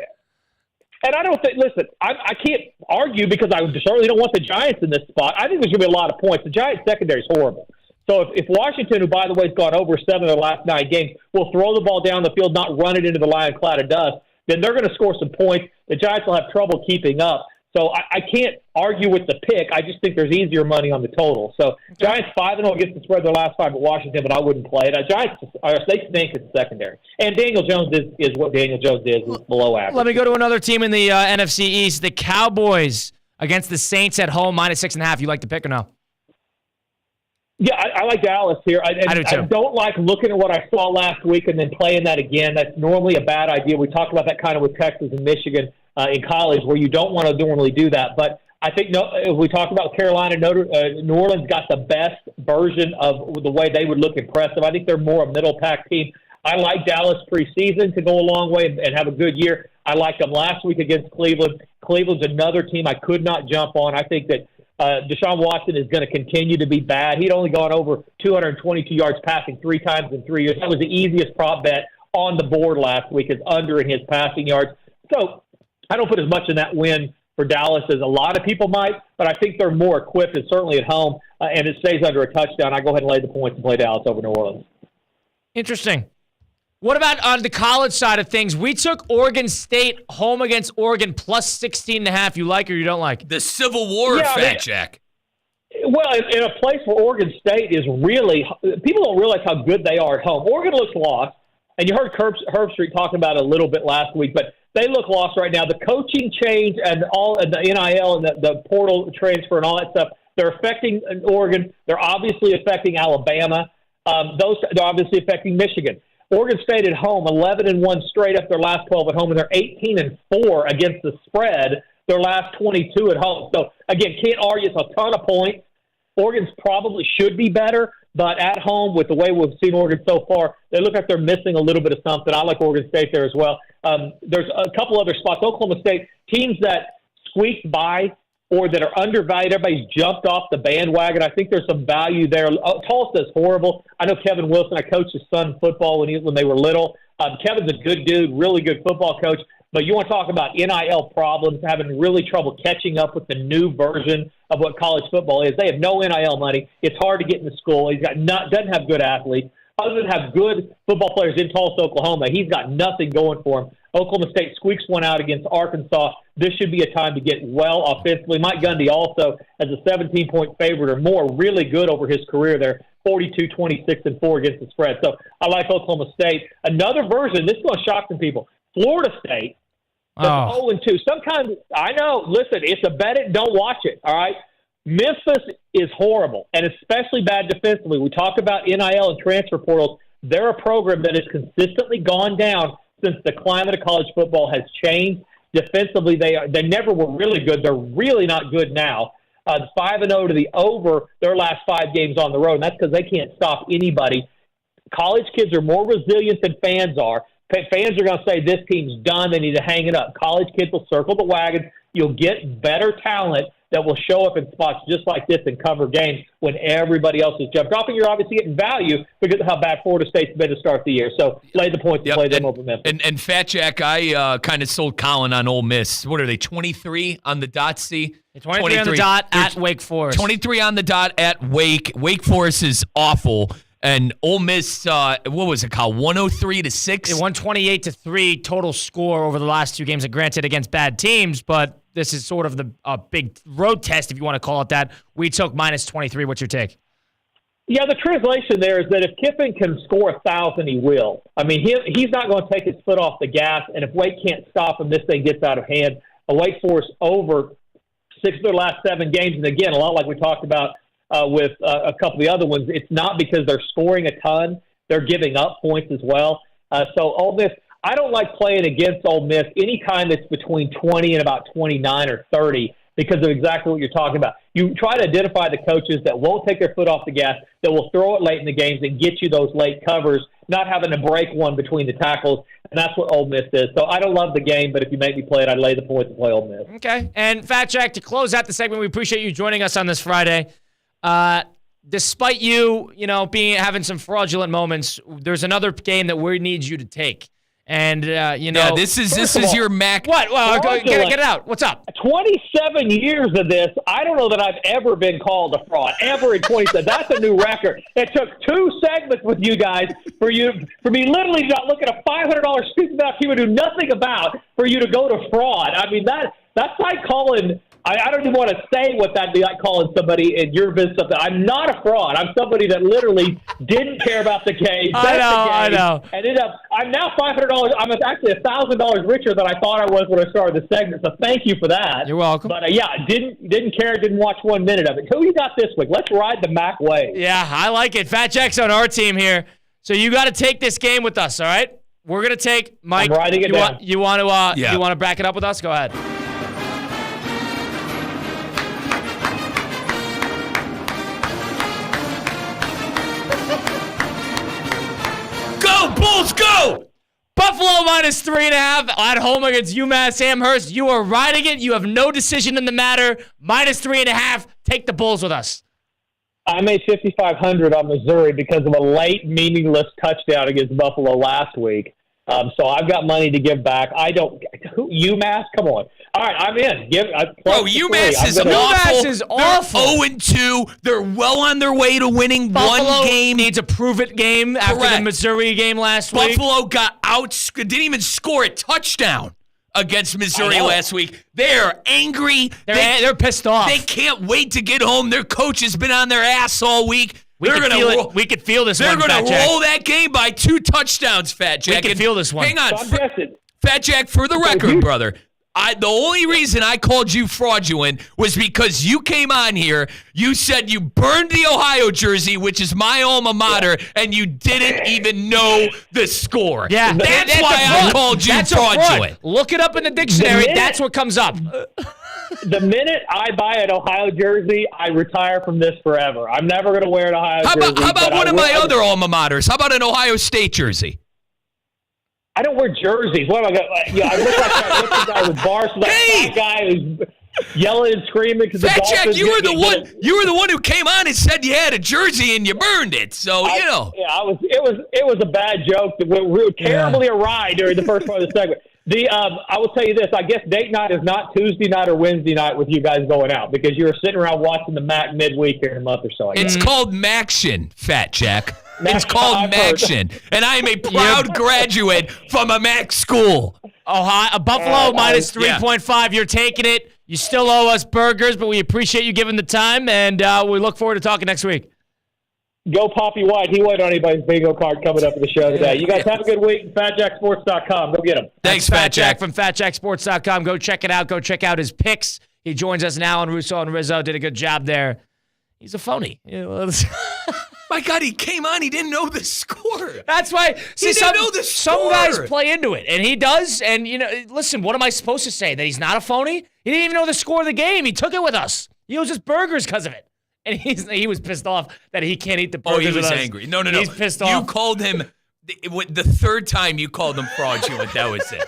And I don't think. Listen, I can't argue because I certainly don't want the Giants in this spot. I think there's going to be a lot of points. The Giants secondary is horrible. So if Washington, who by the way has gone over 7 of their last 9 games, will throw the ball down the field, not run it into the line cloud of dust, then they're going to score some points. The Giants will have trouble keeping up. So I can't argue with the pick. I just think there's easier money on the total. So Giants 5-0 against the spread their last 5 at Washington, but I wouldn't play it. Giants, they stink at the secondary. And Daniel Jones is what Daniel Jones is below average. Let me go to another team in the NFC East. The Cowboys against the Saints at home, -6.5. You like the pick or no? Yeah, I like Dallas here. I do too. I don't like looking at what I saw last week and then playing that again. That's normally a bad idea. We talked about that kind of with Texas and Michigan in college where you don't want to normally do that. But I think if we talk about Carolina, New Orleans got the best version of the way they would look impressive. I think they're more a middle-pack team. I like Dallas preseason to go a long way and have a good year. I liked them last week against Cleveland. Cleveland's another team I could not jump on. I think that Deshaun Watson is going to continue to be bad. He'd only gone over 222 yards passing 3 times in 3 years. That was the easiest prop bet on the board last week, is under in his passing yards. So I don't put as much in that win for Dallas as a lot of people might, but I think they're more equipped, and certainly at home, and it stays under a touchdown. I go ahead and lay the points and play Dallas over New Orleans. Interesting. What about on the college side of things? We took Oregon State home against Oregon +16.5. You like or you don't like? The Civil War, Fat Jack. Well, in a place where Oregon State is really – people don't realize how good they are at home. Oregon looks lost, and you heard Herbstreit talking about it a little bit last week, but they look lost right now. The coaching change and the NIL and the portal transfer and all that stuff, they're affecting Oregon. They're obviously affecting Alabama. They're obviously affecting Michigan. Oregon State at home, 11-1 straight up their last 12 at home, and they're 18-4 against the spread their last 22 at home. So, again, can't argue. It's a ton of points. Oregon's probably should be better, but at home, with the way we've seen Oregon so far, they look like they're missing a little bit of something. I like Oregon State there as well. There's a couple other spots. Oklahoma State, teams that squeaked by or that are undervalued. Everybody's jumped off the bandwagon. I think there's some value there. Tulsa's horrible. I know Kevin Wilson. I coached his son football when they were little. Kevin's a good dude, really good football coach. But you want to talk about NIL problems, having really trouble catching up with the new version of what college football is. They have no NIL money. It's hard to get into school. Doesn't have good athletes. Other than have good football players in Tulsa, Oklahoma, he's got nothing going for him. Oklahoma State squeaks one out against Arkansas. This should be a time to get well offensively. Mike Gundy also, as a 17-point favorite or more, really good over his career there. 42, 26, and 4 against the spread. So I like Oklahoma State. Another version, this is going to shock some people. Florida State, that's 0-2. Sometimes, I know, listen, it's a bet it, don't watch it, all right? Memphis is horrible, and especially bad defensively. We talk about NIL and transfer portals. They're a program that has consistently gone down since the climate of college football has changed. Defensively, they never were really good. They're really not good now. 5-0 to the over their last 5 games on the road, and that's because they can't stop anybody. College kids are more resilient than fans are. Fans are going to say this team's done. They need to hang it up. College kids will circle the wagon. You'll get better talent that will show up in spots just like this and cover games when everybody else has jumped off. And you're obviously getting value because of how bad Florida State's been to start the year. So lay the points and play them over Memphis. And Fat Jack, I kind of sold Colin on Ole Miss. What are they, 23 on the dot, C? 23 on the dot at Wake Forest. 23 on the dot at Wake. Wake Forest is awful. And Ole Miss, what was it called? 103-6? 128-3 total score over the last 2 games. Granted, against bad teams, but this is sort of the big road test, if you want to call it that. We took -23. What's your take? Yeah, the translation there is that if Kiffin can score 1,000, he will. I mean, he's not going to take his foot off the gas, and if Wake can't stop him, this thing gets out of hand. A Wake Forest over 6 of their last 7 games, and again, a lot like we talked about with a couple of the other ones, it's not because they're scoring a ton. They're giving up points as well. So Ole Miss, I don't like playing against Ole Miss any time that's between 20 and about 29 or 30 because of exactly what you're talking about. You try to identify the coaches that won't take their foot off the gas, that will throw it late in the games and get you those late covers, not having to break one between the tackles, and that's what Ole Miss is. So I don't love the game, but if you make me play it, I'd lay the points and play Ole Miss. Okay. And Fat Jack, to close out the segment, we appreciate you joining us on this Friday. Despite you having some fraudulent moments, there's another game that we need you to take. And this is your Mac. What? Well, get it out. What's up? 27 years of this. I don't know that I've ever been called a fraud ever in 27. That's a new record. It took 2 segments with you guys for me literally not look at a $500 stupid about you would do nothing about for you to go to fraud. I mean that's like calling. I don't even want to say what that'd be like calling somebody in your business something. I'm not a fraud. I'm somebody that literally didn't care about the game. I know. And I'm now $500. I'm actually $1,000 richer than I thought I was when I started the segment. So thank you for that. You're welcome. But didn't care. Didn't watch 1 minute of it. Who you got this week? Let's ride the Mac wave. Yeah, I like it. Fat Jack's on our team here, so you got to take this game with us. All right, we're gonna take Mike. I'm writing it down. You want to back it up with us? Go ahead. Bulls, go! Buffalo -3.5 at home against UMass Amherst. You are riding it. You have no decision in the matter. -3.5. Take the Bulls with us. I made 5,500 on Missouri because of a late, meaningless touchdown against Buffalo last week. So I've got money to give back. UMass? Come on. All right, I'm in. UMass is awful. UMass is awful. They're 0-2. They're well on their way to winning Buffalo one game. Needs a prove-it game after the Missouri game last week. Buffalo didn't even score a touchdown against Missouri last week. They're angry. They're pissed off. They can't wait to get home. Their coach has been on their ass all week. We could feel this one, They're going to roll that game by 2 touchdowns, Fat Jack. We can feel this one. Hang on. Fat Jack, for the record, brother, the only reason I called you fraudulent was because you came on here, you said you burned the Ohio jersey, which is my alma mater, and you didn't even know the score. Yeah. That's why I called you fraudulent. Look it up in the dictionary. That's what comes up. The minute I buy an Ohio jersey, I retire from this forever. I'm never going to wear an Ohio jersey. How about one of my other alma maters? How about an Ohio State jersey? I don't wear jerseys. What am I going to I look like that guy with bars. That guy who's yelling and screaming because the Dolphins. Fat Jack, you were the one who came on and said you had a jersey and you burned it. So, Yeah, it was a bad joke that went terribly awry during the first part of the segment. I will tell you this. I guess date night is not Tuesday night or Wednesday night with you guys going out because you were sitting around watching the MAC midweek here in a month or so. It's called Maction, Fat Jack. It's called Maction. And I am a proud graduate from a MAC school. Buffalo -3.5. You're taking it. You still owe us burgers, but we appreciate you giving the time, and we look forward to talking next week. Go Poppy White. He wasn't on anybody's bingo card coming up in the show today. You guys have a good week. FatJackSports.com. Go get him. Thanks, Fat Jack from FatJackSports.com. Go check it out. Go check out his picks. He joins us now on Russo and Rizzo. Did a good job there. He's a phony. My God, he came on. He didn't know the score. That's why. See, He didn't know the score. Some guys play into it, and he does. And, listen, what am I supposed to say? That he's not a phony? He didn't even know the score of the game. He took it with us. He owes us burgers because of it. And he was pissed off that he can't eat the burgers. Oh, he was with us. angry. No. He's pissed off. You called him, the third time you called him fraudulent. That was it.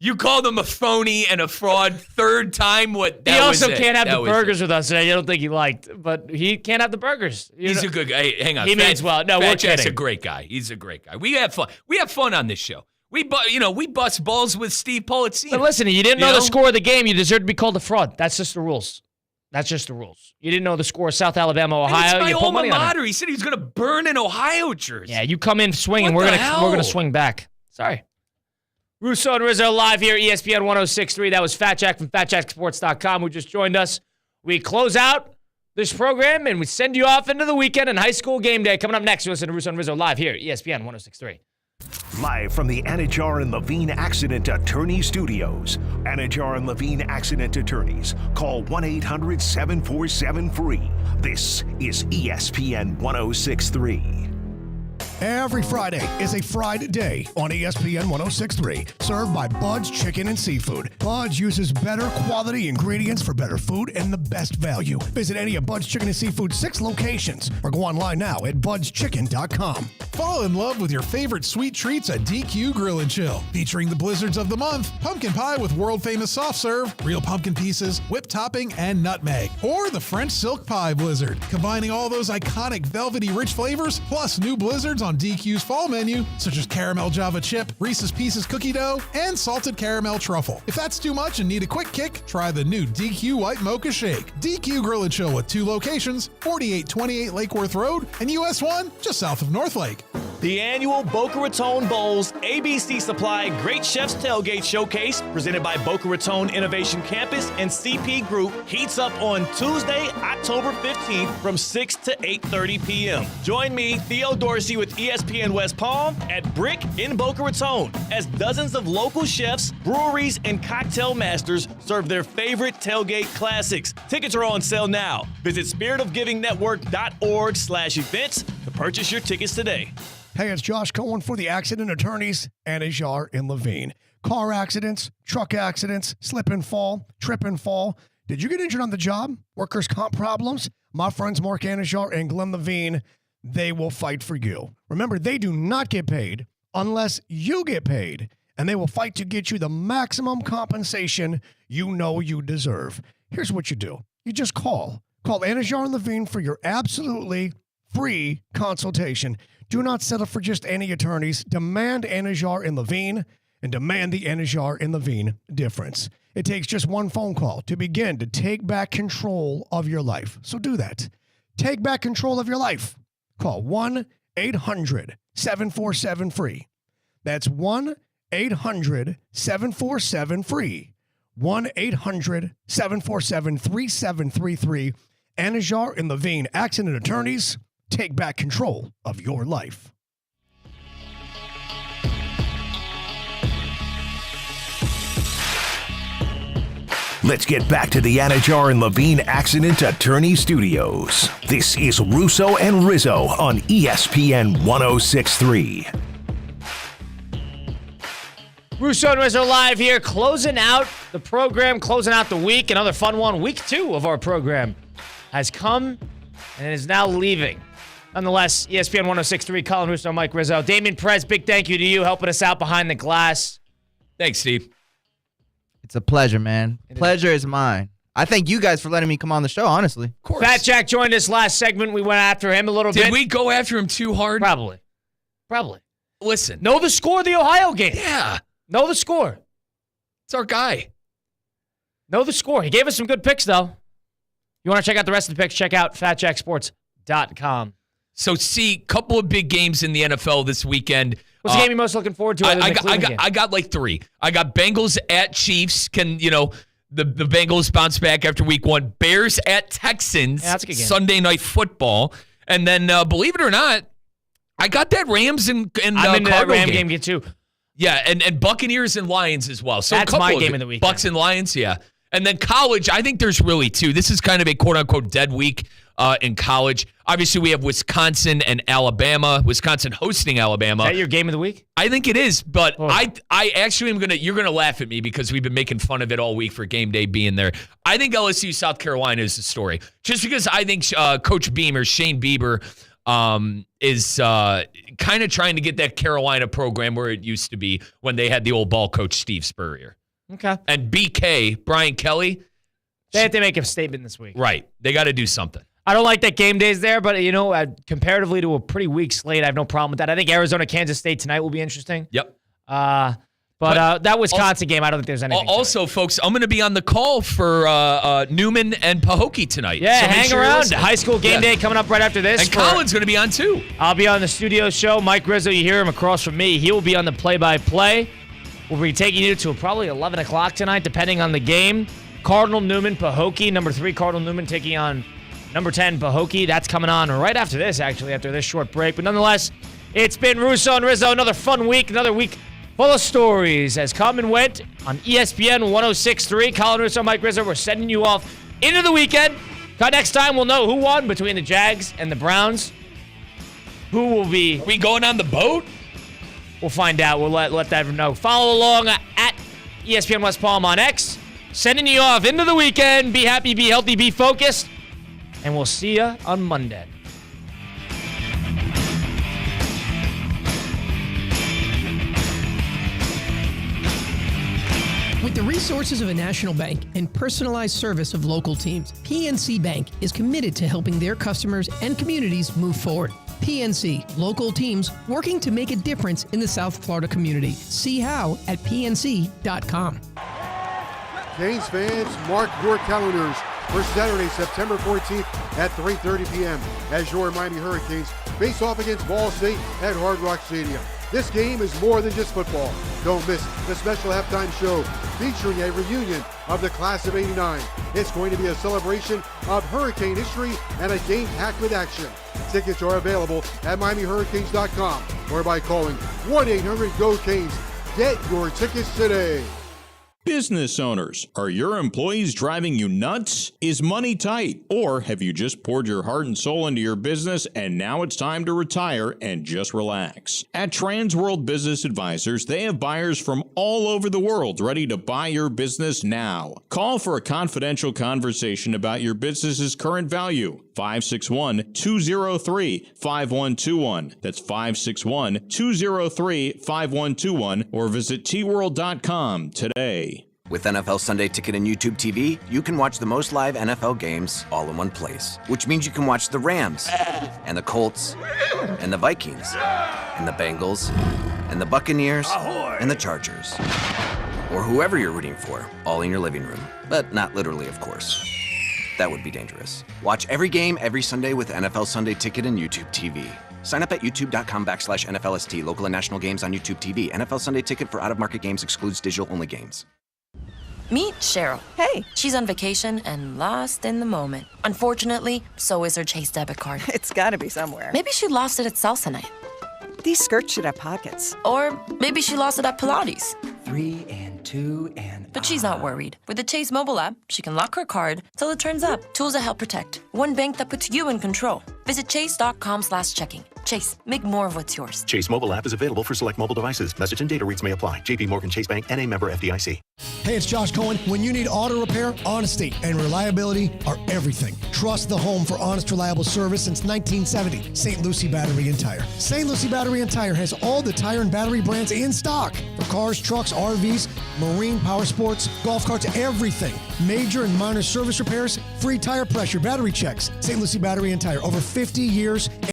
You called him a phony and a fraud third time. He also can't have the burgers with us, and I don't think he liked. But he can't have the burgers. He's a good guy. Hey, hang on. He means well. No, we're Jack's kidding. a great guy. He's a great guy. We have fun. We have fun on this show. We bust balls with Steve Politzino. But listen, you didn't know the score of the game. You deserve to be called a fraud. That's just the rules. That's just the rules. You didn't know the score of South Alabama, Ohio. It's my you put alma money on it. mater. He said he was going to burn an Ohio jersey. Yeah, you come in swinging. What We're the gonna hell? swing back. Sorry. Russo and Rizzo live here, ESPN 106.3. That was Fat Jack from FatJackSports.com who just joined us. We close out this program and we send you off into the weekend and high school game day. Coming up next, you listen to Russo and Rizzo live here, ESPN 106.3. Live from the Anajar and Levine Accident Attorney Studios. Anajar and Levine Accident Attorneys. Call 1-800-747-FREE. This is ESPN 106.3. Every Friday is a Friday day on ESPN 106.3, served by Bud's Chicken and Seafood. Bud's uses better quality ingredients for better food and the best value. Visit any of Bud's Chicken and Seafood's 6 locations or go online now at budschicken.com. Fall in love with your favorite sweet treats at DQ Grill and Chill. Featuring the blizzards of the month, pumpkin pie with world-famous soft serve, real pumpkin pieces, whipped topping, and nutmeg. Or the French silk pie blizzard, combining all those iconic velvety rich flavors, plus new blizzards on DQ's fall menu, such as caramel Java chip, Reese's Pieces cookie dough, and salted caramel truffle. If that's too much and need a quick kick, try the new DQ White Mocha Shake. DQ Grill and Chill with 2 locations, 4828 Lake Worth Road, and US 1, just south of North Lake. The annual Boca Raton Bowls ABC Supply Great Chefs Tailgate Showcase, presented by Boca Raton Innovation Campus and CP Group, heats up on Tuesday, October 15th from 6 to 8:30 p.m. Join me, Theo Dorsey, with ESPN West Palm at Brick in Boca Raton, as dozens of local chefs, breweries, and cocktail masters serve their favorite tailgate classics. Tickets are on sale now. Visit spiritofgivingnetwork.org/events to purchase your tickets today. Hey, it's Josh Cohen for the Accident Attorneys, Anajar and Levine. Car accidents, truck accidents, slip and fall, trip and fall. Did you get injured on the job? Workers' comp problems? My friends Mark Anajar and Glenn Levine, they will fight for you. Remember, they do not get paid unless you get paid, and they will fight to get you the maximum compensation you know you deserve. Here's what you do. You just call. Call Anajar and Levine for your absolutely free consultation. Do not settle for just any attorneys. Demand Anajar and Levine, and demand the Anajar and Levine difference. It takes just one phone call to begin to take back control of your life. So do that. Take back control of your life. Call 1-800-747-FREE. That's 1-800-747-FREE. 1-800-747-3733. Anajar and Levine, Accident Attorneys. Take back control of your life. Let's get back to the Anajar and Levine Accident Attorney Studios. This is Russo and Rizzo on ESPN 106.3. Russo and Rizzo live here, closing out the program, closing out the week. Another fun one. Week 2 of our program has come and is now leaving. Nonetheless, ESPN 106.3, Colin Russo, Mike Rizzo. Damien Perez, big thank you to you helping us out behind the glass. Thanks, Steve. It's a pleasure, man. Pleasure is mine. I thank you guys for letting me come on the show, honestly. Of course. Fat Jack joined us last segment. We went after him a little bit. Did we go after him too hard? Probably. Listen. Know the score of the Ohio game. Yeah. Know the score. It's our guy. Know the score. He gave us some good picks, though. You want to check out the rest of the picks, check out fatjacksports.com. So, see, couple of big games in the NFL this weekend. What's the game you're most looking forward to? I got like 3. I got Bengals at Chiefs. The Bengals bounce back after week 1. Bears at Texans. Yeah, that's a good game. Sunday Night Football. And then, believe it or not, I got that Rams and I'm into that Cardinal Ram game too. Yeah, and Buccaneers and Lions as well. So that's my game of the week. Bucks and Lions, yeah. And then college, I think there's really two. This is kind of a quote-unquote dead week in college. Obviously, we have Wisconsin and Alabama. Wisconsin hosting Alabama. Is that your game of the week? I think it is, but I actually am you're gonna laugh at me because we've been making fun of it all week for game day being there. I think LSU South Carolina is the story. Just because I think Coach Beamer, Shane Bieber, is kind of trying to get that Carolina program where it used to be when they had the old ball coach Steve Spurrier. Okay. And BK, Brian Kelly. They have to make a statement this week. Right. They got to do something. I don't like that game day's there, but, comparatively to a pretty weak slate, I have no problem with that. I think Arizona, Kansas State tonight will be interesting. Yep. But that Wisconsin game, I don't think there's anything. Also, folks, I'm going to be on the call for Newman and Pahokee tonight. Yeah, so hang around. High school game day coming up right after this. And Colin's going to be on, too. I'll be on the studio show. Mike Rizzo, you hear him across from me. He will be on the play-by-play. We'll be taking you to probably 11 o'clock tonight, depending on the game. Cardinal Newman, Pahokee. Number 3, Cardinal Newman taking on number 10, Pahokee. That's coming on right after this, actually, after this short break. But nonetheless, it's been Russo and Rizzo. Another fun week, another week full of stories has come and went on ESPN 106.3. Colin Russo, Mike Rizzo, we're sending you off into the weekend. Next time, we'll know who won between the Jags and the Browns. Who will be... Are we going on the boat? We'll find out. We'll let that know. Follow along at ESPN West Palm on X. Sending you off into the weekend. Be happy, be healthy, be focused. And we'll see you on Monday. With the resources of a national bank and personalized service of local teams, PNC Bank is committed to helping their customers and communities move forward. PNC, local teams working to make a difference in the South Florida community. See how at pnc.com. Canes fans, mark your calendars for Saturday, September 14th at 3:30 p.m. as your Miami Hurricanes face off against Ball State at Hard Rock Stadium. This game is more than just football. Don't miss the special halftime show featuring a reunion of the class of '89. It's going to be a celebration of Hurricane history and a game packed with action. Tickets are available at MiamiHurricanes.com or by calling 1-800-GO-CANES. Get your tickets today. Business owners, are your employees driving you nuts? Is money tight? Or have you just poured your heart and soul into your business and now it's time to retire and just relax? At Transworld Business Advisors, they have buyers from all over the world ready to buy your business now. Call for a confidential conversation about your business's current value. 561-203-5121. That's 561-203-5121 or visit tworld.com today. With NFL Sunday Ticket and YouTube TV, you can watch the most live NFL games all in one place, which means you can watch the Rams and the Colts and the Vikings and the Bengals and the Buccaneers and the Chargers or whoever you're rooting for, all in your living room, but not literally, of course. That would be dangerous. Watch every game every Sunday with NFL Sunday Ticket and YouTube TV. Sign up at youtube.com/NFLST. Local and national games on YouTube TV. NFL Sunday Ticket for out-of-market games excludes digital-only games. Meet Cheryl. Hey. She's on vacation and lost in the moment. Unfortunately, so is her Chase debit card. It's gotta be somewhere. Maybe she lost it at salsa night. These skirts should have pockets. Or maybe she lost it at Pilates. 3 and 2 and... But she's not worried. With the Chase mobile app, she can lock her card till it turns up. Tools that help protect. One bank that puts you in control. Visit chase.com/checking. Chase, make more of what's yours. Chase mobile app is available for select mobile devices. Message and data rates may apply. JP Morgan Chase Bank, N.A. member FDIC. Hey, it's Josh Cohen. When you need auto repair, honesty and reliability are everything. Trust the home for honest, reliable service since 1970. St. Lucie Battery and Tire. St. Lucie Battery and Tire has all the tire and battery brands in stock for cars, trucks, RVs, marine, power sports, golf carts, everything. Major and minor service repairs, free tire pressure, battery checks. St. Lucie Battery and Tire, over 50 years.